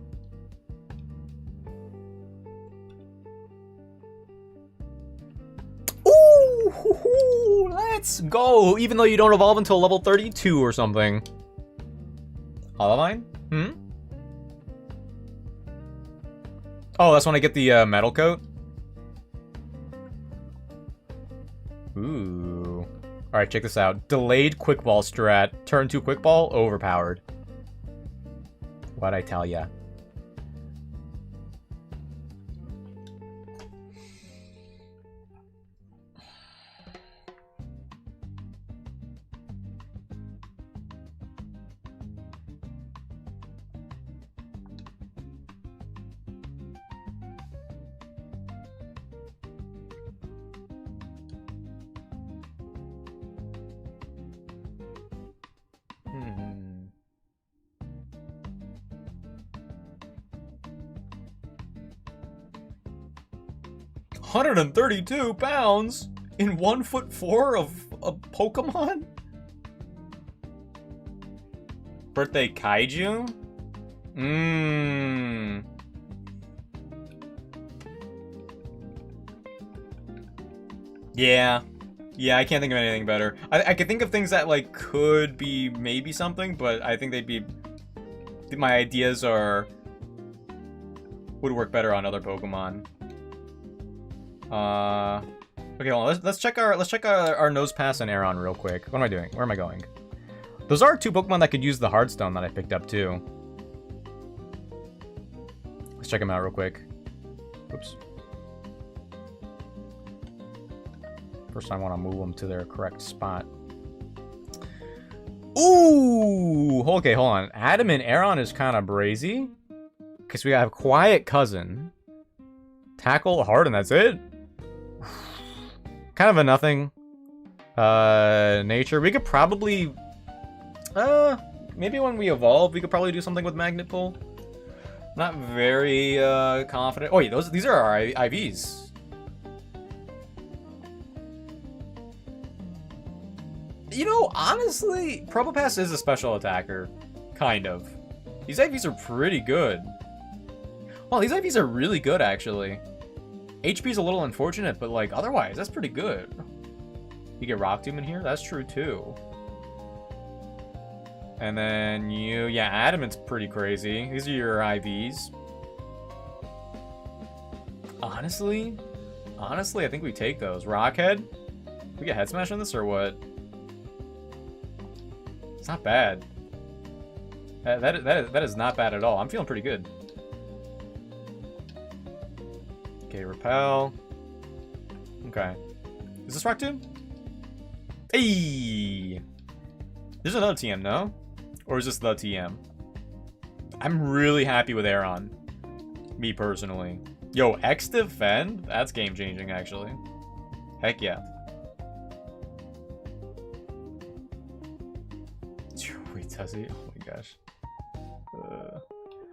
Ooh, let's go! Even though you don't evolve until level 32 or something. Hololive? Oh, that's when I get the metal coat. Ooh. Alright, check this out. Delayed quick ball strat. Turn 2 quick ball, overpowered. What'd I tell ya? £132 in 1'4" of a Pokemon? Birthday Kaiju? Yeah. Yeah, I can't think of anything better. I can think of things that, like, could be maybe something, but I think they'd be... My ideas would work better on other Pokemon. Okay, hold on. Let's check our nose pass and Aeron real quick. What am I doing? Where am I going? Those are 2 Pokemon that could use the Heartstone that I picked up too. Let's check them out real quick. Oops. First, I want to move them to their correct spot. Ooh! Okay, hold on. Adamant Aeron is kind of brazy. Because we have Quiet Cousin. Tackle, Hard, and that's it? Kind of a nothing. Nature. We could probably... maybe when we evolve, we could probably do something with Magnet Pull. Not very, confident. Oh, wait, these are our IVs. You know, honestly, Probopass is a special attacker. Kind of. These IVs are pretty good. Well, these IVs are really good, actually. HP's a little unfortunate, but, like, otherwise, that's pretty good. You get Rock Tomb in here? That's true, too. And then yeah, Adamant's pretty crazy. These are your IVs. Honestly, I think we take those. Rockhead? We get Head Smash on this, or what? It's not bad. That is not bad at all. I'm feeling pretty good. Okay, Repel. Okay. Is this Rock Tomb? Hey! There's another TM, no? Or is this the TM? I'm really happy with Aeron. Me personally. Yo, X Defend? That's game changing, actually. Heck yeah. Wait, does he? Oh my gosh.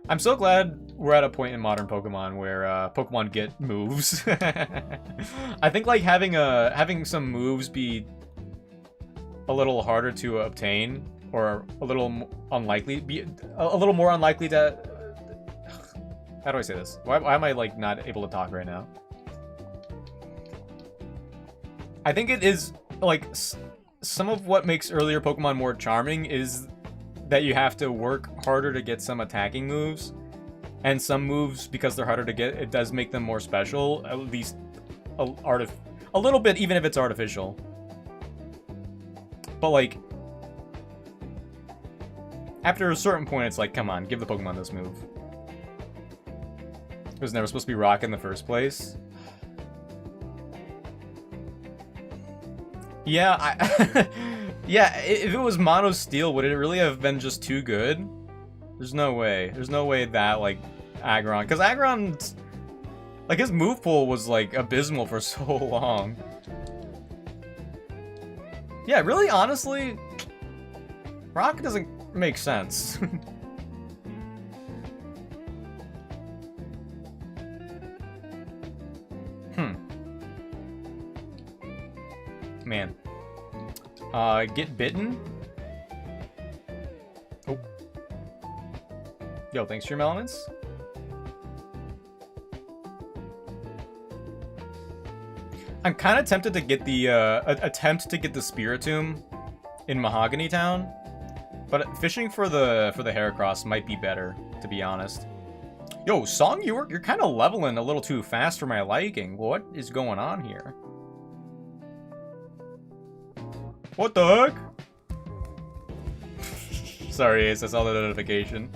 I'm so glad we're at a point in modern Pokemon where Pokemon get moves. I think like having some moves be a little harder to obtain, or a little unlikely, be a little more unlikely to. How do I say this? Why am I like not able to talk right now? I think it is like some of what makes earlier Pokemon more charming is that you have to work harder to get some attacking moves, and some moves, because they're harder to get, it does make them more special, at least a little bit, even if it's artificial. But like, after a certain point, it's like, come on, give the Pokemon this move. It was never supposed to be rock in the first place. Yeah, yeah, if it was Mono Steel, would it really have been just too good? There's no way. There's no way that, like, Aggron... Because Aggron's... Like, his move pool was, like, abysmal for so long. Yeah, really, honestly, rock doesn't make sense. Man. Get bitten? Oh. Yo, thanks for your elements. I'm kind of tempted to get the, attempt to get the Spiritomb in Mahogany Town, but fishing for the Heracross might be better, to be honest. Yo, Song, you're kind of leveling a little too fast for my liking. What is going on here? What the heck? Sorry, Ace, I saw the notification.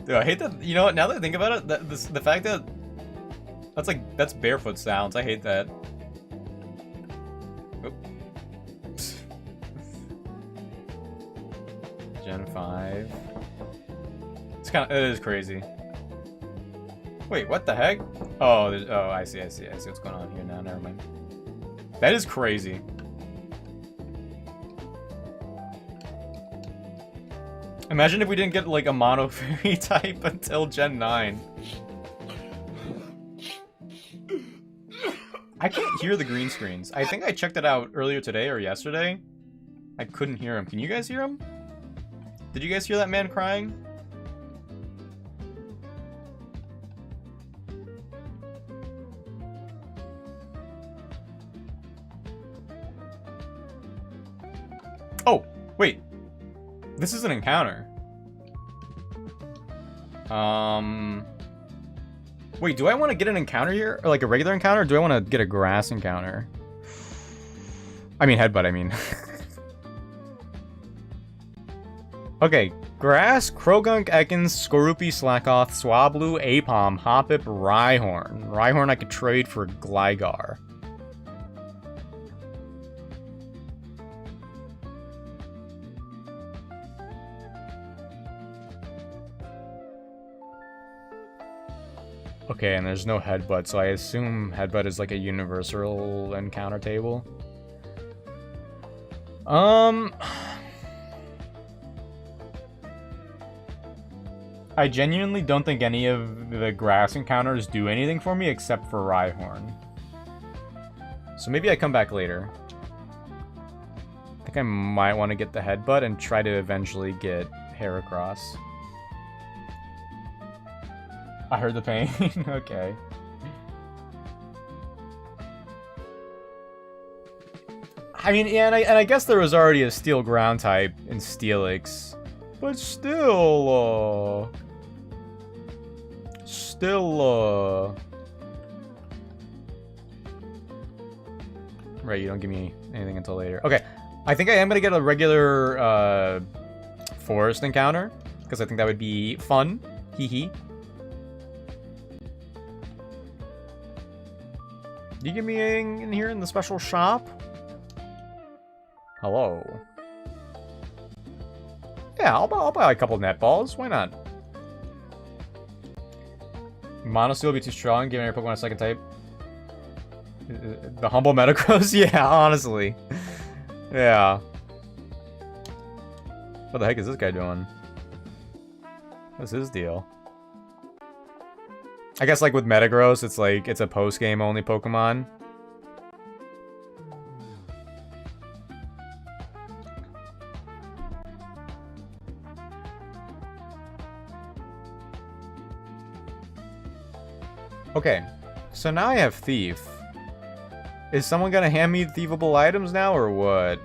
Dude, I hate that. You know what? Now that I think about it, the fact that that's barefoot sounds. I hate that. Oops. Gen 5. It is crazy. Wait, what the heck? Oh, oh, I see what's going on here now. Never mind. That is crazy. Imagine if we didn't get, like, a Mono Fairy type until Gen 9. I can't hear the green screens. I think I checked it out earlier today or yesterday. I couldn't hear him. Can you guys hear him? Did you guys hear that man crying? Oh, wait. This is an encounter. Wait, do I want to get an encounter here? Or like a regular encounter? Or do I want to get a grass encounter? I mean, headbutt, I mean. Okay, grass, Krogunk, Ekans, Skorupi, Slackoth, Swablu, Apom, Hoppip, Rhyhorn. Rhyhorn I could trade for Gligar. Okay, and there's no headbutt, so I assume headbutt is like a universal encounter table. I genuinely don't think any of the grass encounters do anything for me except for Rhyhorn. So maybe I come back later. I think I might want to get the headbutt and try to eventually get Heracross. I heard the pain. Okay. I mean, yeah, and I guess there was already a Steel Ground type in Steelix. But still, Right, you don't give me anything until later. Okay, I think I am gonna get a regular, forest encounter. Because I think that would be fun. Hee hee. Do you give me anything in here in the special shop? Hello. Yeah, I'll buy a couple netballs. Why not? Mono Steel would be too strong, giving your Pokemon a second type. The humble Metagross? Yeah, honestly. Yeah. What the heck is this guy doing? What's his deal? I guess, like, with Metagross, it's like, it's a post-game only Pokemon. Okay, so now I have Thief. Is someone gonna hand me thievable items now, or what?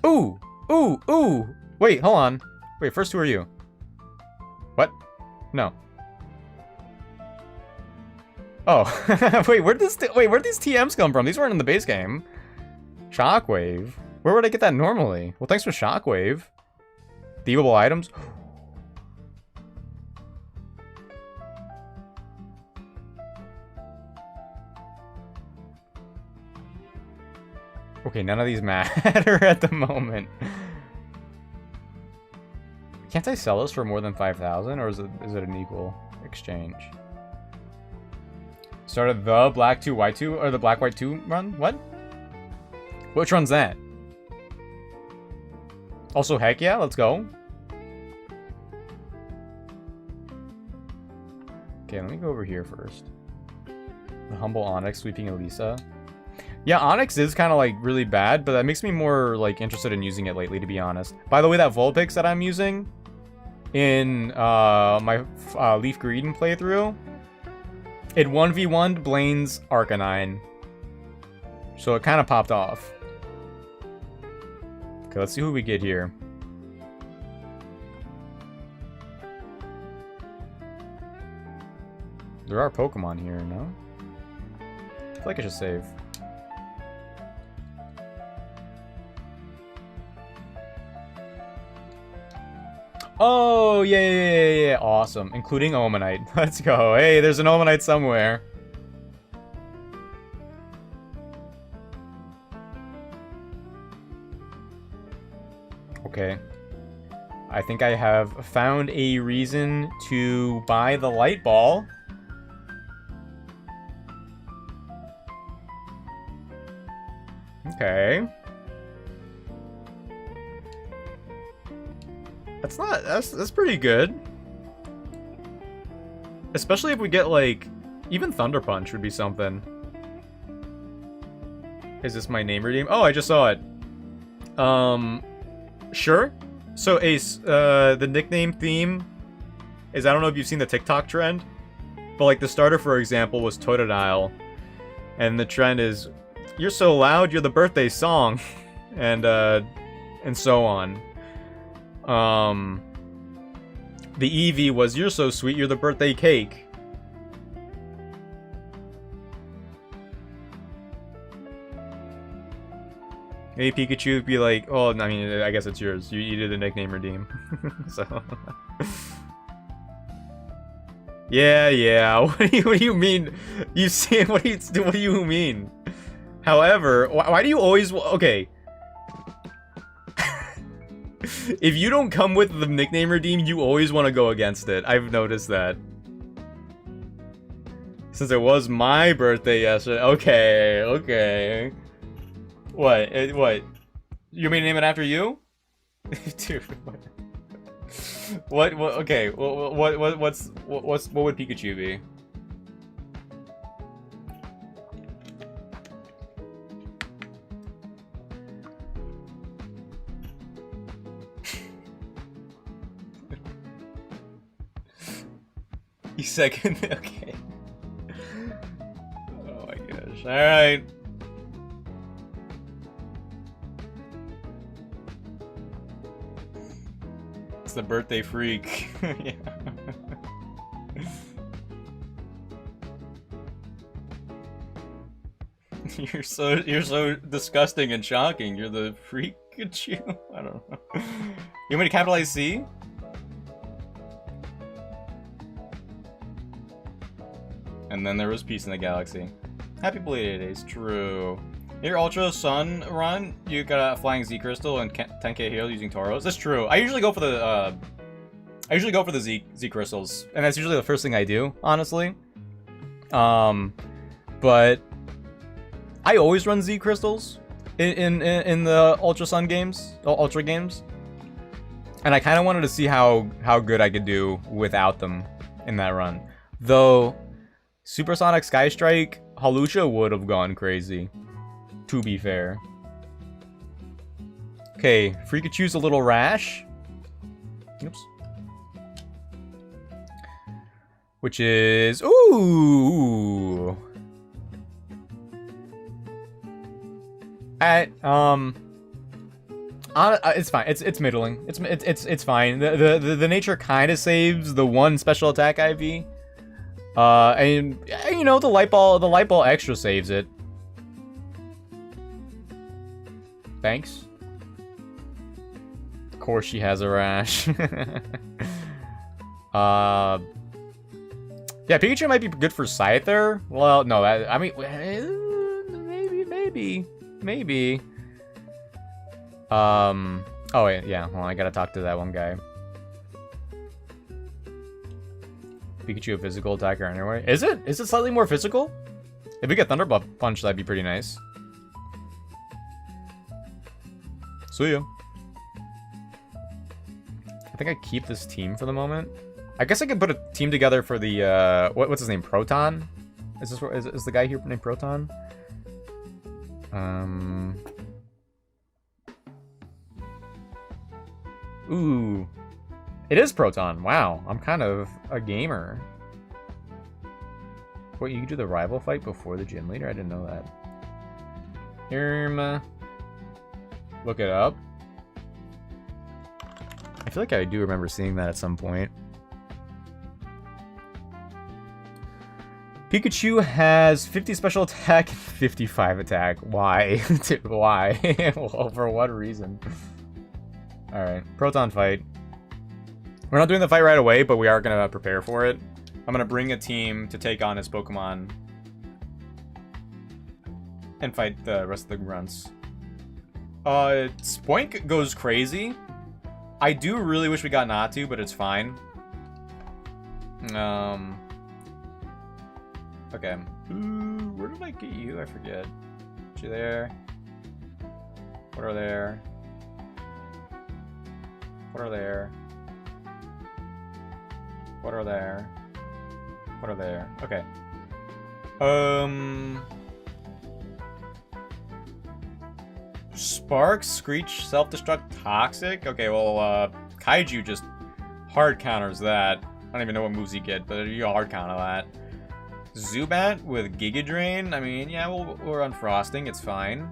Ooh! Ooh! Ooh! Wait, hold on. Wait, first who are you? What? No. Oh. Wait, where'd these TMs come from? These weren't in the base game. Shockwave? Where would I get that normally? Well, thanks for Shockwave. Thievable items? Okay, none of these matter at the moment. Can't I sell this for more than 5,000, or is it an equal exchange? Started the Black 2 White 2 or the Black White 2 run? What? Which run's that? Also, heck yeah, let's go. Okay, let me go over here first. The Humble Onyx sweeping Elisa. Yeah, Onyx is kind of like really bad, but that makes me more like interested in using it lately, to be honest. By the way, that Vulpix that I'm using in my Leaf Green playthrough, it 1v1'd Blaine's Arcanine. So it kind of popped off. Okay, let's see who we get here. There are Pokemon here, no? I feel like I should save. Oh, yeah. Awesome. Including Omanite. Let's go. Hey, there's an Omanite somewhere. Okay. I think I have found a reason to buy the light ball. Okay. That's pretty good. Especially if we get, like, even Thunder Punch would be something. Is this my name redeem? Oh, I just saw it. Sure. So, Ace, the nickname theme is, I don't know if you've seen the TikTok trend, but, like, the starter, for example, was Totodile. And the trend is, you're so loud, you're the birthday song. and so on. The Eevee was, you're so sweet, you're the birthday cake. Maybe Pikachu would be like, oh, I mean, I guess it's yours. You did the nickname redeem. So. Yeah. What do you mean? You see, what do you mean? However, why do you always, okay. If you don't come with the nickname redeem, you always want to go against it. I've noticed that. Since it was my birthday yesterday. Okay. What? You mean to name it after you? Dude, what? Okay, what would Pikachu be? You second? Okay. Oh my gosh. Alright. It's the birthday freak. Yeah. You're so disgusting and shocking. You're the freakachu. I don't know. You want me to capitalize C? And then there was peace in the galaxy. Happy belated days. True. Your Ultra Sun run, you got a Flying Z Crystal and 10k heal using Tauros. That's true. I usually go for the Z Crystals, and that's usually the first thing I do, honestly. But I always run Z Crystals in the Ultra Sun games, Ultra games, and I kind of wanted to see how good I could do without them in that run. Though Supersonic Sky Strike, Halusha would have gone crazy. To be fair. Okay, Freakachu's a little rash. Oops. Which is... Ooh! It's fine. It's middling. It's fine. The nature kind of saves the one special attack IV. And you know, the light ball extra saves it. Thanks. Of course she has a rash. Yeah, Pikachu might be good for Scyther. Well, no, I mean, maybe. Oh wait, yeah. Well, I gotta talk to that one guy. Pikachu a physical attacker anyway. Is it? Is it slightly more physical? If we get Thunder Punch, that'd be pretty nice. See ya. I think I keep this team for the moment. I guess I could put a team together for the, what's his name? Proton? Is the guy here named Proton? Ooh. It is Proton. Wow. I'm kind of a gamer. Wait, you can do the rival fight before the gym leader? I didn't know that. Look it up. I feel like I do remember seeing that at some point. Pikachu has 50 special attack and 55 attack. Why? Why? Well, for what reason? Alright, Proton fight. We're not doing the fight right away, but we are going to prepare for it. I'm going to bring a team to take on his Pokemon. And fight the rest of the grunts. Spoink goes crazy. I do really wish we got Natu, but it's fine. Okay. Ooh, where did I get you? I forget. Is you there? What are there? What are there? What are there? What are there? Okay. Spark, Screech, Self-Destruct, Toxic? Okay, well, Kaiju just hard counters that. I don't even know what moves you get, but you hard counter that. Zubat with Giga Drain? I mean, yeah, we're on Frosting, it's fine.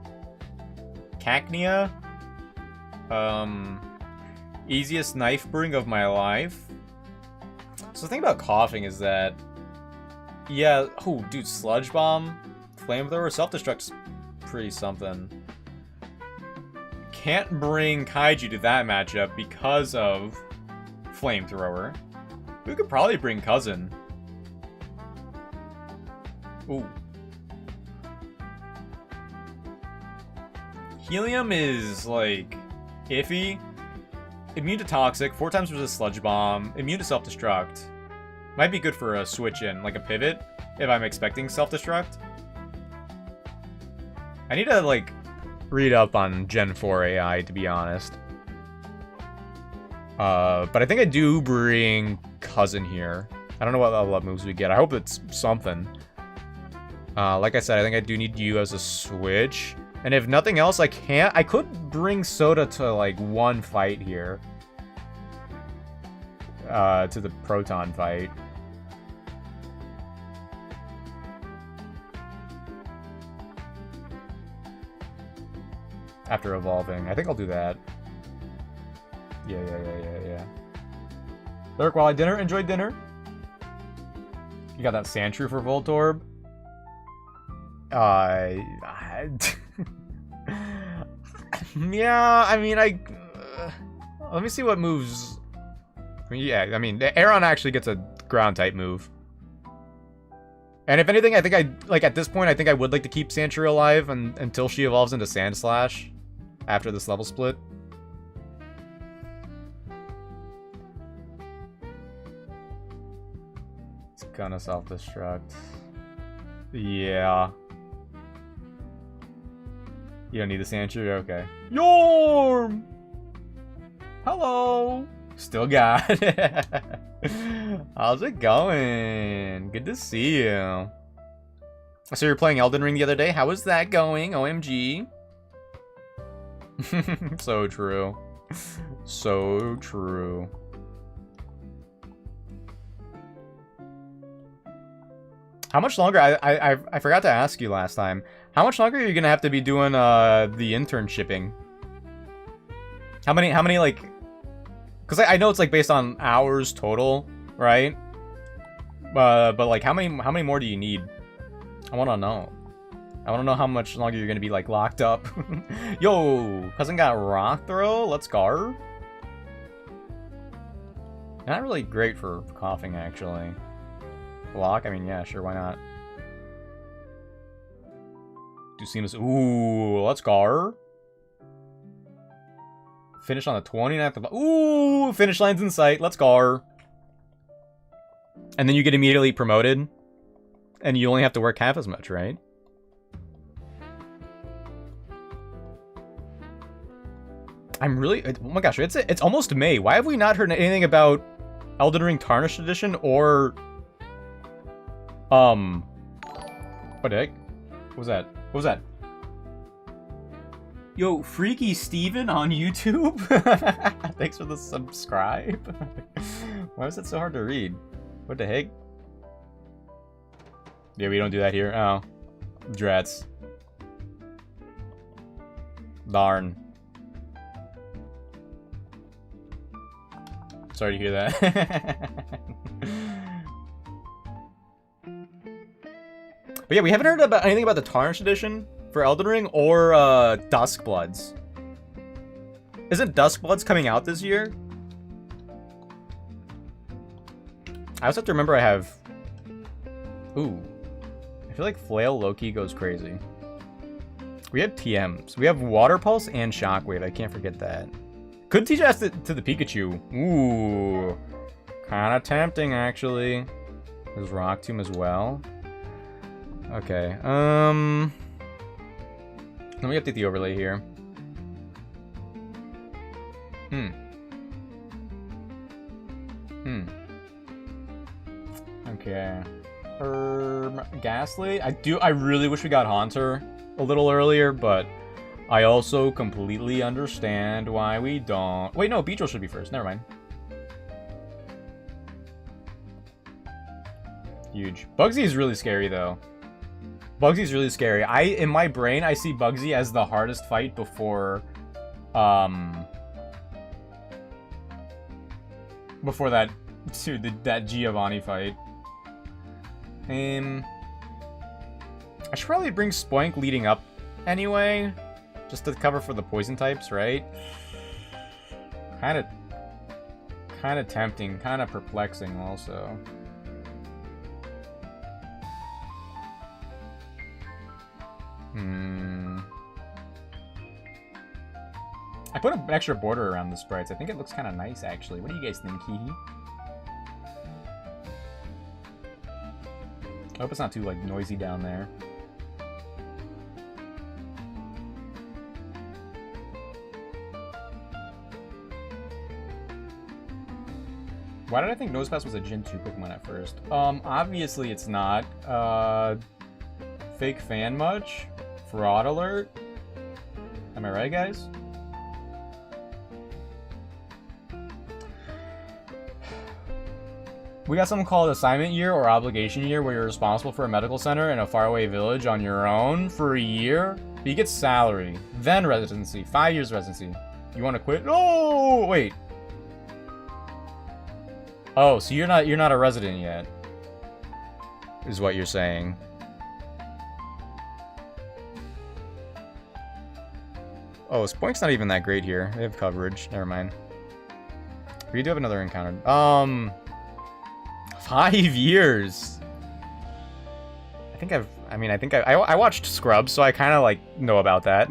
Cacnea? Easiest knife bring of my life. So the thing about coughing is that... Yeah, oh, dude, Sludge Bomb, Flamethrower, Self-Destruct's pretty something. Can't bring Kaiju to that matchup because of Flamethrower. We could probably bring Cousin. Ooh. Helium is, like, iffy. Immune to Toxic, 4 times resist Sludge Bomb, immune to Self-Destruct. Might be good for a switch in, like a pivot, if I'm expecting Self-Destruct. I need to, like, read up on Gen 4 AI, to be honest. But I think I do bring Cousin here. I don't know what moves we get. I hope it's something. Like I said, I think I do need you as a switch. And if nothing else, I could bring Soda to, like, one fight here. To the Proton fight. After evolving. I think I'll do that. Yeah. Lurk while I enjoy dinner. You got that Sandshrew for Voltorb. Yeah, I mean, let me see what moves. Yeah, I mean, Aeron actually gets a ground type move. And if anything, I think like, at this point, I think I would like to keep Sandshrew alive until she evolves into Sandslash after this level split. It's gonna self-destruct. Yeah. You don't need the Sandshrew? Okay. Yorm! Hello! Still got it. How's it going? Good to see you. So you're playing Elden Ring the other day? How was that going? OMG. So true. So true. How much longer? I forgot to ask you last time. How much longer are you gonna have to be doing the internshipping? How many like? Because I know it's like based on hours total, right? But like how many more do you need? I want to know. I want to know how much longer you're gonna be like locked up. Yo, cousin got rock throw. Let's go. Not really great for coughing actually. Lock? I mean, yeah, sure, why not? Ducimus. Ooh, let's go. Finish on the 29th of... Ooh, finish line's in sight. Let's go. And then you get immediately promoted. And you only have to work half as much, right? I'm really... Oh my gosh, it's almost May. Why have we not heard anything about Elden Ring Tarnished Edition or... What the heck? What was that? What was that? Yo, Freaky Steven on YouTube? Thanks for the subscribe. Why is it so hard to read? What the heck? Yeah, we don't do that here. Oh. Drats. Darn. Sorry to hear that. But yeah, we haven't heard about anything about the Tarnished Edition for Elden Ring or Duskbloods. Isn't Duskbloods coming out this year? I also have to remember I have... Ooh. I feel like Flail Loki goes crazy. We have TMs. We have Water Pulse and Shockwave. I can't forget that. Could teach us to the Pikachu. Ooh. Kind of tempting, actually. There's Rock Tomb as well. Okay, let me update the overlay here. Okay. Ghastly? I really wish we got Haunter a little earlier, but I also completely understand why we don't. Wait, no, Beetle should be first. Never mind. Huge. Bugsy is really scary, though. Bugsy's really scary. In my brain, I see Bugsy as the hardest fight before that, dude, that Giovanni fight. I should probably bring Spoink leading up anyway, just to cover for the poison types, right? Kind of tempting, kind of perplexing also. I put an extra border around the sprites. I think it looks kind of nice, actually. What do you guys think, Hee? I hope it's not too, like, noisy down there. Why did I think Nosepass was a Gen 2 Pokemon at first? Obviously it's not. Fake fan much? Fraud alert? Am I right, guys? We got something called assignment year or obligation year where you're responsible for a medical center in a faraway village on your own for a year. But you get salary, then residency, 5 years residency. You want to quit? Oh, wait. Oh, so you're not a resident yet, is what you're saying. Oh, Spoink's not even that great here. They have coverage. Never mind. We do have another encounter. 5 years. I watched Scrubs, so I kind of like know about that.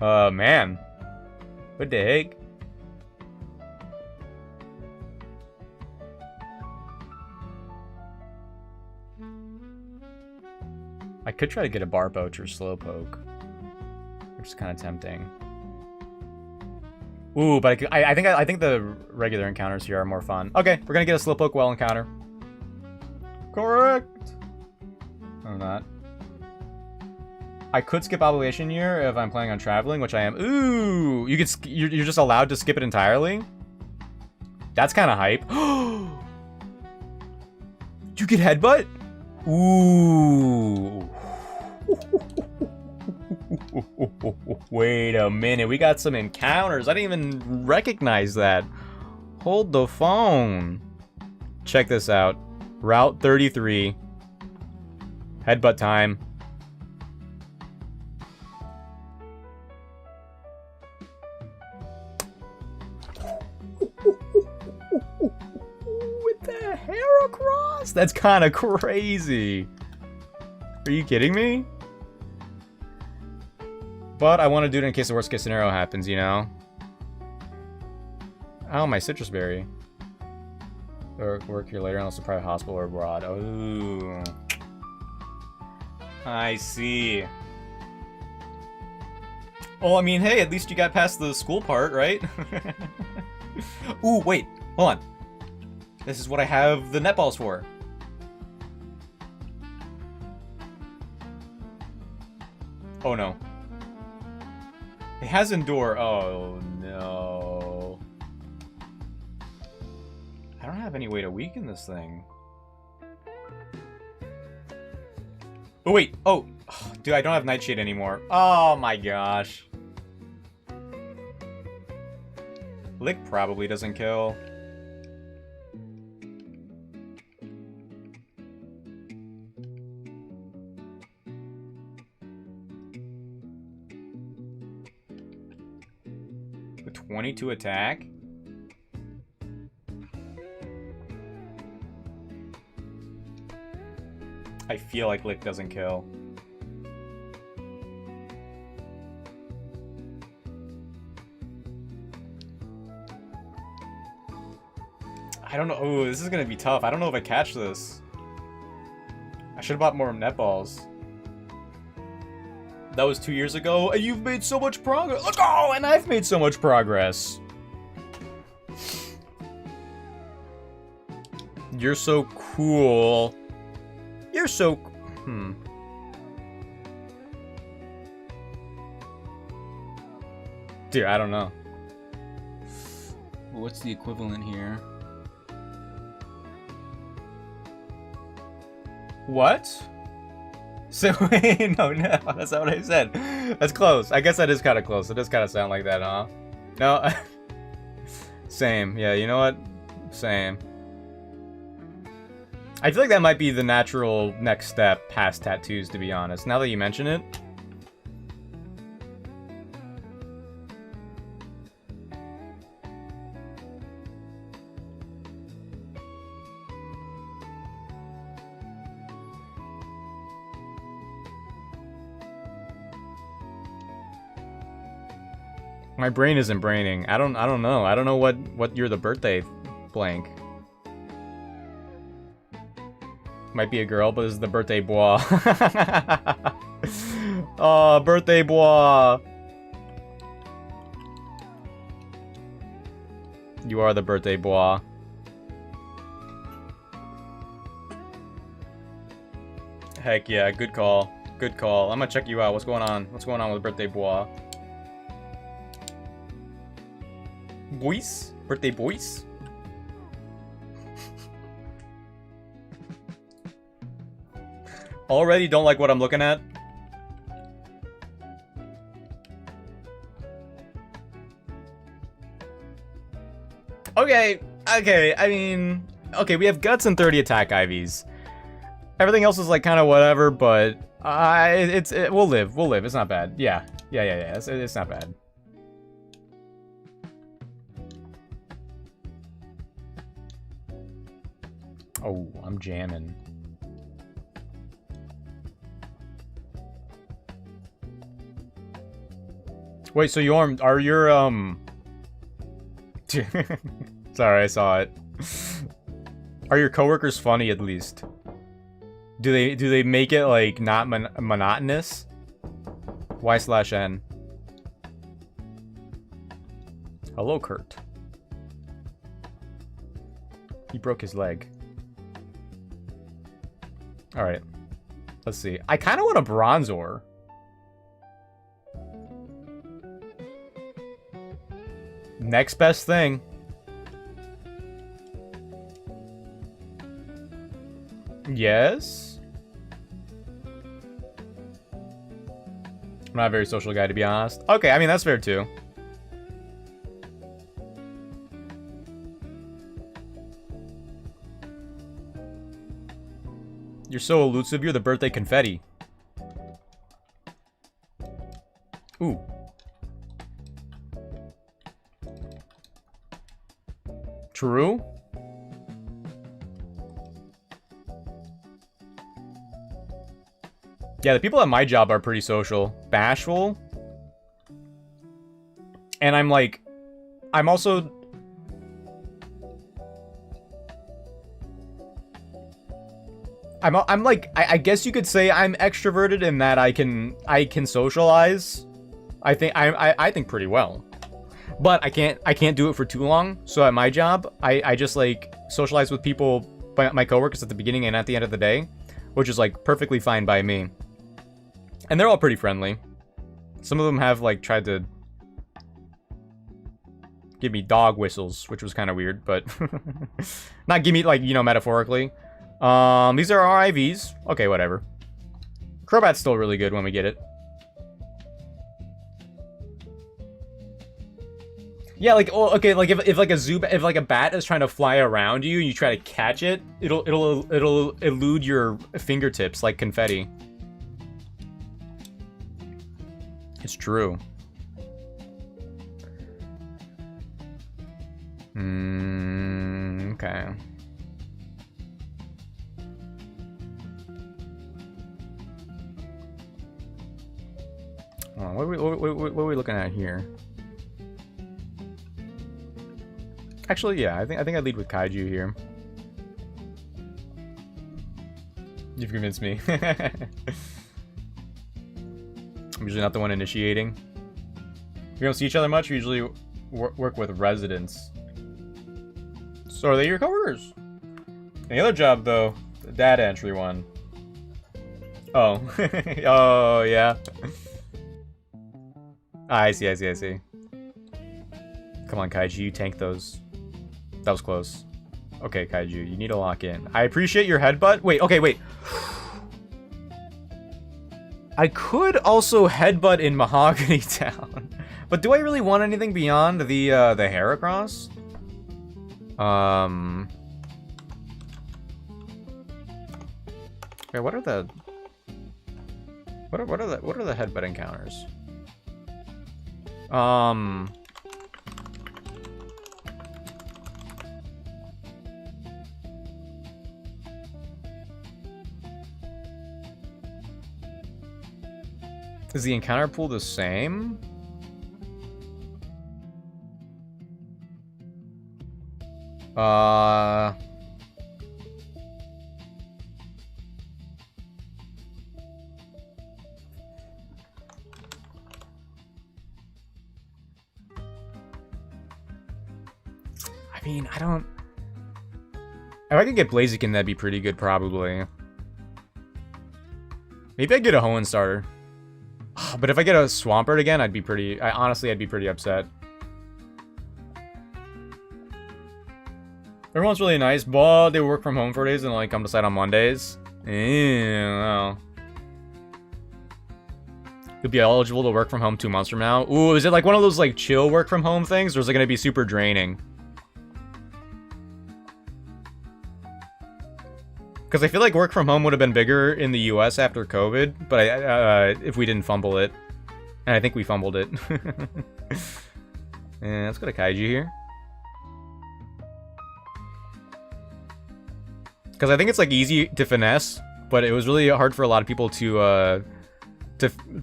Man. What the heck? I could try to get a Barboach or Slowpoke, which is kind of tempting. Ooh, but I think the regular encounters here are more fun. Okay, we're gonna get a Slowpoke well encounter. Correct. I'm not. I could skip Obligation Year if I'm planning on traveling, which I am. Ooh, you're just allowed to skip it entirely. That's kind of hype. You get headbutt? Ooh. Wait a minute, we got some encounters. I didn't even recognize that. Hold the phone. Check this out. Route 33. Headbutt time. With the hair across? That's kind of crazy. Are you kidding me? But I want to do it in case the worst case scenario happens, you know? Oh, my citrus berry. Or work here later unless a private hospital or abroad. Oh. I see. Well, I mean, hey, at least you got past the school part, right? Ooh, wait. Hold on. This is what I have the netballs for. Oh, no. It has Endure. Oh, no. I don't have any way to weaken this thing. Oh, wait. Oh, dude, I don't have Nightshade anymore. Oh, my gosh. Lick probably doesn't kill. With 22 attack? I feel like Lick doesn't kill. I don't know. Oh, this is gonna be tough. I don't know if I catch this. I should have bought more netballs. That was 2 years ago, and you've made so much progress. Let's go! And I've made so much progress. You're so cool. You're so... Dude, I don't know. What's the equivalent here? What? So, wait, no, that's not what I said. That's close. I guess that is kind of close. It does kind of sound like that, huh? No. Same. Yeah, you know what? Same. I feel like that might be the natural next step past tattoos, to be honest. Now that you mention it. My brain isn't braining. I don't know. I don't know what you're the birthday blank. Might be a girl, but this is the birthday bois. Oh, birthday bois. You are the birthday bois. Heck yeah, good call. Good call. I'm gonna check you out. What's going on? What's going on with birthday bois? Boys? Birthday boys? Already don't like what I'm looking at? Okay, I mean... Okay, we have Guts and 30 attack IVs. Everything else is like kind of whatever, but... we'll live, it's not bad. Yeah, it's not bad. Oh, I'm jamming. Wait, so are your sorry, I saw it. Are your coworkers funny at least? Do they make it like not monotonous? Y/N. Hello, Kurt. He broke his leg. Alright. Let's see. I kind of want a Bronzor. Next best thing. Yes? I'm not a very social guy, to be honest. Okay, I mean, that's fair, too. You're so elusive. You're the birthday confetti. Ooh. True? Yeah, the people at my job are pretty social. Bashful. And I'm like... I'm also... I'm like... I guess you could say I'm extroverted in that I can socialize. I think pretty well. But I can't do it for too long. So at my job, I just like socialize with people, my coworkers at the beginning and at the end of the day, which is like perfectly fine by me. And they're all pretty friendly. Some of them have like tried to give me dog whistles, which was kind of weird, but not give me like, you know, metaphorically. These are our IVs. Okay, whatever. Crobat's still really good when we get it. Yeah, like, oh, okay, like if like a bat is trying to fly around you and you try to catch it, it'll elude your fingertips like confetti. It's true. Okay. What are we looking at here? Actually, yeah, I think I'd lead with Kaiju here. You've convinced me. I'm usually not the one initiating. We don't see each other much. We usually work with residents. So are they your coworkers? The other job, though, the data entry one. Oh. Oh, yeah. I see. Come on, Kaiju, you tank those. That was close. Okay, Kaiju, you need to lock in. I appreciate your headbutt. Wait, okay, wait. I could also headbutt in Mahogany Town. But do I really want anything beyond the Heracross? Okay, what are the headbutt encounters? Is the encounter pool the same? I mean, I don't... If I could get Blaziken, that'd be pretty good, probably. Maybe I'd get a Hoenn starter. But if I get a Swampert again, I'd be pretty... honestly, I'd be pretty upset. Everyone's really nice, but they work from home for days and, like, come to site on Mondays. Ew. You'll be eligible to work from home 2 months from now. Ooh, is it like one of those, like, chill work from home things? Or is it going to be super draining? Because I feel like work from home would have been bigger in the US after COVID, but if we didn't fumble it. And I think we fumbled it. And let's go to Kaiju here. Because I think it's like easy to finesse, but it was really hard for a lot of people to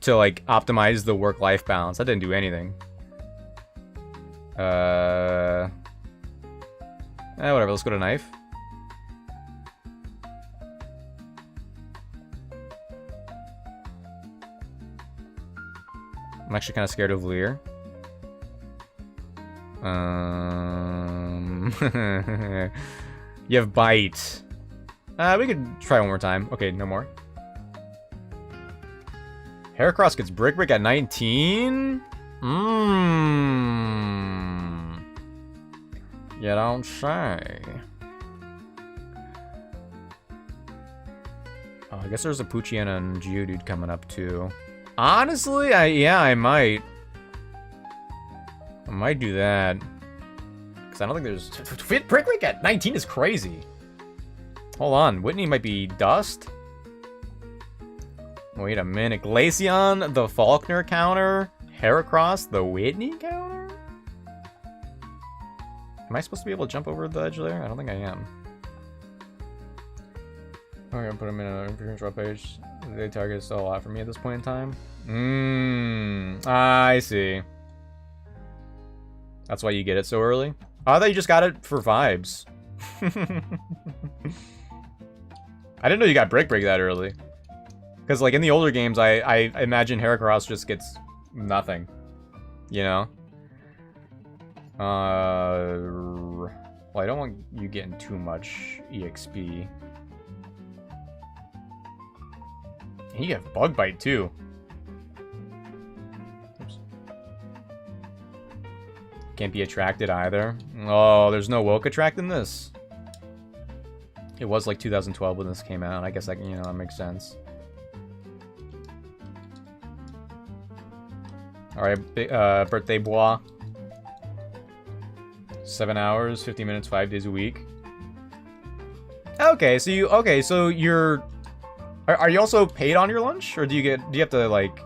like optimize the work-life balance. I didn't do anything. Whatever, let's go to Knife. I'm actually kind of scared of Leer. You have bite. We could try one more time. Okay, no more. Heracross gets Brick Break at 19? You don't say. Oh, I guess there's a Poochyena and Geodude coming up too. Honestly, I might. I might do that. Because I don't think there's... Brick Break at 19 is crazy. Hold on, Whitney might be Dust? Wait a minute. Glaceon, the Faulkner counter. Heracross, the Whitney counter? Am I supposed to be able to jump over the edge there? I don't think I am. I'm gonna put them in an appearance raw page. They target still a lot for me at this point in time. I see. That's why you get it so early? Oh, I thought you just got it for vibes. I didn't know you got Brick Break that early. Because, like, in the older games, I imagine Heracross just gets nothing. You know? Well, I don't want you getting too much EXP. And you have Bug Bite, too. Oops. Can't be attracted either. Oh, there's no woke attract in this. It was like 2012 when this came out. I guess that, you know, that makes sense. Alright, Birthday Bois. 7 hours, 50 minutes, 5 days a week. Okay, so you're... Are you also paid on your lunch? Or do you have to, like,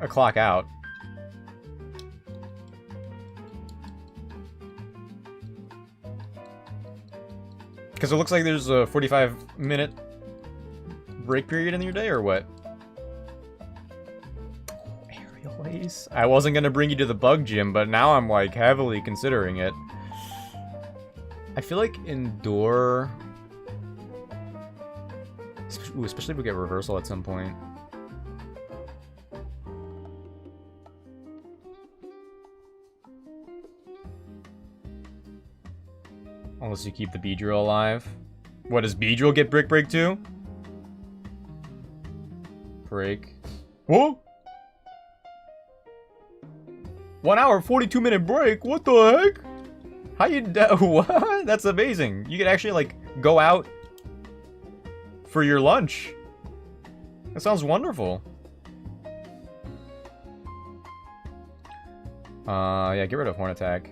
a clock out? Because it looks like there's a 45-minute break period in your day, or what? Aerial Ace? I wasn't going to bring you to the bug gym, but now I'm, like, heavily considering it. I feel like Endure... Ooh, especially if we get Reversal at some point. Unless you keep the Beedrill alive. What, does Beedrill get Brick Break too? Break. Whoa! 1 hour, 42-minute break? What the heck? How you what? That's amazing. You can actually, like, go out for your lunch. That sounds wonderful. Yeah, get rid of Horn Attack.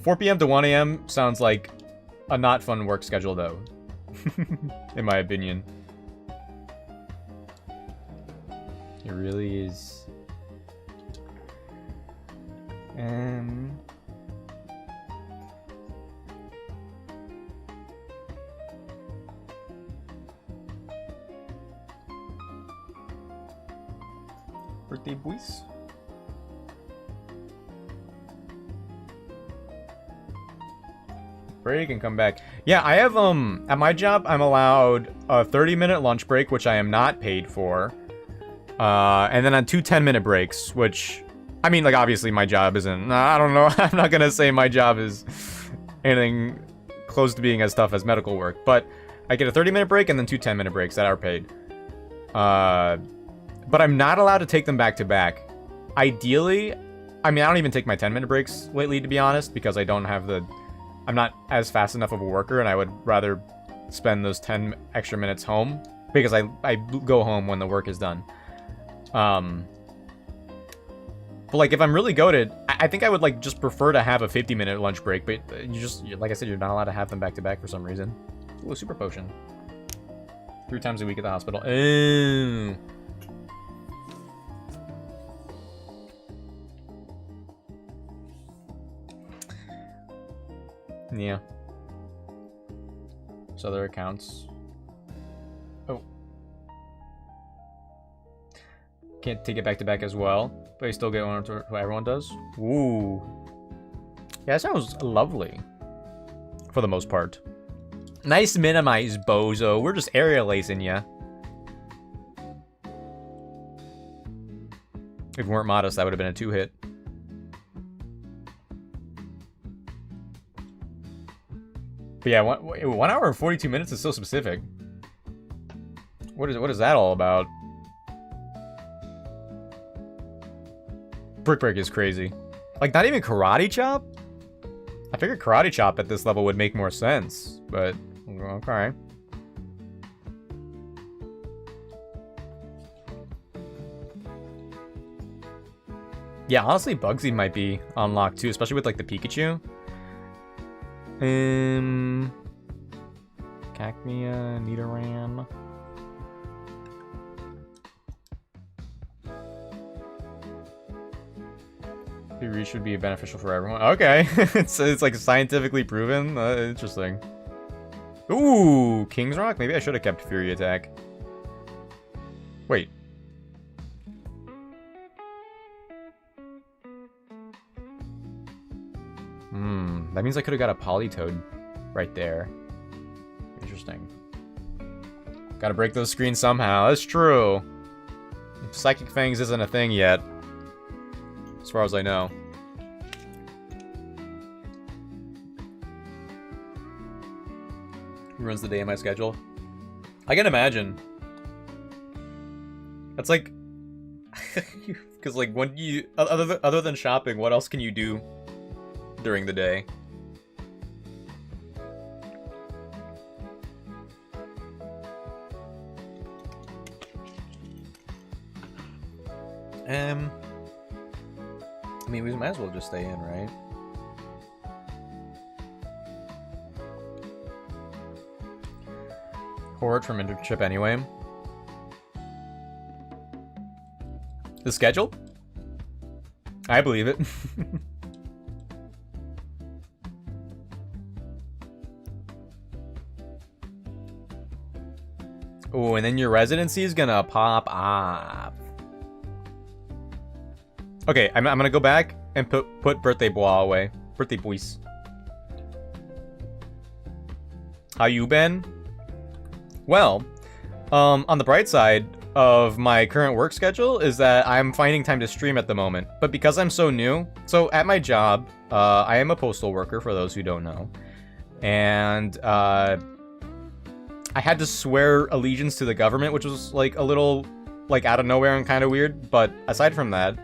4 p.m. to 1 a.m. sounds like a not fun work schedule, though. In my opinion. It really is. Birthday boys. Break and come back. Yeah, I have, at my job, I'm allowed a 30-minute lunch break, which I am not paid for. And then on 2 10-minute breaks, which, I mean, like, obviously my job isn't, I don't know, I'm not gonna say my job is anything close to being as tough as medical work, but I get a 30-minute break and then 2 10-minute breaks that are paid. But I'm not allowed to take them back to back. Ideally, I mean, I don't even take my 10-minute breaks lately, to be honest, because I don't have the... I'm not as fast enough of a worker, and I would rather spend those 10 extra minutes home, because I go home when the work is done. But, like, if I'm really goated, I think I would, like, just prefer to have a 50-minute lunch break, but you just, like I said, you're not allowed to have them back-to-back for some reason. Ooh, a super potion. 3 times a week at the hospital. Ooh. Yeah. So other accounts. Oh. Can't take it back to back as well, but you still get one to who everyone does. Ooh. Yeah, that sounds lovely. For the most part. Nice minimize, bozo. We're just aerial lacing ya. If we weren't modest, that would have been a 2-hit. But yeah, 1 hour and 42 minutes is so specific. What is that all about? Brick Break is crazy. Like, not even Karate Chop? I figured Karate Chop at this level would make more sense, but okay. Yeah, honestly, Bugsy might be unlocked too, especially with like the Pikachu. Cacnea, Nidoran. Theory should be beneficial for everyone. Okay, it's like scientifically proven. Interesting. Ooh, King's Rock. Maybe I should have kept Fury Attack. Wait. That means I could have got a Politoed right there. Interesting. Gotta break those screens somehow. That's true. Psychic Fangs isn't a thing yet. As far as I know. Who runs the day in my schedule? I can imagine. That's like... Because like when you... Other than shopping, what else can you do during the day? I mean, we might as well just stay in, right? Horde from internship anyway. The schedule? I believe it. Oh, and then your residency is gonna pop up. Okay, I'm gonna go back and put Birthday Bois away. Birthday Bois. How you been? Well, on the bright side of my current work schedule is that I'm finding time to stream at the moment. But because I'm so new, so at my job, I am a postal worker for those who don't know. And I had to swear allegiance to the government, which was like a little like out of nowhere and kind of weird. But aside from that,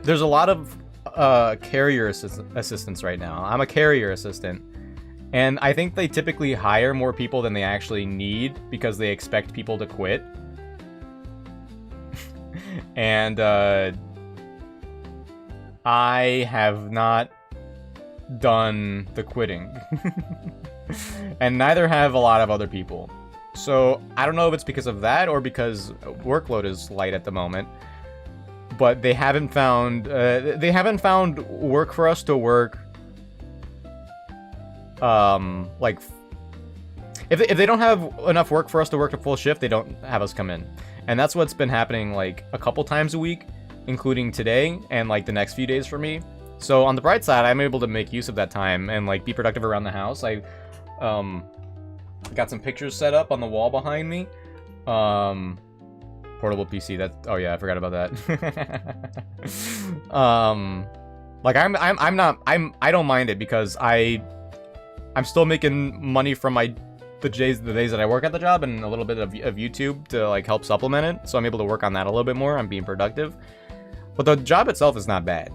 there's a lot of carrier assistants right now. I'm a carrier assistant. And I think they typically hire more people than they actually need because they expect people to quit. And I have not done the quitting. And neither have a lot of other people. So I don't know if it's because of that or because workload is light at the moment. But they haven't found work for us to work. Like, if they don't have enough work for us to work a full shift, they don't have us come in. And that's what's been happening, like, a couple times a week, including today and, like, the next few days for me. So, on the bright side, I'm able to make use of that time and, like, be productive around the house. I, got some pictures set up on the wall behind me. Portable PC, oh yeah, I forgot about that. Like, I don't mind it because I'm still making money from the days that I work at the job and a little bit of YouTube to like help supplement it. So I'm able to work on that a little bit more. I'm being productive. But the job itself is not bad.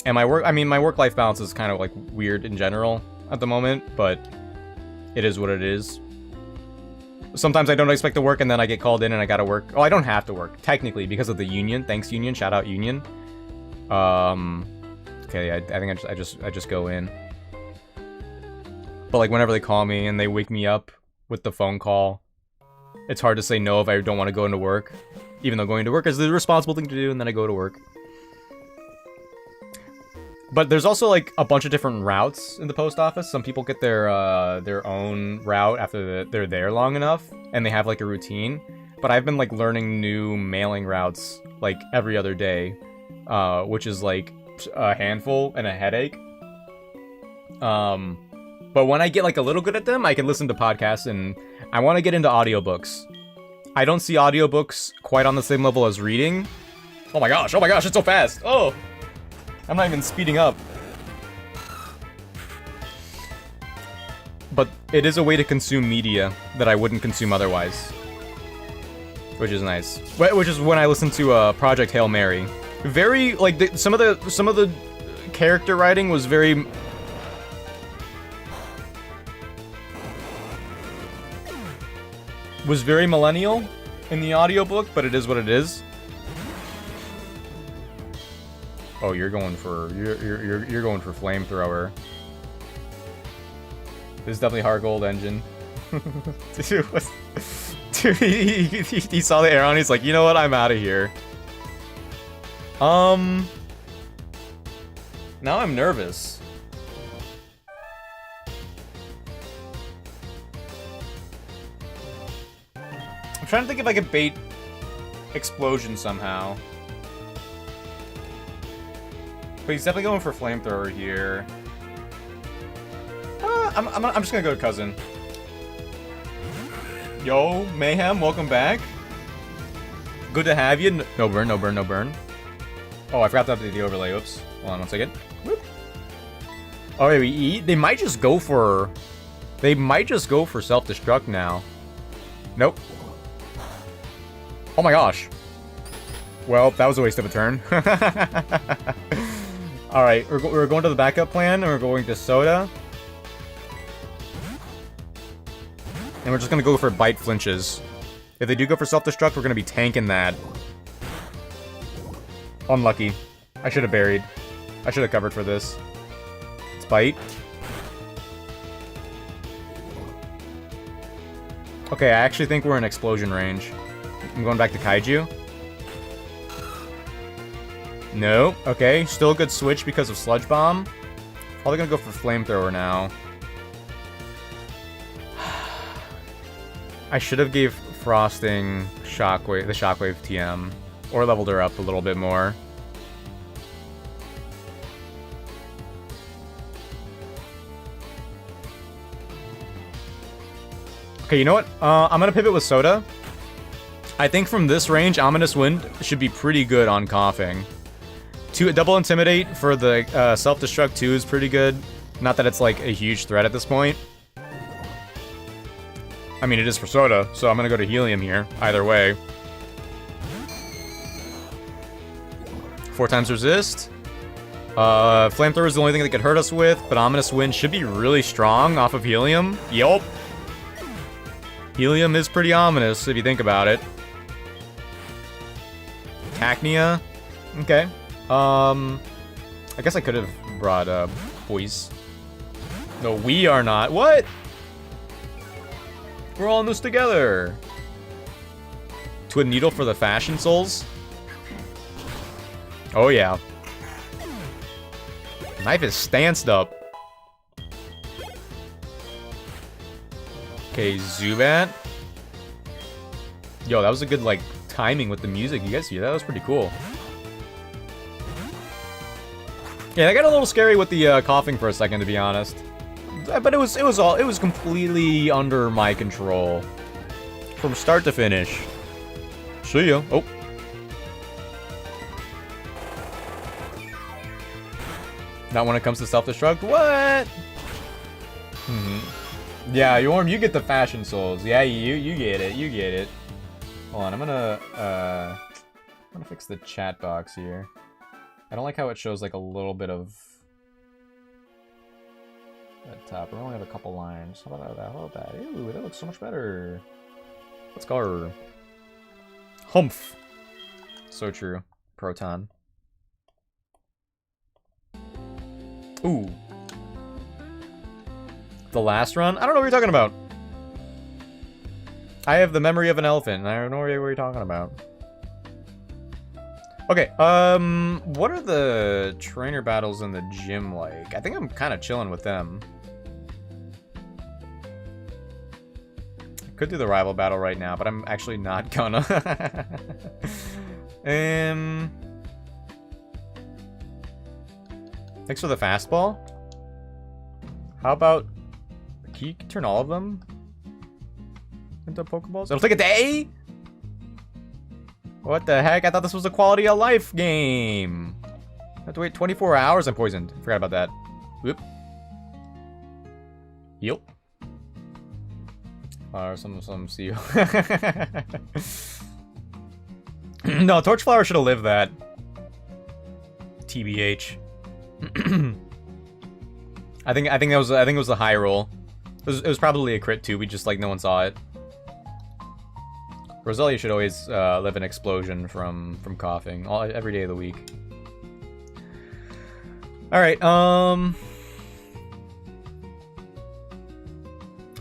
And my work-life balance is kind of like weird in general at the moment, but it is what it is. Sometimes I don't expect to work and then I get called in and I gotta work. Oh, I don't have to work, technically, because of the union. Thanks, union. Shout out, union. Okay, I think I just go in. But like whenever they call me and they wake me up with the phone call, it's hard to say no if I don't want to go into work. Even though going to work is the responsible thing to do, and then I go to work. But there's also like a bunch of different routes in the post office. Some people get their own route after they're there long enough, and they have like a routine. But I've been like learning new mailing routes like every other day, which is like a handful and a headache. But when I get like a little good at them, I can listen to podcasts, and I want to get into audiobooks. I don't see audiobooks quite on the same level as reading. Oh my gosh, it's so fast. Oh. I'm not even speeding up. But it is a way to consume media that I wouldn't consume otherwise. Which is nice. Which is when I listen to Project Hail Mary. Very, like, some of the character writing was very... was very millennial in the audiobook, but it is what it is. Oh, you're going for flamethrower. This is definitely hard gold engine. Dude, he saw the arrow and he's like, you know what? I'm out of here. Now I'm nervous. I'm trying to think if I could bait explosion somehow. But he's definitely going for flamethrower here. I'm just gonna go to cousin. Yo, Mayhem, welcome back. Good to have you. No burn, no burn, no burn. Oh, I forgot to update the overlay. Oops. Hold on one second. Whoop. Oh, wait, we eat? They might just go for... They might just go for self-destruct now. Nope. Oh my gosh. Well, that was a waste of a turn. Alright, we're going to the backup plan, and we're going to soda. And we're just gonna go for bite flinches. If they do go for self-destruct, we're gonna be tanking that. Unlucky. I should have buried. I should have covered for this. It's bite. Okay, I actually think we're in explosion range. I'm going back to Kaiju. Nope. Okay, still a good switch because of Sludge Bomb. Probably gonna go for Flamethrower now. I should have gave Frosting Shockwave, the Shockwave TM, or leveled her up a little bit more. Okay, you know what? I'm gonna pivot with Soda. I think from this range, Ominous Wind should be pretty good on coughing. Double Intimidate for the self-destruct 2 is pretty good. Not that it's like a huge threat at this point. I mean, it is for Soda, so I'm gonna go to Helium here, either way. 4 times resist. Flamethrower is the only thing that could hurt us with, but Ominous Wind should be really strong off of Helium. Yup. Helium is pretty ominous, if you think about it. Cacnea. Okay. I guess I could have brought, Boys. No, we are not. What? We're all in this together. Twin Needle for the Fashion Souls. Oh, yeah. Knife is stanced up. Okay, Zubat. Yo, that was a good, like, timing with the music. You guys hear that? That was pretty cool. Yeah, that got a little scary with the coughing for a second, to be honest. But it was completely under my control. From start to finish. See ya. Oh. Not when it comes to self-destruct? What? Yeah, Yorm, you get the Fashion Souls. Yeah, you get it. You get it. Hold on, I'm gonna fix the chat box here. I don't like how it shows like a little bit of at top. We only have a couple lines. How about that? How about that? Ooh, that looks so much better. Let's call her Humph. So true. Proton. Ooh. The last run? I don't know what you're talking about. I have the memory of an elephant, and I don't know what you're talking about. Okay, what are the trainer battles in the gym like? I think I'm kind of chilling with them. Could do the rival battle right now, but I'm actually not gonna. Thanks for the fastball. How about... Can you turn all of them into Pokeballs? It'll take a day? What the heck? I thought this was a quality of life game. I have to wait 24 hours. I'm poisoned. Forgot about that. Whoop. Yep. Some see you. No, Torchflower should have lived that. TBH. I think it was the high roll. It was probably a crit too. We just like no one saw it. Roselia should always live an explosion from coughing every day of the week. All right.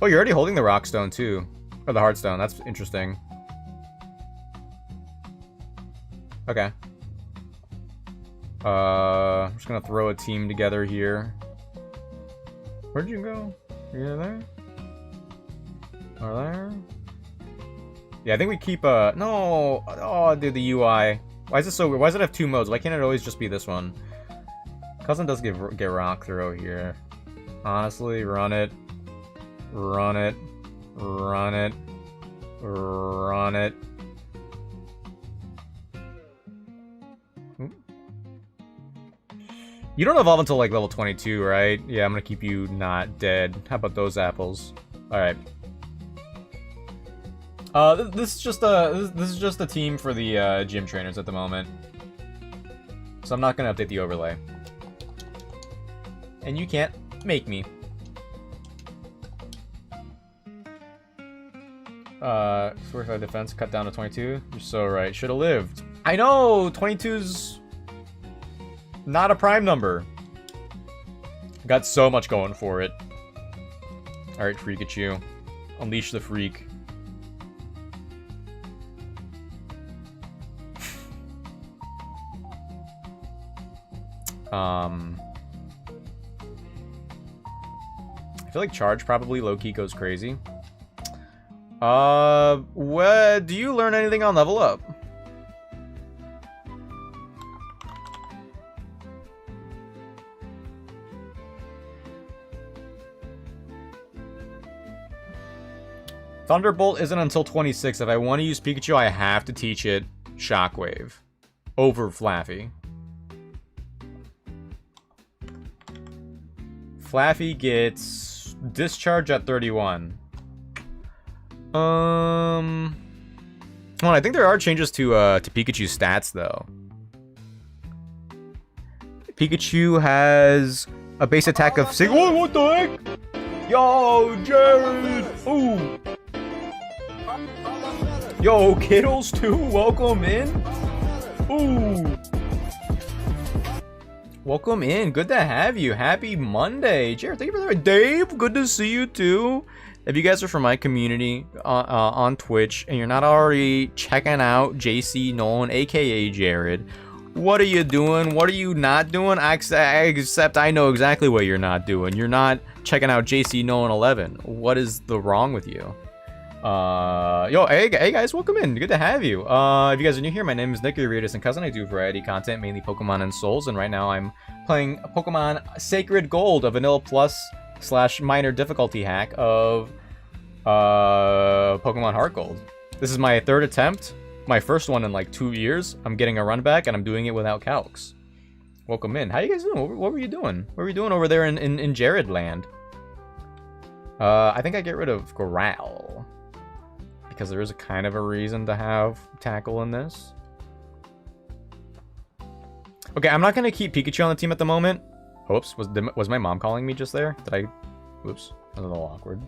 Oh, you're already holding the Rockstone too, or the Heartstone. That's interesting. Okay. I'm just gonna throw a team together here. Where'd you go? You there? Are there? Yeah, I think we keep no. Oh, dude, the UI. Why is it so weird? Why does it have two modes? Why can't it always just be this one? Cousin does get rock throw here. Honestly, run it. Run it. Run it. Run it. You don't evolve until like level 22, right? Yeah, I'm gonna keep you not dead. How about those apples? All right. This is just a team for the gym trainers at the moment, so I'm not gonna update the overlay. And you can't make me. Fortify defense cut down to 22. You're so right. Should have lived. I know 22's not a prime number. Got so much going for it. All right, Freakachu, unleash the freak. I feel like Charge probably low-key goes crazy. What? Do you learn anything on Level Up? Thunderbolt isn't until 26. If I want to use Pikachu, I have to teach it Shockwave over Flaffy. Flaffy gets Discharge at 31. Well, I think there are changes to Pikachu's stats though. Pikachu has a base attack of 6. Whoa, what the heck? Yo, Jared! Ooh! Yo, Kittles too, welcome in! Ooh! Welcome in, good to have you. Happy Monday. Jared, thank you for that. Dave, good to see you too. If you guys are from my community on Twitch and you're not already checking out JC Nolan, aka Jared, what are you doing? What are you not doing? Except I know exactly what you're not doing. You're not checking out JC Nolan 11. What is the wrong with you? Yo, hey guys, welcome in. Good to have you. If you guys are new here, my name is Nick, your weirdest and cousin. I do variety content, mainly Pokemon and Souls, and right now I'm playing Pokemon Sacred Gold, a Vanilla Plus / minor difficulty hack of Pokemon Heart Gold. This is my third attempt, my first one in like 2 years. I'm getting a run back, and I'm doing it without calcs. Welcome in. How you guys doing? What were you doing? What were you doing over there in Jared land? I think I get rid of Growl, because there is a kind of a reason to have Tackle in this. Okay, I'm not going to keep Pikachu on the team at the moment. Oops, was my mom calling me just there? Did I? Oops, that was a little awkward.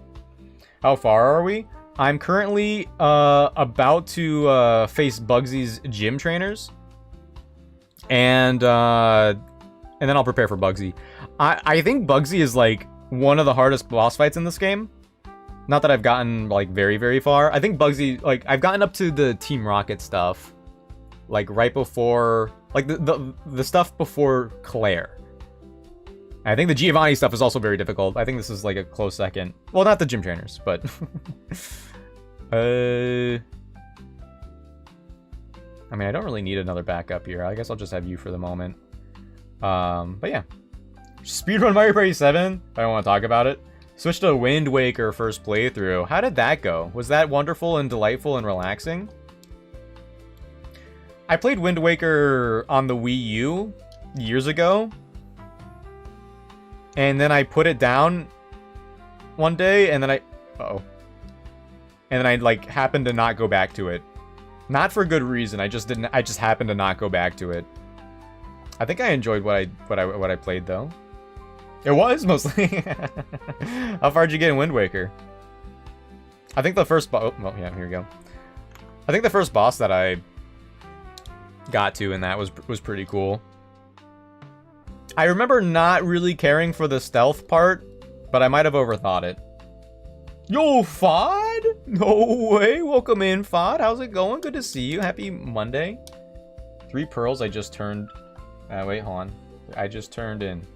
How far are we? I'm currently about to face Bugsy's gym trainers. And then I'll prepare for Bugsy. I think Bugsy is like one of the hardest boss fights in this game. Not that I've gotten like very, very far. I think Bugsy, like I've gotten up to the Team Rocket stuff, like right before, like the stuff before Claire. I think the Giovanni stuff is also very difficult. I think this is like a close second. Well, not the gym trainers, but I mean, I don't really need another backup here. I guess I'll just have you for the moment. But yeah, speedrun Mario Party 7. I don't want to talk about it. Switched to Wind Waker first playthrough. How did that go? Was that wonderful and delightful and relaxing? I played Wind Waker on the Wii U, years ago. And then I put it down one day, and then uh-oh. And then I, like, happened to not go back to it. Not for good reason, I just happened to not go back to it. I think I enjoyed what I played, though. It was, mostly. How far did you get in Wind Waker? I think the first boss... Oh, well, yeah, here we go. I think the first boss that I got to in that was pretty cool. I remember not really caring for the stealth part, but I might have overthought it. Yo, Fod? No way. Welcome in, Fod. How's it going? Good to see you. Happy Monday. 3 pearls I just turned... wait, hold on. I just turned in.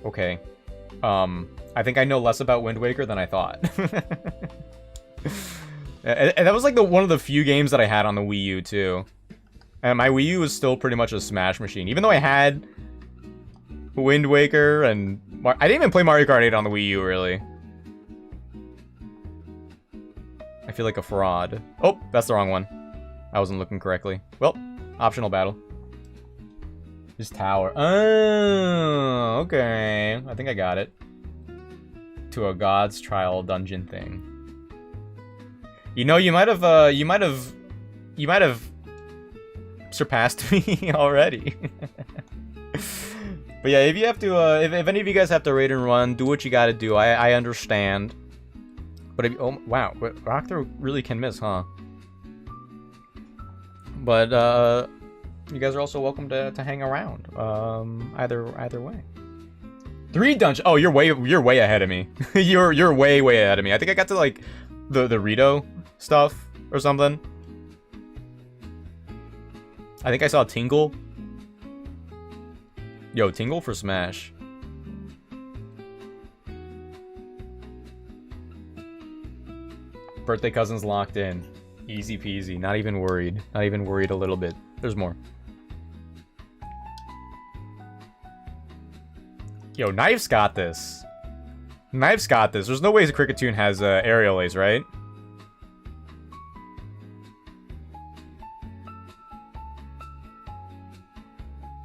Okay. I think I know less about Wind Waker than I thought. And that was like one of the few games that I had on the Wii U, too. And my Wii U was still pretty much a Smash machine. Even though I had Wind Waker and... I didn't even play Mario Kart 8 on the Wii U, really. I feel like a fraud. Oh, that's the wrong one. I wasn't looking correctly. Well, optional battle. Just tower. Oh, okay. I think I got it. To a God's Trial dungeon thing. You know, you might have surpassed me already. But yeah, if you have to, if any of you guys have to raid and run, do what you gotta do. I understand. But if, oh wow, Rock throw really can miss, huh? But you guys are also welcome to hang around. Either way. 3 dungeons. Oh, you're way ahead of me. you're way ahead of me. I think I got to like the Rito stuff or something. I think I saw Tingle. Yo, Tingle for Smash. Birthday cousins locked in. Easy peasy. Not even worried. Not even worried a little bit. There's more. Yo, Knife's got this. Knife's got this. There's no way Cricketune has aerial ace, right?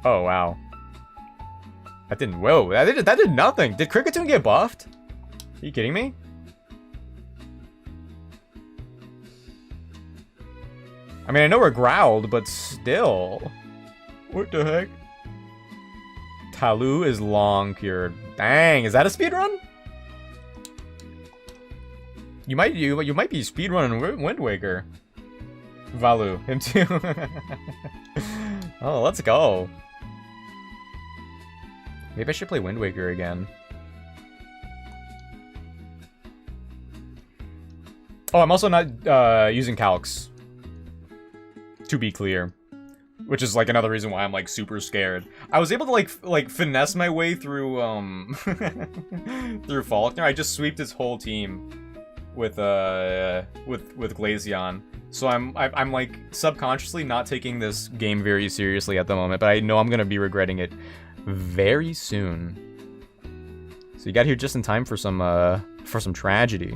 Oh, wow. That didn't... Whoa, that did nothing. Did Cricketune get buffed? Are you kidding me? I mean, I know we're growled, but still. What the heck? Talu is long cured. Dang, is that a speedrun? You might be speedrunning Wind Waker. Valu, him too. Oh, let's go. Maybe I should play Wind Waker again. Oh, I'm also not using calcs. To be clear. Which is like another reason why I'm like super scared. I was able to like finesse my way through through Faulkner. I just sweeped his whole team with Glaceon. So I'm like subconsciously not taking this game very seriously at the moment, but I know I'm gonna be regretting it very soon. So you got here just in time for some tragedy.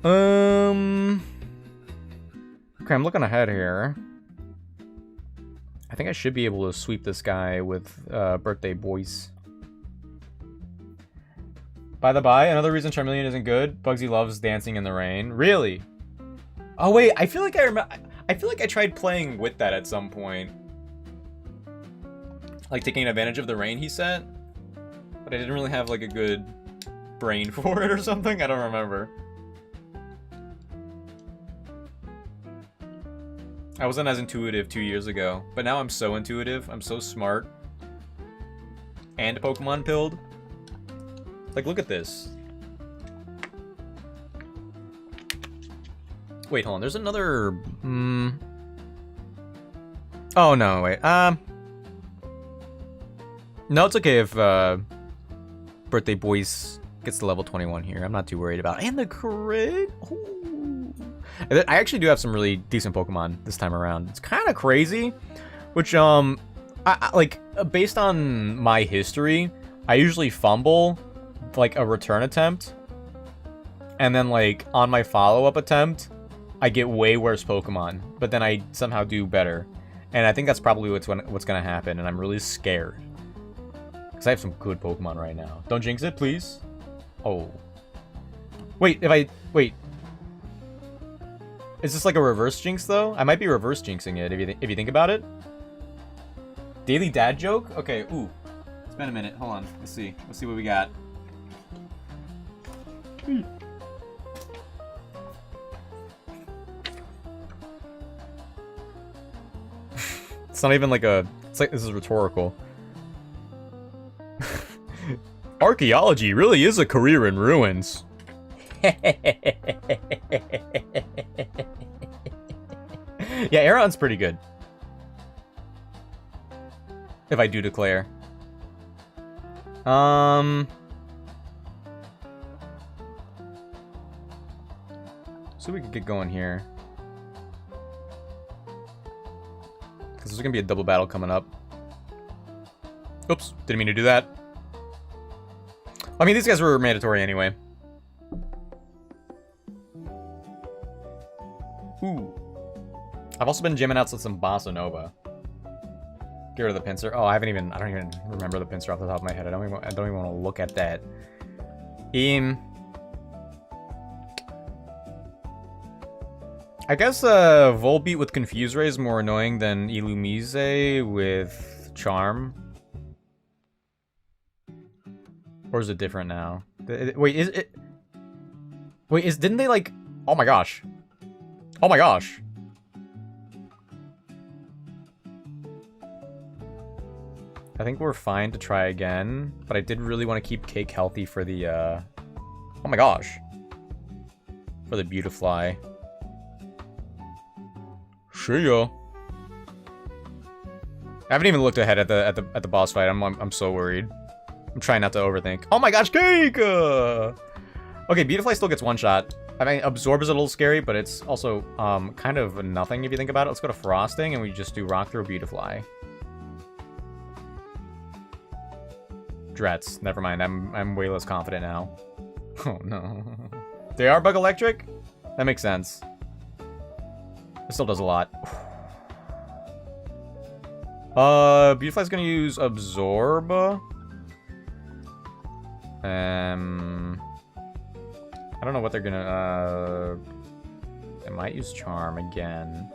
Okay, I'm looking ahead here. I think I should be able to sweep this guy with Birthday Boys. By the by, another reason Charmeleon isn't good, Bugsy loves dancing in the rain. Really? Oh wait, I feel like I feel like I tried playing with that at some point. Like taking advantage of the rain he sent. But I didn't really have like a good brain for it or something. I don't remember. I wasn't as intuitive 2 years ago, but now I'm so intuitive. I'm so smart. And Pokemon pilled. Like, look at this. Wait, hold on. There's another... Oh, no, wait. No, it's okay if Birthday Boys gets to level 21 here. I'm not too worried about it. And the crit! Ooh. I actually do have some really decent Pokemon this time around. It's kind of crazy, which, like, based on my history, I usually fumble, like, a return attempt, and then, like, on my follow-up attempt, I get way worse Pokemon, but then I somehow do better. And I think that's probably what's gonna happen, and I'm really scared. Because I have some good Pokemon right now. Don't jinx it, please. Oh. Wait, wait. Is this like a reverse jinx, though? I might be reverse jinxing it, if you think about it. Daily dad joke? Okay, ooh. It's been a minute. Hold on. Let's see. Let's see what we got. It's not even like a... It's like this is rhetorical. Archaeology really is a career in ruins. Yeah, Aeron's pretty good. If I do declare. So we could get going here. Because there's going to be a double battle coming up. Oops, didn't mean to do that. I mean, these guys were mandatory anyway. Ooh. I've also been jamming out some Bossa Nova. Get rid of the pincer. Oh, I don't even remember the pincer off the top of my head. I don't even want to look at that. I guess Volbeat with Confuse Ray is more annoying than Illumise with Charm. Or is it different now? Wait, is it... Wait, didn't they like... Oh my gosh. Oh my gosh. I think we're fine to try again, but I did really want to keep Cake healthy for the, oh my gosh. For the Beautifly. Sure, ya. I haven't even looked ahead at the boss fight. I'm so worried. I'm trying not to overthink. Oh my gosh, Cake! Okay, Beautifly still gets one shot. I mean, Absorb is a little scary, but it's also kind of nothing if you think about it. Let's go to Frosting, and we just do Rock Throw Beautifly. Drets. Never mind. I'm way less confident now. Oh no. They are Bug Electric? That makes sense. It still does a lot. Beautifly's gonna use Absorb. I don't know what they're gonna, they might use Charm again.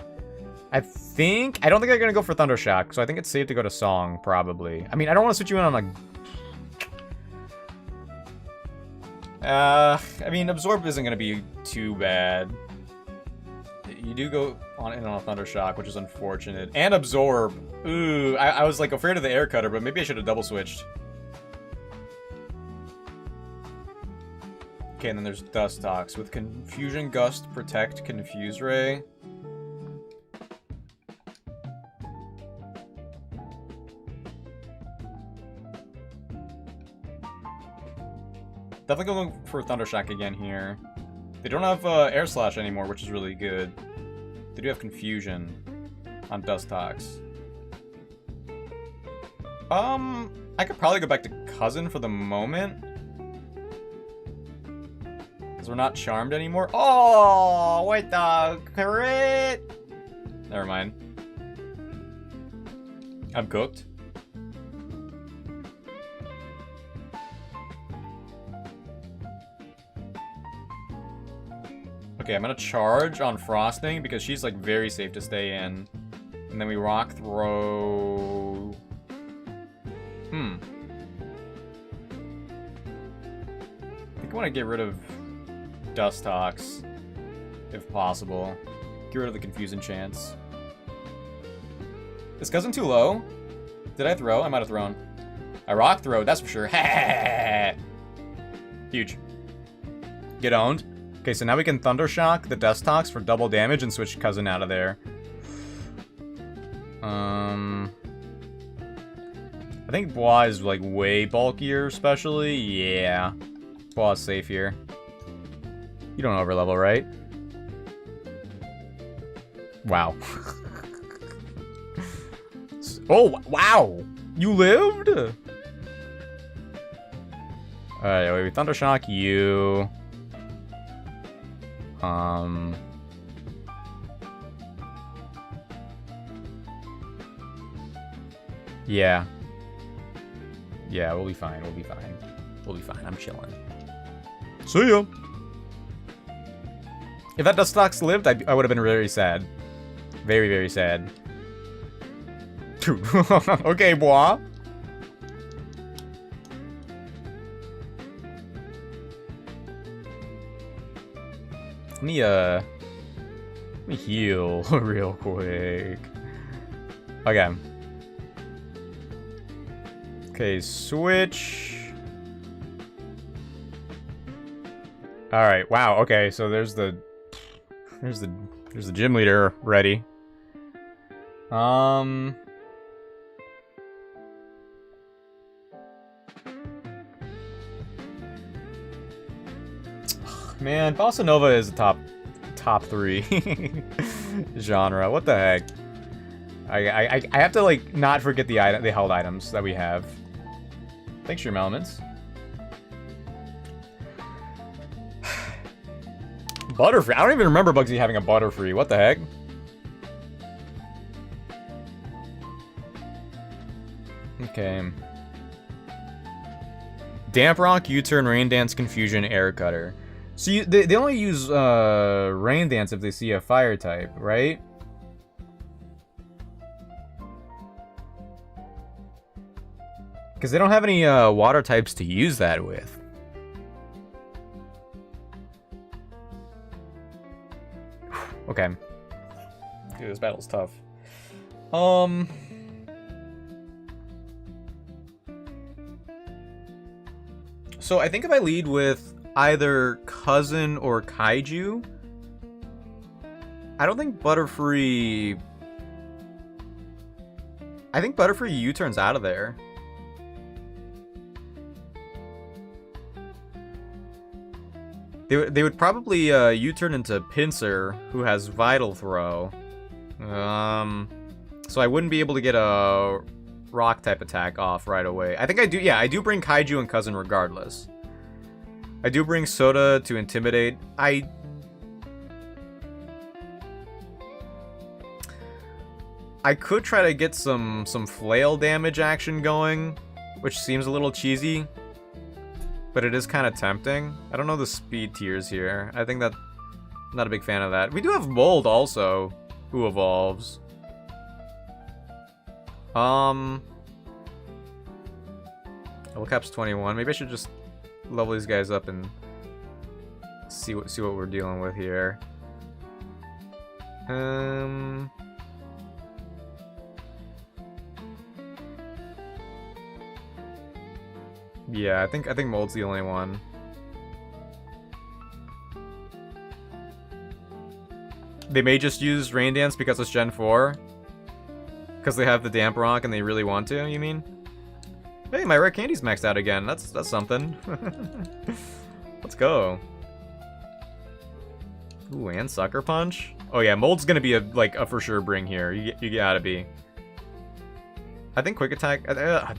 I don't think they're gonna go for Thunder Shock, so I think it's safe to go to Song, probably. I mean, I don't want to switch you in on, I mean, Absorb isn't gonna be too bad. You do go on a Thunder Shock, which is unfortunate. And Absorb. Ooh, I was, like, afraid of the Air Cutter, but maybe I should have double switched. Okay, and then there's Dustox with Confusion Gust, Protect, Confuse Ray. Definitely going for Thunder Shock again here. They don't have Air Slash anymore, which is really good. They do have Confusion on Dustox. I could probably go back to Cousin for the moment. Because we're not Charmed anymore. Oh, wait, the crit! Never mind. I'm cooked. Okay, I'm gonna charge on Frosting because she's like very safe to stay in. And then we Rock Throw. I think I want to get rid of Dustox, if possible. Get rid of the Confusion chance. Is Cousin too low? Did I throw? I might have thrown. I Rock Throw, that's for sure. Huge. Get owned. Okay, so now we can Thunder Shock the Dustox for double damage and switch Cousin out of there. I think Bois is like way bulkier, especially. Yeah. Bois is safe here. You don't overlevel, right? Wow. Oh, wow! You lived? Alright, wait, we Thunder Shock you. Yeah. Yeah, we'll be fine. We'll be fine. We'll be fine. I'm chilling. See ya. If that Dustox lived, I would have been very sad. Very, very sad. Okay, boy. Let me heal real quick. Okay. Okay, switch. All right. Wow. Okay, so there's the gym leader ready. Man, Bossa Nova is a top 3 genre. What the heck? I have to like not forget the held items that we have. Thanks, Stream Elements. Butterfree. I don't even remember Bugsy having a Butterfree. What the heck? Okay. Damp Rock, U-Turn, Rain Dance, Confusion, Air Cutter. So they only use Rain Dance if they see a fire type, right? Because they don't have any water types to use that with. Okay. Dude, this battle's tough. So I think if I lead with either Cousin or Kaiju, I don't think Butterfree... I think Butterfree U-turns out of there. They would probably U-turn into Pinsir, who has Vital Throw. So I wouldn't be able to get a rock type attack off right away. I think I do, yeah, I do bring Kaiju and Cousin regardless. I do bring Soda to Intimidate. I could try to get some flail damage action going, which seems a little cheesy, but it is kind of tempting. I don't know the speed tiers here. I think that I'm not a big fan of that. We do have Mold also, who evolves. Level cap's 21. Maybe I should just level these guys up and see what we're dealing with here. Yeah, I think Mold's the only one. They may just use Rain Dance because it's Gen 4. Because they have the Damp Rock and they really want to, you mean? Hey, my rare candy's maxed out again. That's something. Let's go. Ooh, and Sucker Punch? Oh yeah, Mold's gonna be a for sure bring here. You gotta be. I think Quick Attack...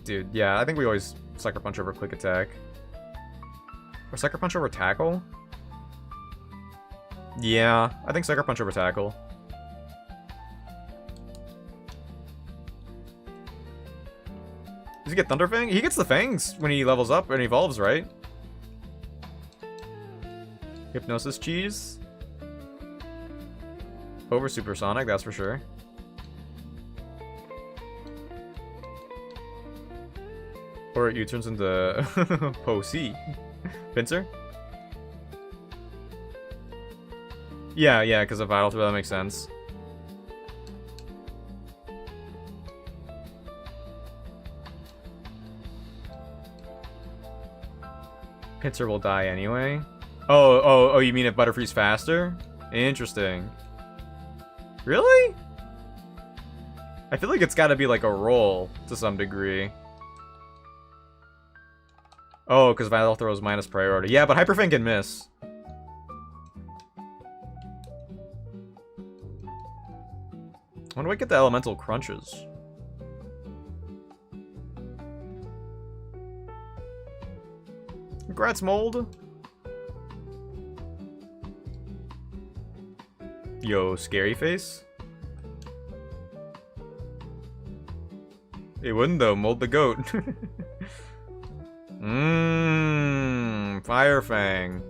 dude, yeah, I think we always Sucker Punch over Quick Attack. Or Sucker Punch over Tackle? Yeah, I think Sucker Punch over Tackle. Does he get Thunder Fang? He gets the Fangs when he levels up and evolves, right? Hypnosis Cheese. Over Supersonic, that's for sure. Or it U-turns into Po-C. Pinsir? Yeah, because of Vital Throw, that makes sense. Pinsir will die anyway. Oh, you mean if Butterfree's faster? Interesting. Really? I feel like it's gotta be like a roll to some degree. Oh, because Vital Throw is minus priority. Yeah, but Hyper Fang can miss. When do I get the elemental crunches? Congrats, Mold. Yo, Scary Face. It wouldn't though. Mold the goat. Fire Fang.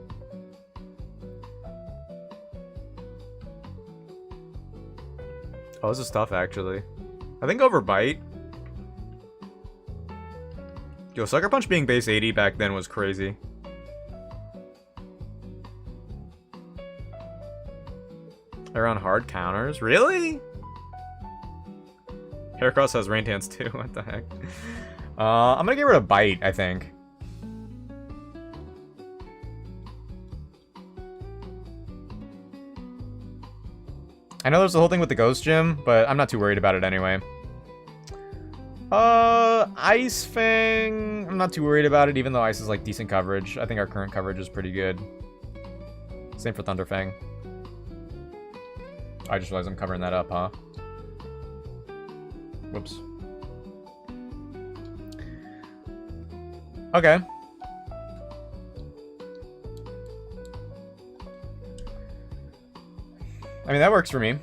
Oh, this is tough actually. I think over Bite. Yo, Sucker Punch being base 80 back then was crazy. They're on hard counters? Really? Heracross has Rain Dance too, what the heck? I'm gonna get rid of Bite, I think. I know there's the whole thing with the Ghost Gym, but I'm not too worried about it anyway. Ice Fang, I'm not too worried about it, even though Ice is like decent coverage. I think our current coverage is pretty good. Same for Thunder Fang. I just realized I'm covering that up, huh? Whoops. Okay. I mean, that works for me.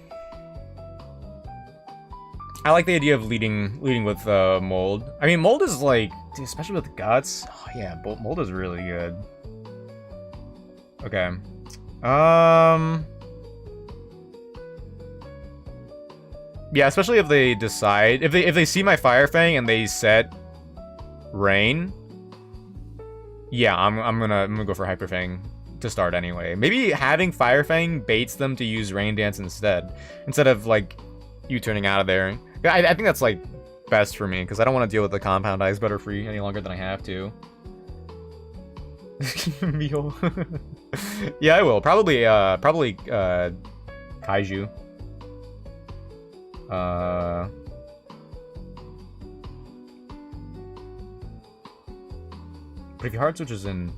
I like the idea of leading with Mold. I mean, Mold is like, especially with Guts. Oh, yeah, Mold is really good. Okay. Yeah, especially if they decide, if they see my Fire Fang and they set Rain. Yeah, I'm gonna go for Hyper Fang to start anyway. Maybe having Fire Fang baits them to use Rain Dance instead of like you turning out of there. I think that's like best for me because I don't want to deal with the Compound Ice Butterfree any longer than I have to. Yeah, I will probably Kaiju. But if he hard switches in,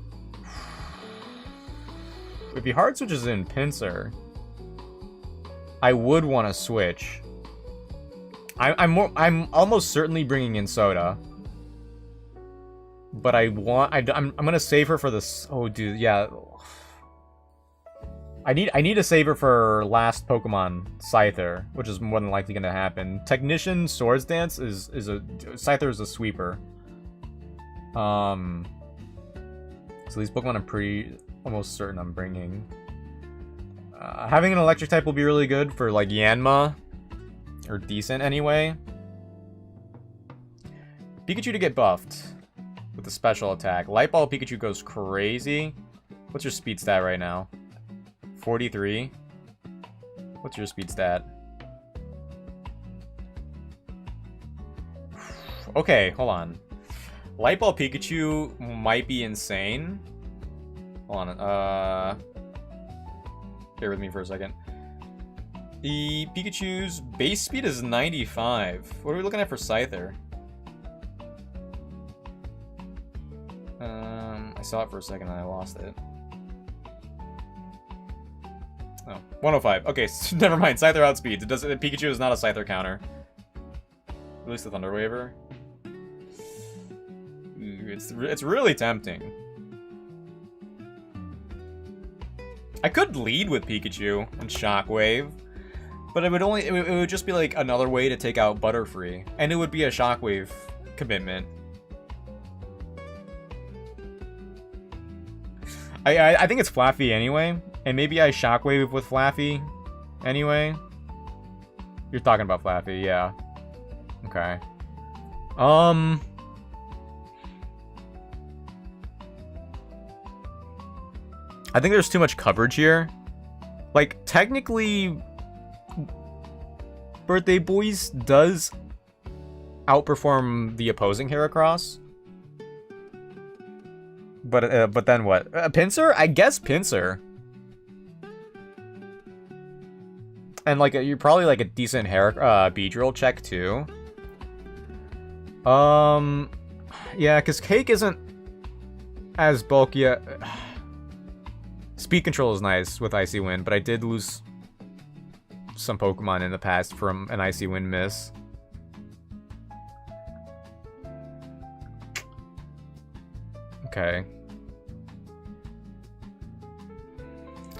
Pinsir, I would want to switch. I'm almost certainly bringing in Soda, but I'm gonna save her for this. Oh, dude, yeah. I need to save her for last Pokemon, Scyther, which is more than likely gonna happen. Technician Swords Dance is a Scyther is a sweeper. So these Pokemon I'm almost certain I'm bringing. Having an electric type will be really good for like Yanma, or decent anyway. Pikachu to get buffed with the special attack. Light Ball Pikachu goes crazy. What's your speed stat right now? 43. What's your speed stat? Okay, hold on. Light Ball Pikachu might be insane. Hold on, bear with me for a second. The Pikachu's base speed is 95. What are we looking at for Scyther? I saw it for a second and I lost it. Oh, 105. Okay, so never mind. Scyther outspeeds. Pikachu is not a Scyther counter. Release the Thunder Waver. It's really tempting. I could lead with Pikachu and Shockwave, but it would just be like another way to take out Butterfree, and it would be a Shockwave commitment. I think it's Flaffy anyway, and maybe I Shockwave with Flaffy anyway. You're talking about Flaffy, yeah. Okay. I think there's too much coverage here. Like, technically, Birthday Boys does outperform the opposing Heracross. But then what? Pinsir? I guess Pinsir. And like you're probably like a decent Beedrill check too. Yeah, because Cake isn't as bulky. Speed control is nice with Icy Wind, but I did lose some Pokemon in the past from an Icy Wind miss. Okay.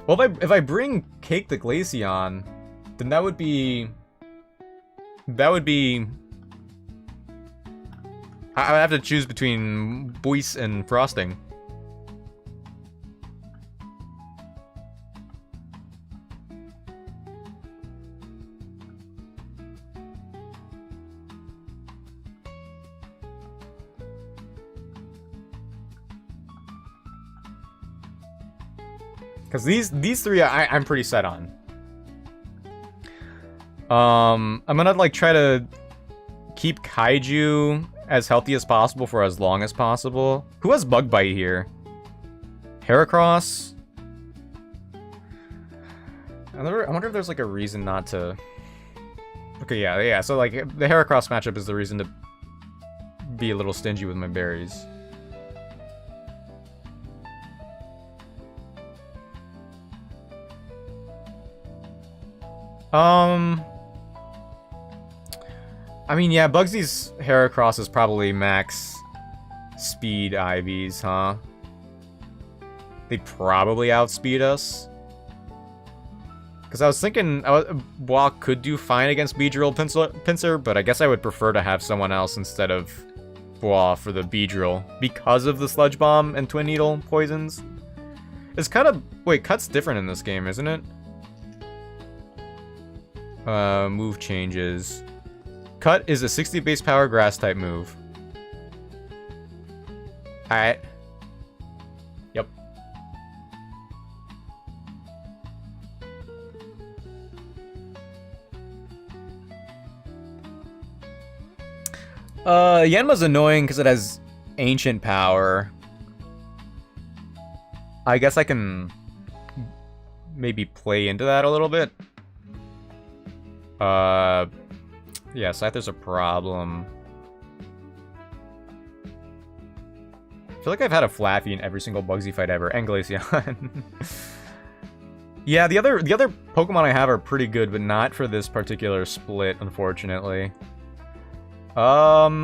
Well, if I bring Cake the Glaceon, then that would be I would have to choose between Boyce and Frosting. Because these three I'm pretty set on. I'm gonna like try to keep Kaiju as healthy as possible for as long as possible. Who has Bug Bite here? Heracross? I wonder if there's like a reason not to... Okay, yeah, so like the Heracross matchup is the reason to be a little stingy with my berries. I mean, yeah, Bugsy's Heracross is probably max speed Ivies, huh? They probably outspeed us. Because I was thinking Walk could do fine against Beedrill Pinsir, but I guess I would prefer to have someone else instead of Bois for the Beedrill because of the Sludge Bomb and Twin Needle poisons. It's kind of... Wait, Cut's different in this game, isn't it? Move changes. Cut is a 60 base power grass type move. Alright. Yep. Yanma's annoying because it has ancient power. I guess I can maybe play into that a little bit. Yeah, Scyther's a problem. I feel like I've had a Flaffy in every single Bugsy fight ever, and Glaceon. Yeah, the other Pokemon I have are pretty good, but not for this particular split, unfortunately. Yeah,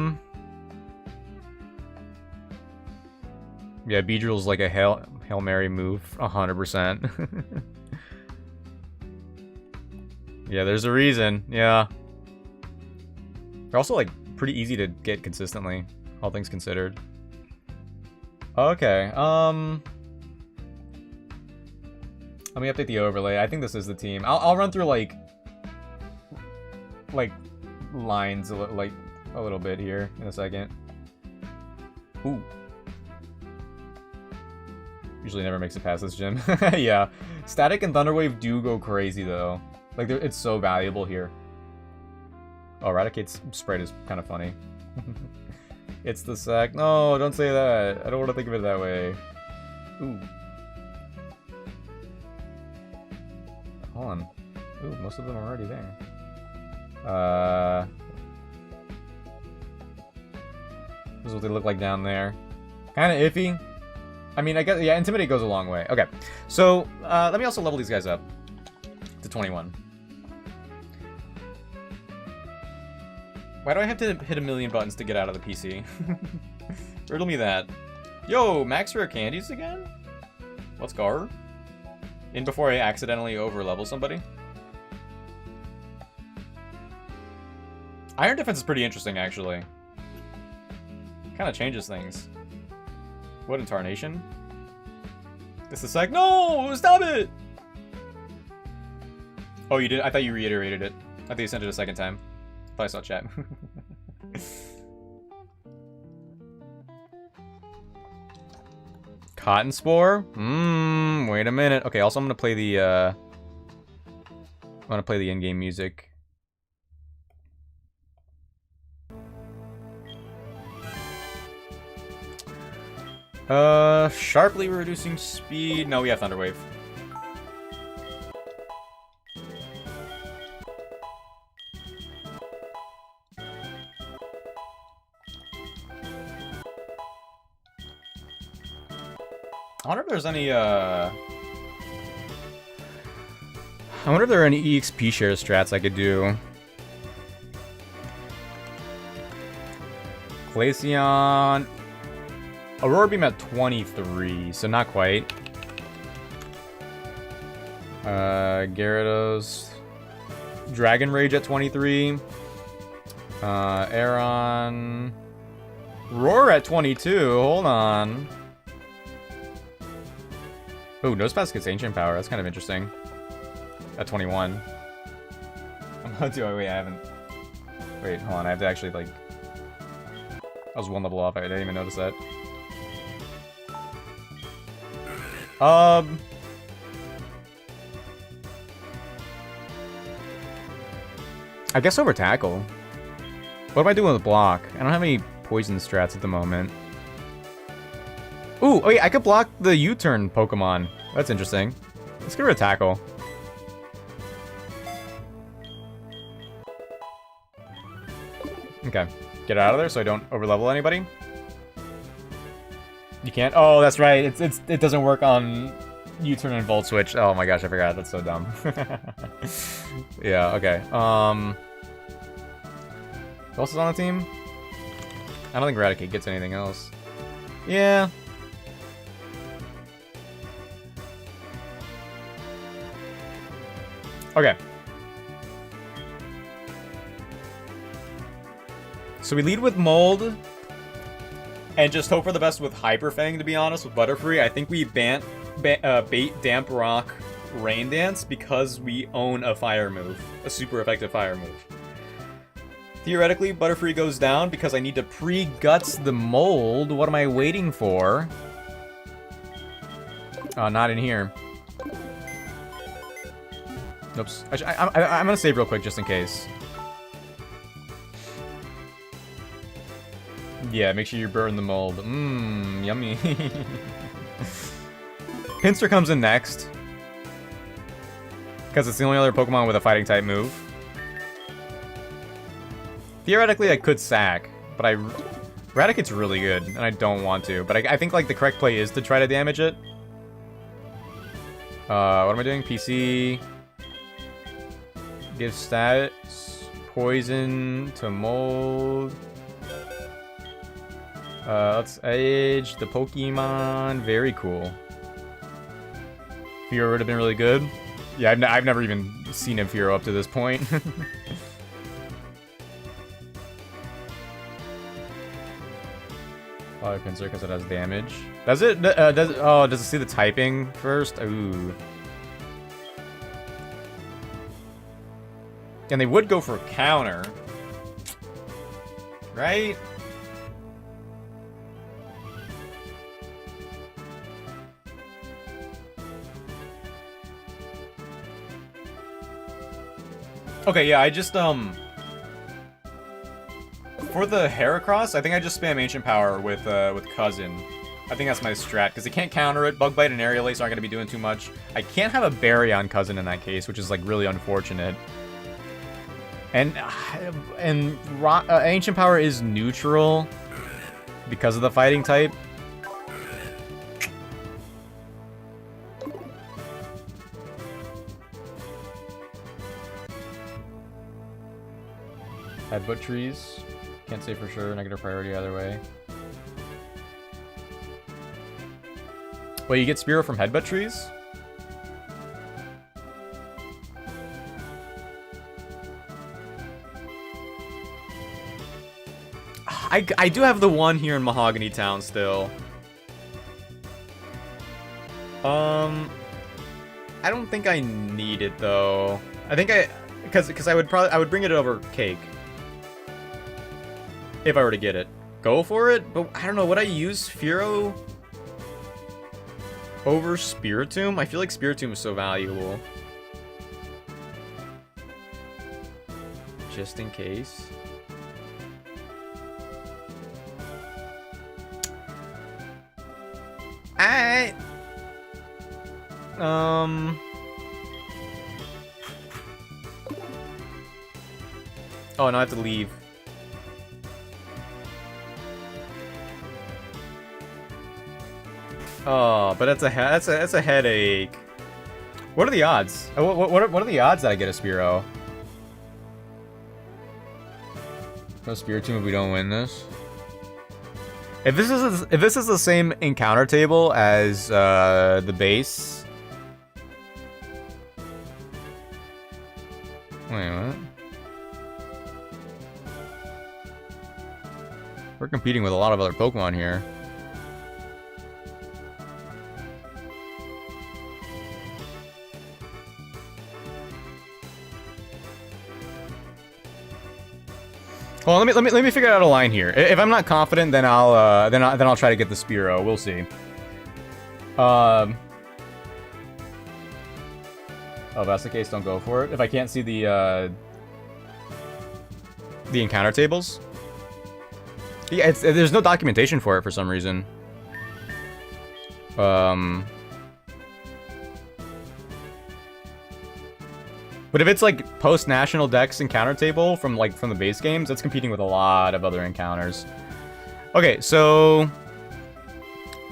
Beedrill's like a Hail Mary move, 100%. Yeah, there's a reason, yeah. They're also, like, pretty easy to get consistently, all things considered. Okay, let me update the overlay. I think this is the team. I'll run through, like lines, like, a little bit here in a second. Ooh. Usually never makes it past this gym. Yeah. Static and Thunderwave do go crazy, though. Like, it's so valuable here. Oh, Eradicate's Sprite is kind of funny. It's the sack. No, don't say that. I don't want to think of it that way. Ooh. Hold on. Ooh, most of them are already there. This is what they look like down there. Kind of iffy. I mean, I guess, yeah, Intimidate goes a long way. Okay, so, let me also level these guys up to 21. Why do I have to hit a million buttons to get out of the PC? Riddle me that. Yo, max rare candies again? Let's go. In before I accidentally overlevel somebody. Iron Defense is pretty interesting, actually. Kind of changes things. What in Tarnation? It's the sec. No! Stop it! Oh, you did? I thought you reiterated it. I thought you sent it a second time. I saw chat. Cotton Spore? Wait a minute. Okay, also I'm gonna play the in-game music. Sharply reducing speed. No, we have Thunderwave. I wonder if there's any, I wonder if there are any EXP share strats I could do. Glaceon. Aurora Beam at 23, so not quite. Gyarados. Dragon Rage at 23. Aeron. Roar at 22. Hold on. Oh, Nosepass gets Ancient Power. That's kind of interesting. At 21. Wait, I haven't... Wait, hold on. I have to actually, like... I was one level off. I didn't even notice that. I guess over Tackle. What am I doing with Block? I don't have any poison strats at the moment. Ooh, wait, I could block the U-turn Pokemon. That's interesting. Let's get rid of Tackle. Okay. Get out of there so I don't overlevel anybody. You can't? Oh, that's right. It doesn't work on U-turn and Volt Switch. Oh my gosh, I forgot. That's so dumb. Yeah, okay. Who else is on the team? I don't think Eradicate gets anything else. Yeah. Okay. So we lead with Mold. And just hope for the best with Hyper Fang, to be honest, with Butterfree. I think we bait Damp Rock Rain Dance because we own a fire move. A super effective fire move. Theoretically, Butterfree goes down because I need to pre-guts the Mold. What am I waiting for? Not in here. Oops. I'm gonna save real quick just in case. Yeah, make sure you burn the Mold. Mmm, yummy. Pinsir comes in next. Because it's the only other Pokemon with a fighting type move. Theoretically, I could sack, but Raticate's really good, and I don't want to. But I think like the correct play is to try to damage it. What am I doing? PC. Give stats. Poison to Mold. Let's age the Pokemon. Very cool. Fearow would have been really good. Yeah, I've never even seen a Fearow up to this point. Fire Pinsir because it has damage. Does it? Does it see the typing first? Ooh. And they would go for counter. Right? Okay, yeah, I just, for the Heracross, I think I just spam Ancient Power with Cousin. I think that's my strat, because they can't counter it. Bug Bite and Aerial Ace aren't going to be doing too much. I can't have a Berry on Cousin in that case, which is, like, really unfortunate. And Ancient Power is neutral because of the fighting type. Headbutt trees. Can't say for sure. Negative priority either way. Wait, you get Spearow from Headbutt trees? I do have the one here in Mahogany Town still. I don't think I need it though. I think because I would bring it over Cake. If I were to get it. Go for it, but I don't know, would I use Fearow over Spiritomb? I feel like Spiritomb is so valuable. Just in case. Alright. Oh, no, I have to leave. Oh, but that's a headache. What are the odds? What are the odds that I get a Spearow? No Spiritomb if we don't win this. If this is the same encounter table as the base. Wait, what? We're competing with a lot of other Pokemon here. Well, let me figure out a line here. If I'm not confident, then I'll try to get the Spearow. We'll see. Oh, if that's the case, don't go for it. If I can't see the encounter tables. Yeah, there's no documentation for it for some reason. But if it's like post-national Dex encounter table from the base games, that's competing with a lot of other encounters. Okay, so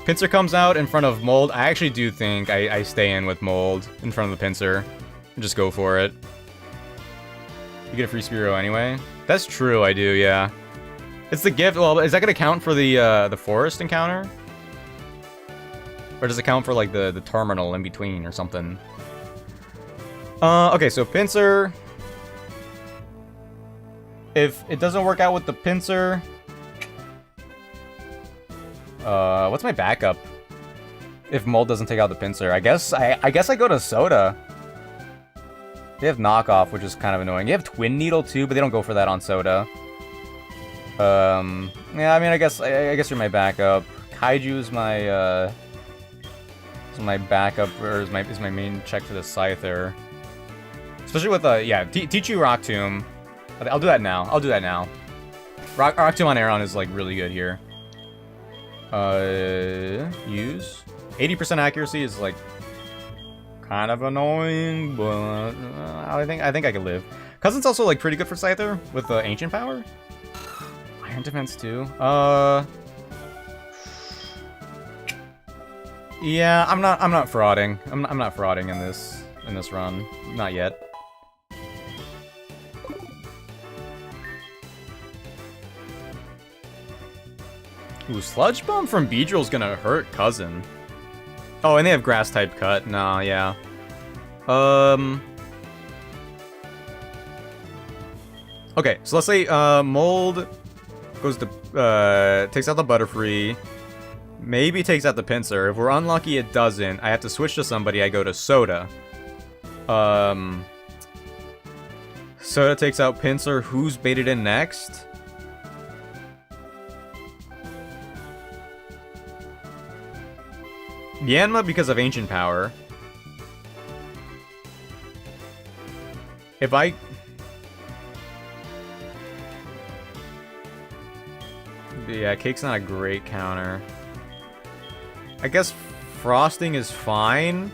Pinsir comes out in front of Mold. I actually do think I stay in with Mold in front of the Pinsir and just go for it. You get a free Spearow anyway. That's true, I do, yeah. It's the gift. Well, is that gonna count for the forest encounter? Or does it count for like the terminal in between or something? Okay, so Pinsir. If it doesn't work out with the Pinsir, what's my backup? If Mold doesn't take out the Pinsir, I guess I go to Soda. They have knockoff, which is kind of annoying. You have Twin Needle too, but they don't go for that on Soda. Yeah, I mean, I guess you're my backup. Kaiju's my backup, or is my main check for the Scyther. Especially with yeah, teach you Rock Tomb. I'll do that now. Rock Tomb on Aeron is like really good here. Use 80% accuracy is like kind of annoying, but I think I can live. Cousin's also like pretty good for Scyther with Ancient Power. Iron Defense too. Yeah, I'm not frauding. I'm not frauding in this run. Not yet. Ooh, Sludge Bomb from Beedrill's gonna hurt Cousin. Oh, and they have Grass type cut. Nah, yeah. Okay, so let's say Mold goes to takes out the Butterfree. Maybe takes out the Pinsir. If we're unlucky, it doesn't. I have to switch to somebody. I go to Soda. Soda takes out Pinsir. Who's baited in next? Yanma because of Ancient Power. If I... Yeah, Cake's not a great counter. I guess Frosting is fine.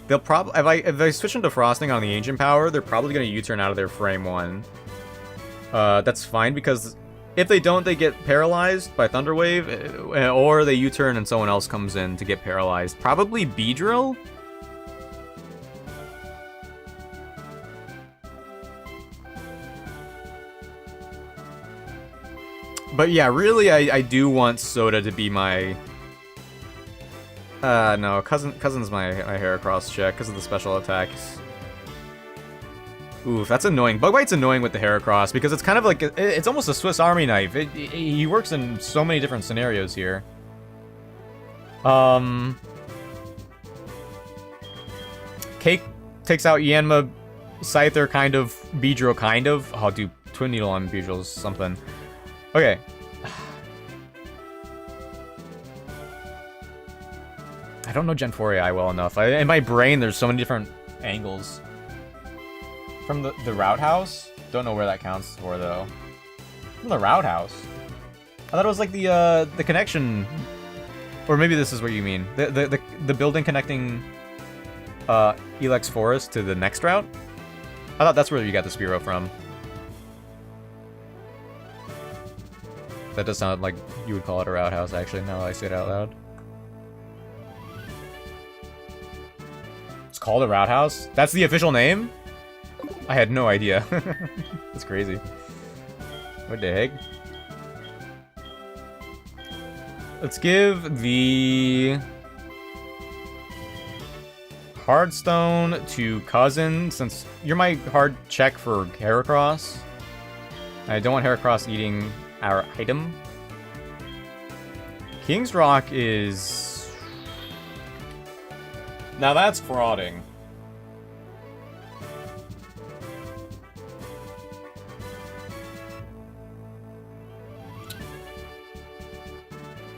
They'll probably... If I switch into Frosting on the Ancient Power, they're probably going to U-turn out of their Frame 1. That's fine because... If they don't, they get paralyzed by Thunder Wave, or they U-turn and someone else comes in to get paralyzed. Probably Beedrill? But yeah, really, I do want Soda to be my... no, Cousin's my Heracross check because of the special attacks. Oof, that's annoying. Bug Bite's annoying with the Heracross because it's kind of like, it's almost a Swiss Army knife. He works in so many different scenarios here. Cake takes out Yanma, Scyther kind of, Beedrill kind of. Oh, dude, Twin Needle on Beedrill is something. Okay. I don't know Gen 4 AI well enough. In my brain, there's so many different angles. From the Route House? Don't know where that counts for, though. From the Route House? I thought it was like the connection... Or maybe this is what you mean. The building connecting Elex Forest to the next route? I thought that's where you got the Spearow from. That does sound like you would call it a Route House, actually, now that I say it out loud. It's called a Route House? That's the official name? I had no idea. That's crazy. What the heck? Let's give the Hardstone to Cousin, since you're my hard check for Heracross. I don't want Heracross eating our item. King's Rock is... Now that's frauding.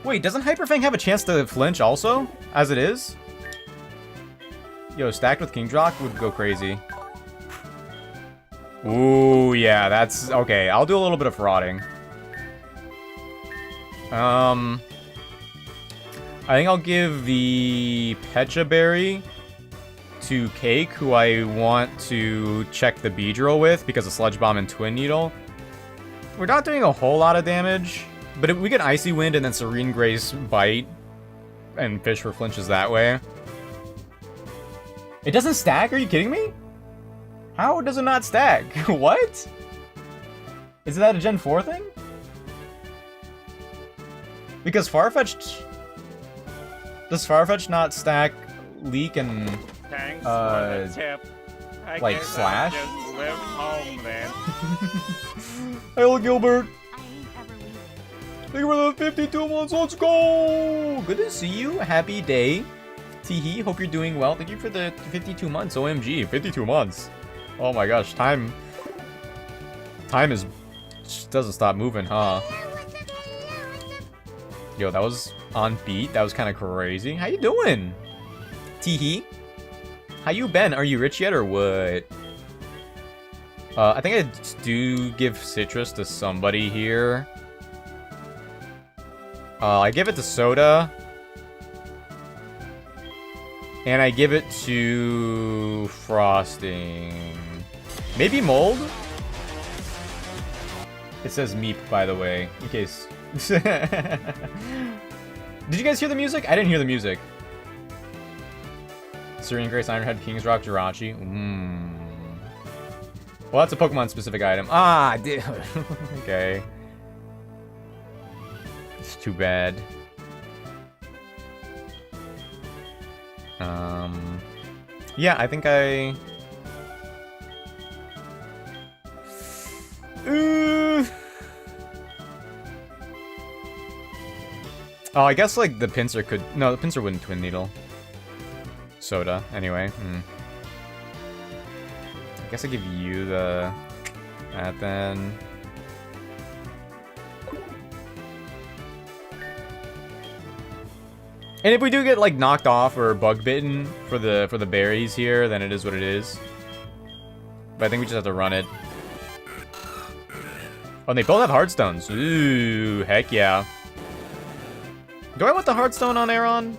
Wait, doesn't Hyperfang have a chance to flinch also? As it is? Yo, stacked with King's Rock would go crazy. Ooh, yeah, that's... Okay, I'll do a little bit of frauding. I think I'll give the Pecha Berry to Cake, who I want to check the Beedrill with, because of Sludge Bomb and Twin Needle. We're not doing a whole lot of damage, but if we get Icy Wind and then Serene Grace Bite, and fish for flinches that way. It doesn't stack? Are you kidding me? How does it not stack? What? Is that a Gen 4 thing? Because Farfetch'd... Does Farfetch not stack Leak and... Thanks for the tip. I like guess Slash? I'll just live home then. Hello, Gilbert. I ain't ever leaving. Thank you for the 52 months. Let's go. Good to see you. Happy day. Teehee, hope you're doing well. Thank you for the 52 months. OMG, 52 months. Oh my gosh, time is just doesn't stop moving, huh? Yo, that was on beat. That was kind of crazy. How you doing? Teehee? How you been? Are you rich yet or what? I think I do give citrus to somebody here. I give it to Soda. And I give it to Frosting. Maybe Mold? It says Meep, by the way, in case. Did you guys hear the music? I didn't hear the music. Serene Grace, Ironhead, King's Rock, Jirachi. Well, that's a Pokemon-specific item. Ah, dude. Okay. It's too bad. Yeah, I think I... Oh, I guess, like, the Pinsir could... No, the Pinsir wouldn't Twin Needle. Soda, anyway. I guess I give you the... that, then... And if we do get, like, knocked off or bug bitten for the berries here, then it is what it is. But I think we just have to run it. Oh, and they both have Heartstones. Ooh, heck yeah. Do I want the Heartstone on Aeron?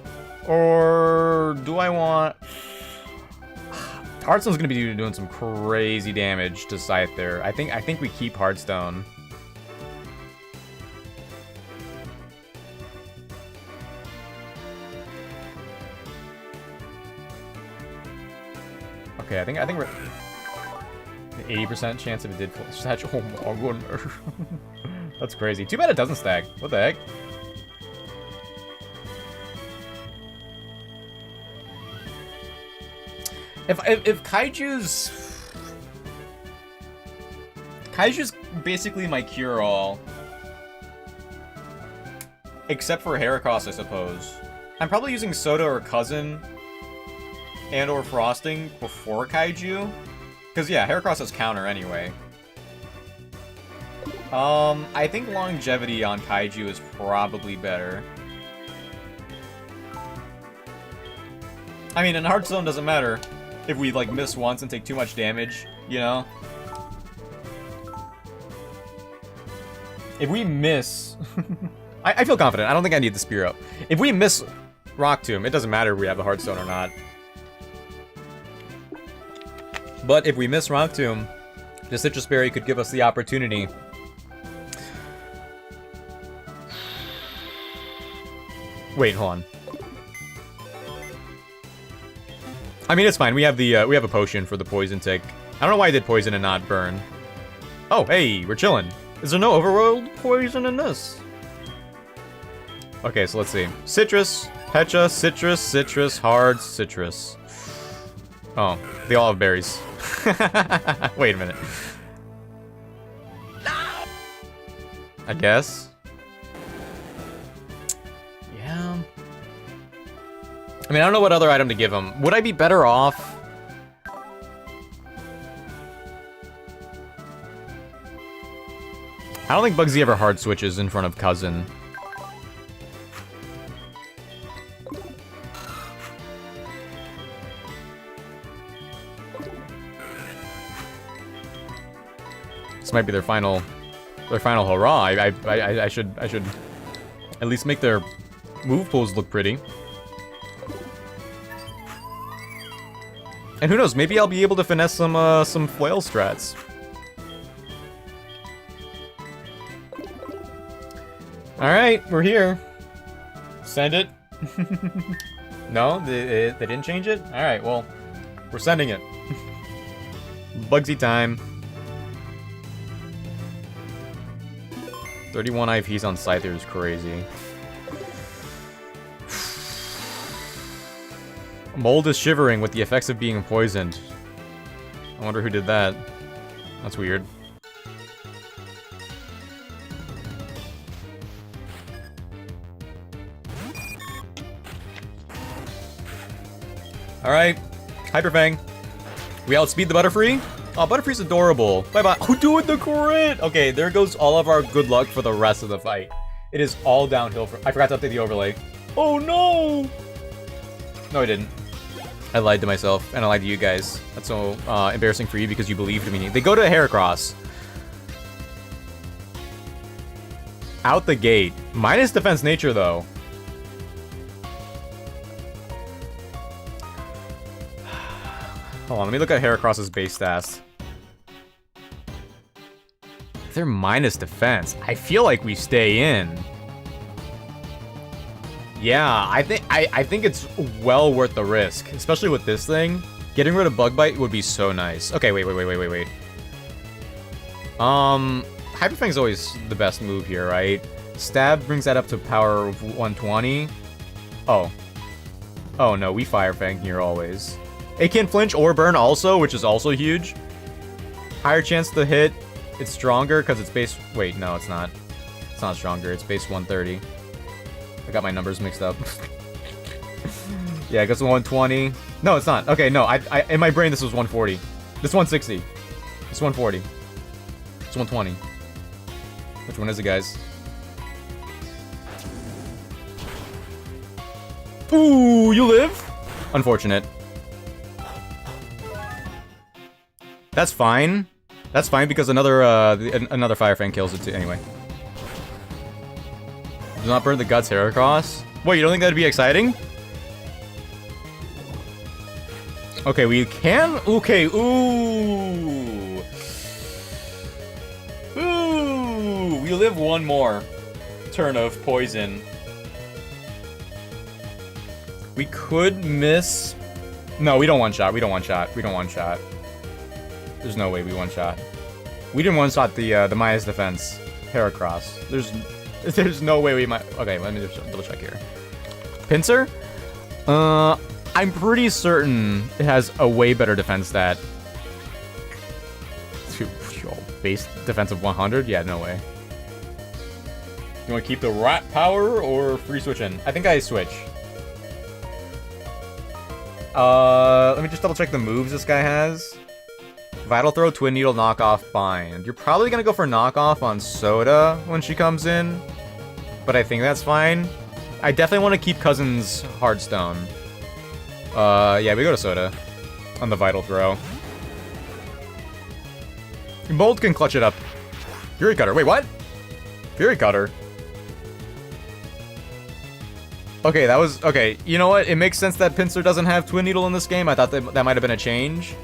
Or do I want... Heartstone's gonna be doing some crazy damage to Scyther. I think we keep Heartstone. Okay, I think we're... 80% chance if it did full stack. Oh my goodness. That's crazy. Too bad it doesn't stack. What the heck? If Kaiju's basically my cure-all. Except for Heracross, I suppose. I'm probably using Soda or Cousin and or Frosting before Kaiju. Because, yeah, Heracross has counter anyway. I think Longevity on Kaiju is probably better. I mean, in Hearthstone doesn't matter if we, like, miss once and take too much damage, you know? If we miss... I feel confident. I don't think I need the Spearow. If we miss Rock Tomb, it doesn't matter if we have the Hearthstone or not. But if we miss Rock Tomb, the Citrus Berry could give us the opportunity. Wait, hold on. I mean, it's fine. We have the we have a potion for the poison tick. I don't know why I did poison and not burn. Oh, hey, we're chilling. Is there no overworld poison in this? Okay, so let's see. Citrus, Pecha, Citrus, Citrus, Hard, Citrus. Oh, they all have berries. Wait a minute. I guess. I mean, I don't know what other item to give him. Would I be better off? I don't think Bugsy ever hard switches in front of Cousin. This might be their final hurrah. I should at least make their move pools look pretty. And who knows, maybe I'll be able to finesse some flail strats. Alright, we're here. Send it. No, they didn't change it? Alright, well, we're sending it. Bugsy time. 31 IVs on Scyther is crazy. Mold is shivering with the effects of being poisoned. I wonder who did that. That's weird. Alright. Hyper Fang. We outspeed the Butterfree? Oh, Butterfree's adorable. Bye-bye. Oh, doing the crit! Okay, there goes all of our good luck for the rest of the fight. It is all downhill from... I forgot to update the overlay. Oh, no! No, I didn't. I lied to myself, and I lied to you guys. That's so embarrassing for you because you believed me. They go to Heracross. Out the gate. Minus defense nature, though. Hold on, let me look at Heracross's base stats. They're minus defense. I feel like we stay in. Yeah, I think it's well worth the risk, especially with this thing. Getting rid of Bug Bite would be so nice. Okay, wait. Hyper Fang's always the best move here, right? Stab brings that up to power of 120. Oh no, we Fire Fang here always. It can flinch or burn also, which is also huge. Higher chance to hit. It's stronger because it's base... Wait, no, it's not. It's not stronger. It's base 130. I got my numbers mixed up. Yeah, it goes to 120. No, it's not. Okay, no, I in my brain this was 140. This 160. This 140. It's 120. Which one is it, guys? Ooh, you live? Unfortunate. That's fine. That's fine because another Fire Fang kills it too. Anyway. Do not burn the guts, Heracross. Wait, you don't think that'd be exciting? Okay, we can. Okay, ooh. Ooh. We live one more turn of poison. We could miss. No, we don't one shot. We don't one shot. We don't one shot. There's no way we one shot. We didn't one shot the minus defense Heracross. There's no way we might. Okay, let me just double check here. Pinsir? I'm pretty certain it has a way better defense stat. Base defense of 100? Yeah, no way. You want to keep the rat power or free switch in? I think I switch. Let me just double check the moves this guy has. Vital Throw, Twin Needle, Knockoff, Bind. You're probably gonna go for Knockoff on Soda when she comes in, but I think that's fine. I definitely want to keep Cousin's Heartstone. Yeah, we go to Soda on the Vital Throw. Mold can clutch it up. Fury Cutter. Wait, what? Fury Cutter. Okay, that was... Okay, you know what? It makes sense that Pinsir doesn't have Twin Needle in this game. I thought that might have been a change.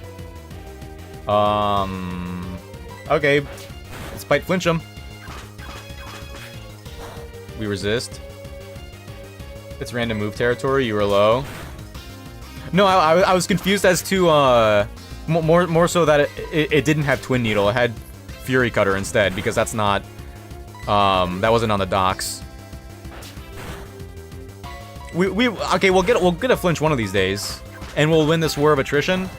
Okay. Spite flinch him. We resist. It's random move territory. You were low. No, I was confused as to, more so that it didn't have Twin Needle. It had Fury Cutter instead, because that's not, that wasn't on the docks. Okay, we'll get a flinch one of these days, and we'll win this war of attrition.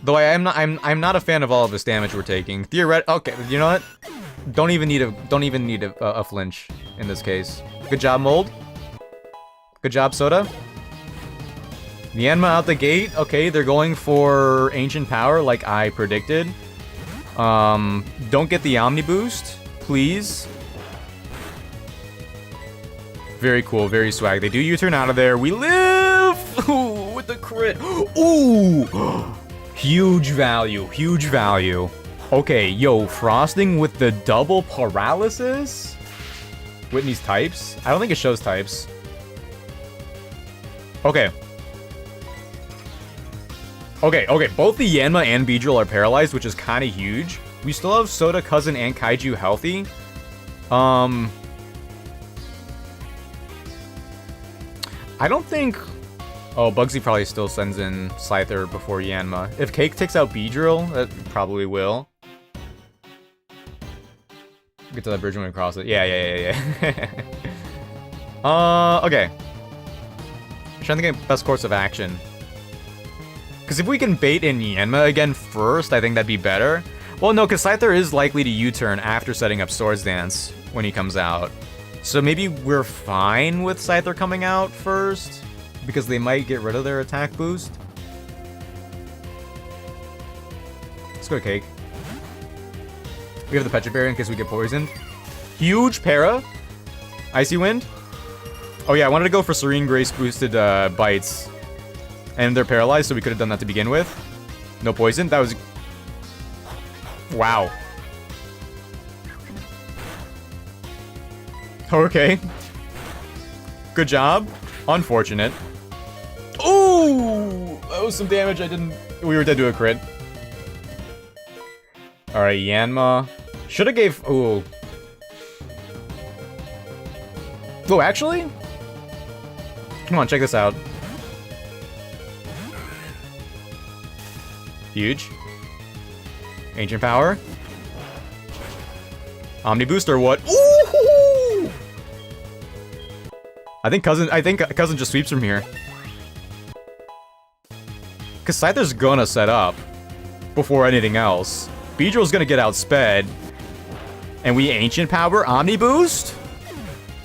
Though I'm not a fan of all of this damage we're taking. Okay, you know what? Don't even need a flinch in this case. Good job, Mold. Good job, Soda. Yanma out the gate. Okay, they're going for Ancient Power like I predicted. Don't get the Omni Boost, please. Very cool, very swag. They do U-turn out of there. We live! Ooh, with the crit. Ooh! Huge value, huge value. Okay, yo, Frosting with the double paralysis? Whitney's types? I don't think it shows types. Okay. Okay, both the Yanma and Beedrill are paralyzed, which is kind of huge. We still have Soda, Cousin, and Kaiju healthy. I don't think... Oh, Bugsy probably still sends in Scyther before Yanma. If Cake takes out Beedrill, that probably will. Get to that bridge when we cross it. Yeah. Okay. I'm trying to think of best course of action. Because if we can bait in Yanma again first, I think that'd be better. Well, no, because Scyther is likely to U-turn after setting up Swords Dance when he comes out. So maybe we're fine with Scyther coming out first, because they might get rid of their attack boost. Let's go to Cake. We have the Petra Berry in case we get poisoned. Huge para. Icy Wind. Oh yeah, I wanted to go for Serene Grace boosted bites. And they're paralyzed, so we could have done that to begin with. No poison. That was... Wow. Okay. Good job. Unfortunate. Ooh! That was some damage I didn't... We were dead to a crit. Alright, Yanma. Should have gave... Ooh. Oh, actually? Come on, check this out. Huge. Ancient Power. Omni Boost or what? Ooh! I think Cousin just sweeps from here. Cause Scyther's gonna set up before anything else. Beedrill's gonna get outsped. And we Ancient Power Omni Boost?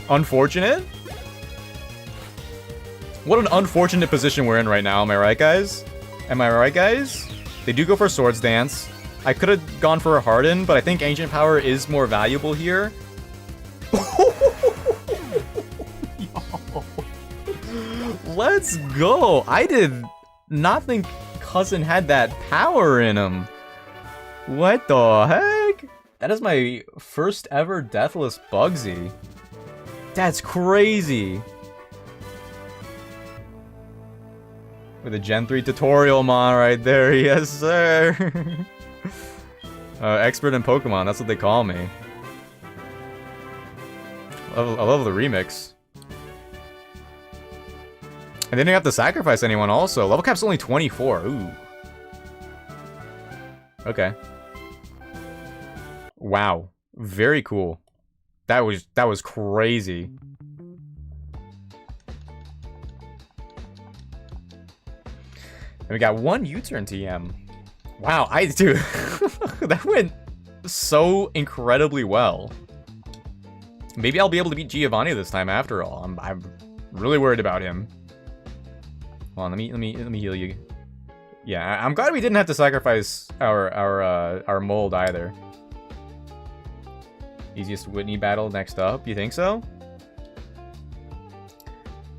Unfortunate? What an unfortunate position we're in right now, am I right, guys? Am I right, guys? They do go for Swords Dance. I could have gone for a Harden, but I think Ancient Power is more valuable here. Let's go! I did not think Cousin had that power in him. What the heck? That is my first ever Deathless Bugsy. That's crazy. With a Gen 3 tutorial mon right there, yes sir. Expert in Pokemon, that's what they call me. I love the remix. And they didn't have to sacrifice anyone also. Level cap's only 24, ooh. Okay. Wow, very cool. That was crazy. And we got one U-turn TM. Wow, dude, that went so incredibly well. Maybe I'll be able to beat Giovanni this time after all. I'm really worried about him. Hold on, let me heal you. Yeah, I'm glad we didn't have to sacrifice our mold either. Easiest Whitney battle next up, you think so?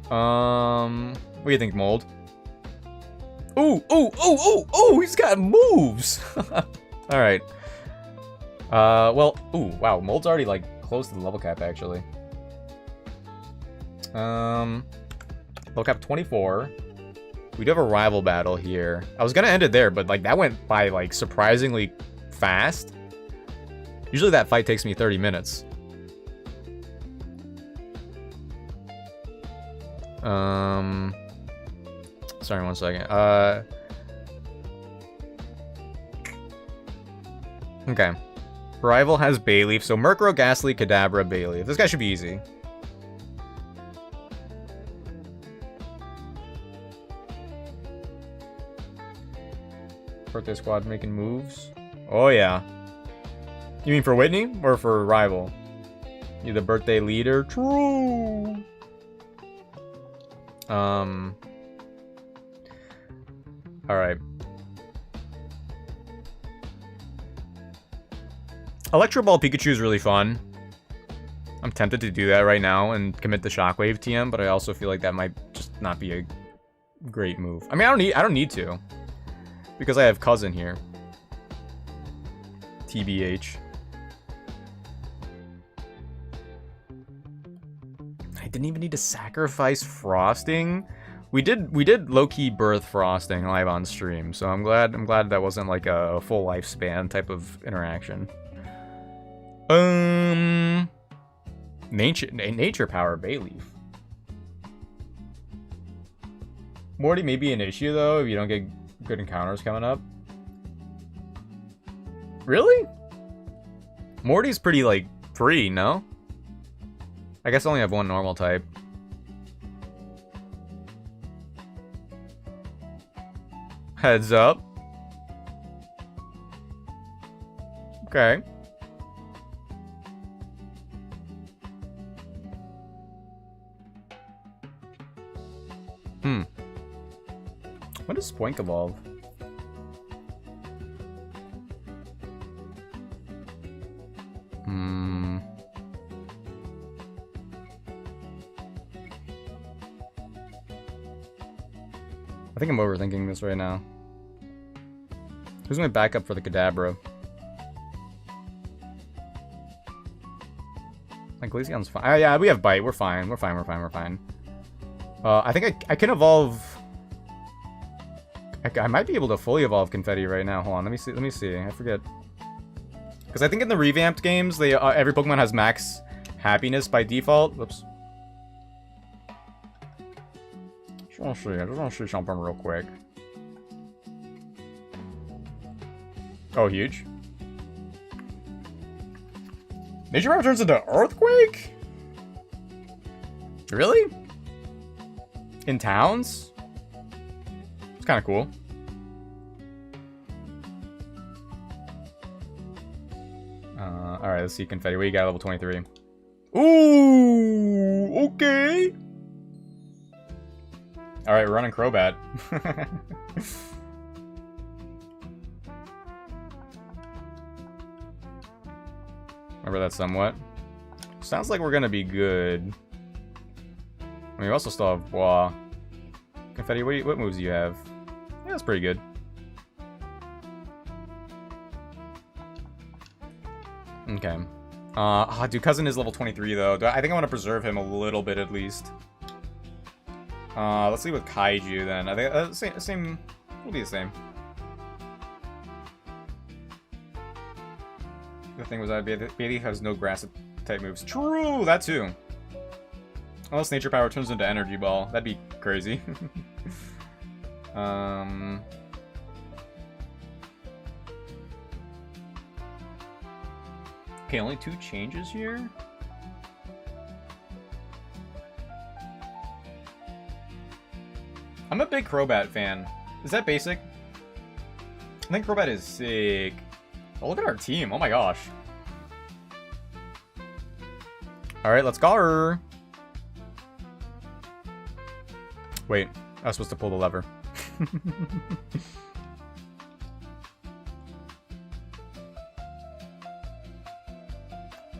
What do you think, Mold? Ooh, he's got moves! Alright. Well, ooh, wow, Mold's already, like, close to the level cap, actually. Level cap 24. We do have a rival battle here. I was gonna end it there, but, like, that went by, like, surprisingly fast. Usually that fight takes me 30 minutes. Sorry, one second. Okay. Rival has Bayleaf, so Murkrow, Ghastly, Kadabra, Bayleaf. This guy should be easy. Birthday Squad making moves. Oh, yeah. You mean for Whitney or for Rival? You're the birthday leader. True. Alright. Electro Ball Pikachu is really fun. I'm tempted to do that right now and commit the Shockwave TM, but I also feel like that might just not be a great move. I mean, I don't need to. Because I have Cousin here. TBH. I didn't even need to sacrifice Frosting. We did low-key birth Frosting live on stream, so I'm glad that wasn't like a full lifespan type of interaction. Nature Power Bayleaf. Morty may be an issue though if you don't get good encounters coming up. Really? Morty's pretty like free, no? I guess I only have one normal type. Heads up. Okay. When does Spoink evolve? I think I'm overthinking this right now. Who's my backup for the Kadabra? Like, Glaceon's fine. Oh, yeah, we have Bite. We're fine. We're fine. I think I can evolve... I might be able to fully evolve Confetti right now. Hold on, let me see. I forget. Because I think in the revamped games, they every Pokemon has max happiness by default. Whoops. I just want to see something real quick. Oh, huge. Nature Power turns into Earthquake? Really? In towns? It's kind of cool. Alright, let's see Confetti. What you got, level 23? Ooh, okay. Alright, we're running Crobat. Remember that somewhat. Sounds like we're gonna be good. I mean, we also still have Bois. Confetti, what moves do you have? Yeah, that's pretty good. Okay. Dude, Cousin is level 23, though. I think I want to preserve him a little bit, at least. Let's see with Kaiju, then. I think same will be the same. The thing was that Bailey has no grass-type moves. True! That, too. Unless Nature Power turns into Energy Ball. That'd be crazy. Okay, only 2 changes here? I'm a big Crobat fan. Is that basic? I think Crobat is sick. Oh, look at our team. Oh my gosh. Alright, let's go. Wait, I was supposed to pull the lever.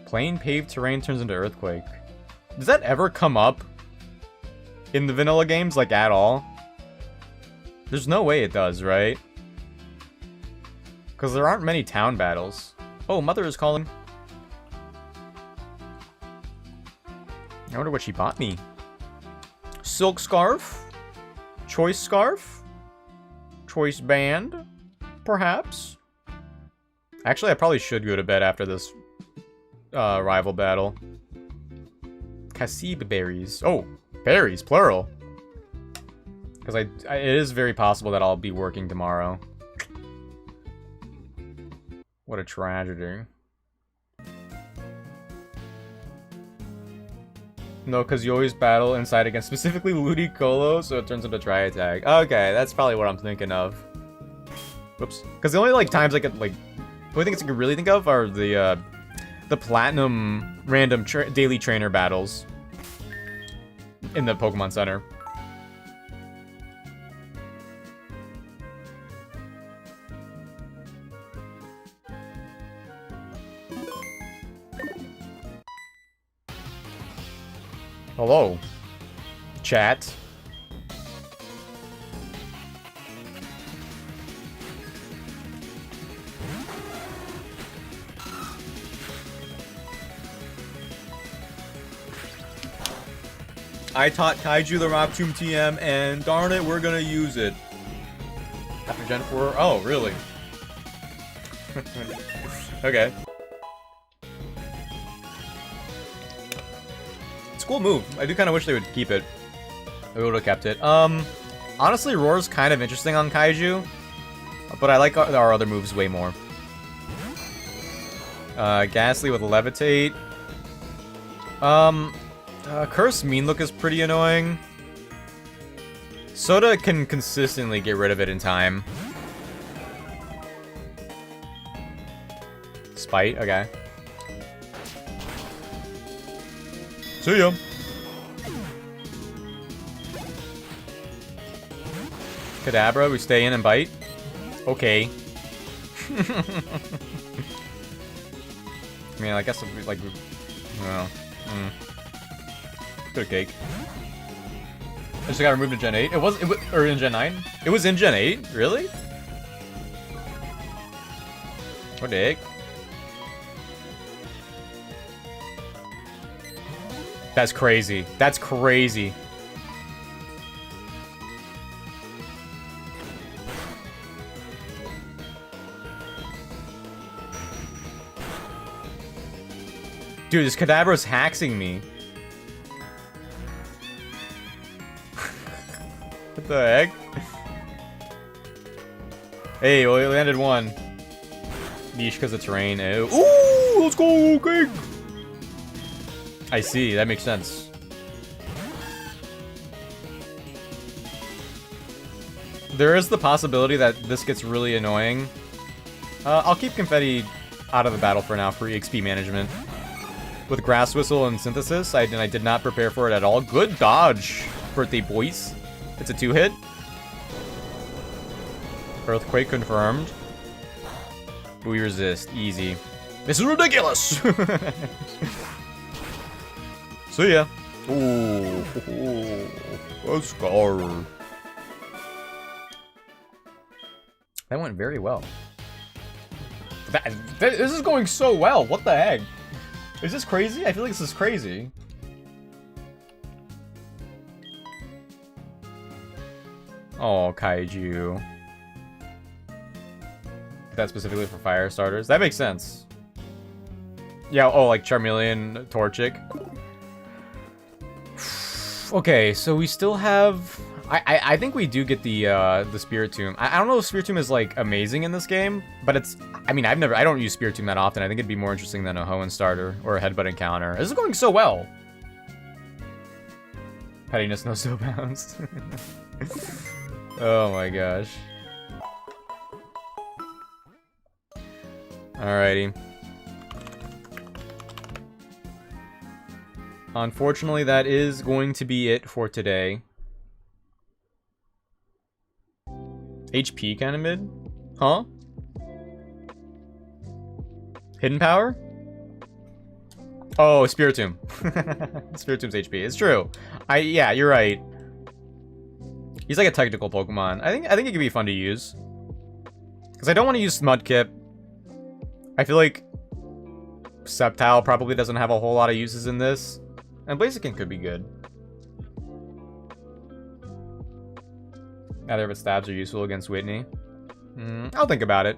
Plain paved terrain turns into Earthquake. Does that ever come up in the vanilla games, like, at all? There's no way it does, right? Because there aren't many town battles. Oh, Mother is calling. I wonder what she bought me. Silk Scarf? Choice Scarf? Choice Band? Perhaps? Actually, I probably should go to bed after this rival battle. Casib berries. Oh, berries, plural. Because it is very possible that I'll be working tomorrow. What a tragedy. No, because you always battle inside against specifically Ludicolo, so it turns into Tri-Attack. Okay, that's probably what I'm thinking of. Whoops. Because the only, like, times I could, like... The only things I can really think of are the Platinum random daily trainer battles in the Pokemon Center. Hello. Chat. I taught Kaiju the Rock Tomb TM, and darn it, we're gonna use it. After Gen 4? Oh, really? Okay. It's a cool move. I do kind of wish they would keep it. They would have kept it. Honestly, Roar's kind of interesting on Kaiju, but I like our other moves way more. Ghastly with Levitate. Curse Mean Look is pretty annoying. Soda can consistently get rid of it in time. Spite, okay. See ya. Kadabra, we stay in and bite. Okay. I mean, I guess if we, like, well, good cake. I just got removed in Gen 8. It was or in Gen 9? It was in Gen 8? Really? What the heck? That's crazy. That's crazy. Dude, this Kadabra's haxing me. What the heck? Hey, well, we landed one. Niche because of terrain. Ew. Ooh, let's go, okay. I see, that makes sense. There is the possibility that this gets really annoying. I'll keep Confetti out of the battle for now for EXP management. With Grass Whistle and Synthesis, I did not prepare for it at all. Good dodge, birthday boys. It's a 2-hit. Earthquake confirmed. We resist, easy. This is ridiculous! See ya. Ooh, a scar. That went very well. This is going so well. What the heck? Is this crazy? I feel like this is crazy. Oh, Kaiju. That's specifically for fire starters. That makes sense. Yeah, oh, like Charmeleon, Torchic. Okay, so we still have... I think we do get the Spirit Tomb. I don't know if Spirit Tomb is, like, amazing in this game, but it's... I mean, I don't use Spirit Tomb that often. I think it'd be more interesting than a Hoenn starter or a Headbutt encounter. This is going so well. Pettiness, no so bounced. Oh my gosh. Alrighty. Unfortunately, that is going to be it for today. HP kind of mid? Huh? Hidden power? Oh, Spirit Tomb. Spirit Tomb's HP. It's true. Yeah, you're right. He's like a technical Pokemon. I think it could be fun to use. Because I don't want to use Mudkip. I feel like Sceptile probably doesn't have a whole lot of uses in this. And Blaziken could be good. Neither of its stabs are useful against Whitney. I'll think about it.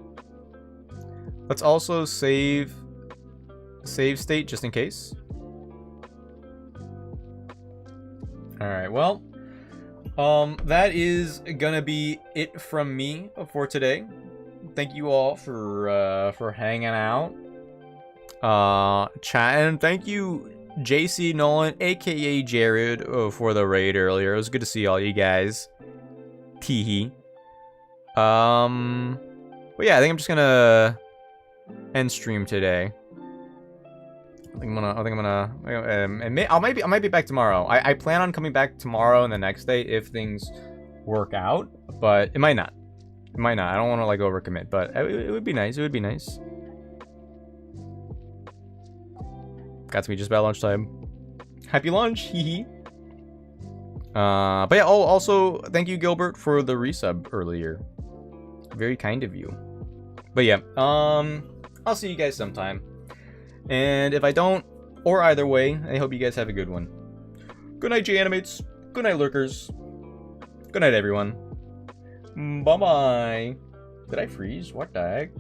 Let's also save state just in case. Alright, well. That is gonna be it from me for today. Thank you all for hanging out. Chatting. Thank you, JC Nolan, aka Jared, for the raid earlier. It was good to see all you guys. Teehee. But yeah, I think I'm just gonna end stream today. I might be back tomorrow. I plan on coming back tomorrow and the next day if things work out, but it might not. It might not. I don't want to like overcommit, but it would be nice. It would be nice. Got to be just about lunchtime. Happy lunch, hee hee. But yeah, oh, also, thank you, Gilbert, for the resub earlier. Very kind of you. But yeah, I'll see you guys sometime. And if I don't, or either way, I hope you guys have a good one. Good night, J-Animates. Good night, Lurkers. Good night, everyone. Bye-bye. Did I freeze? What the heck?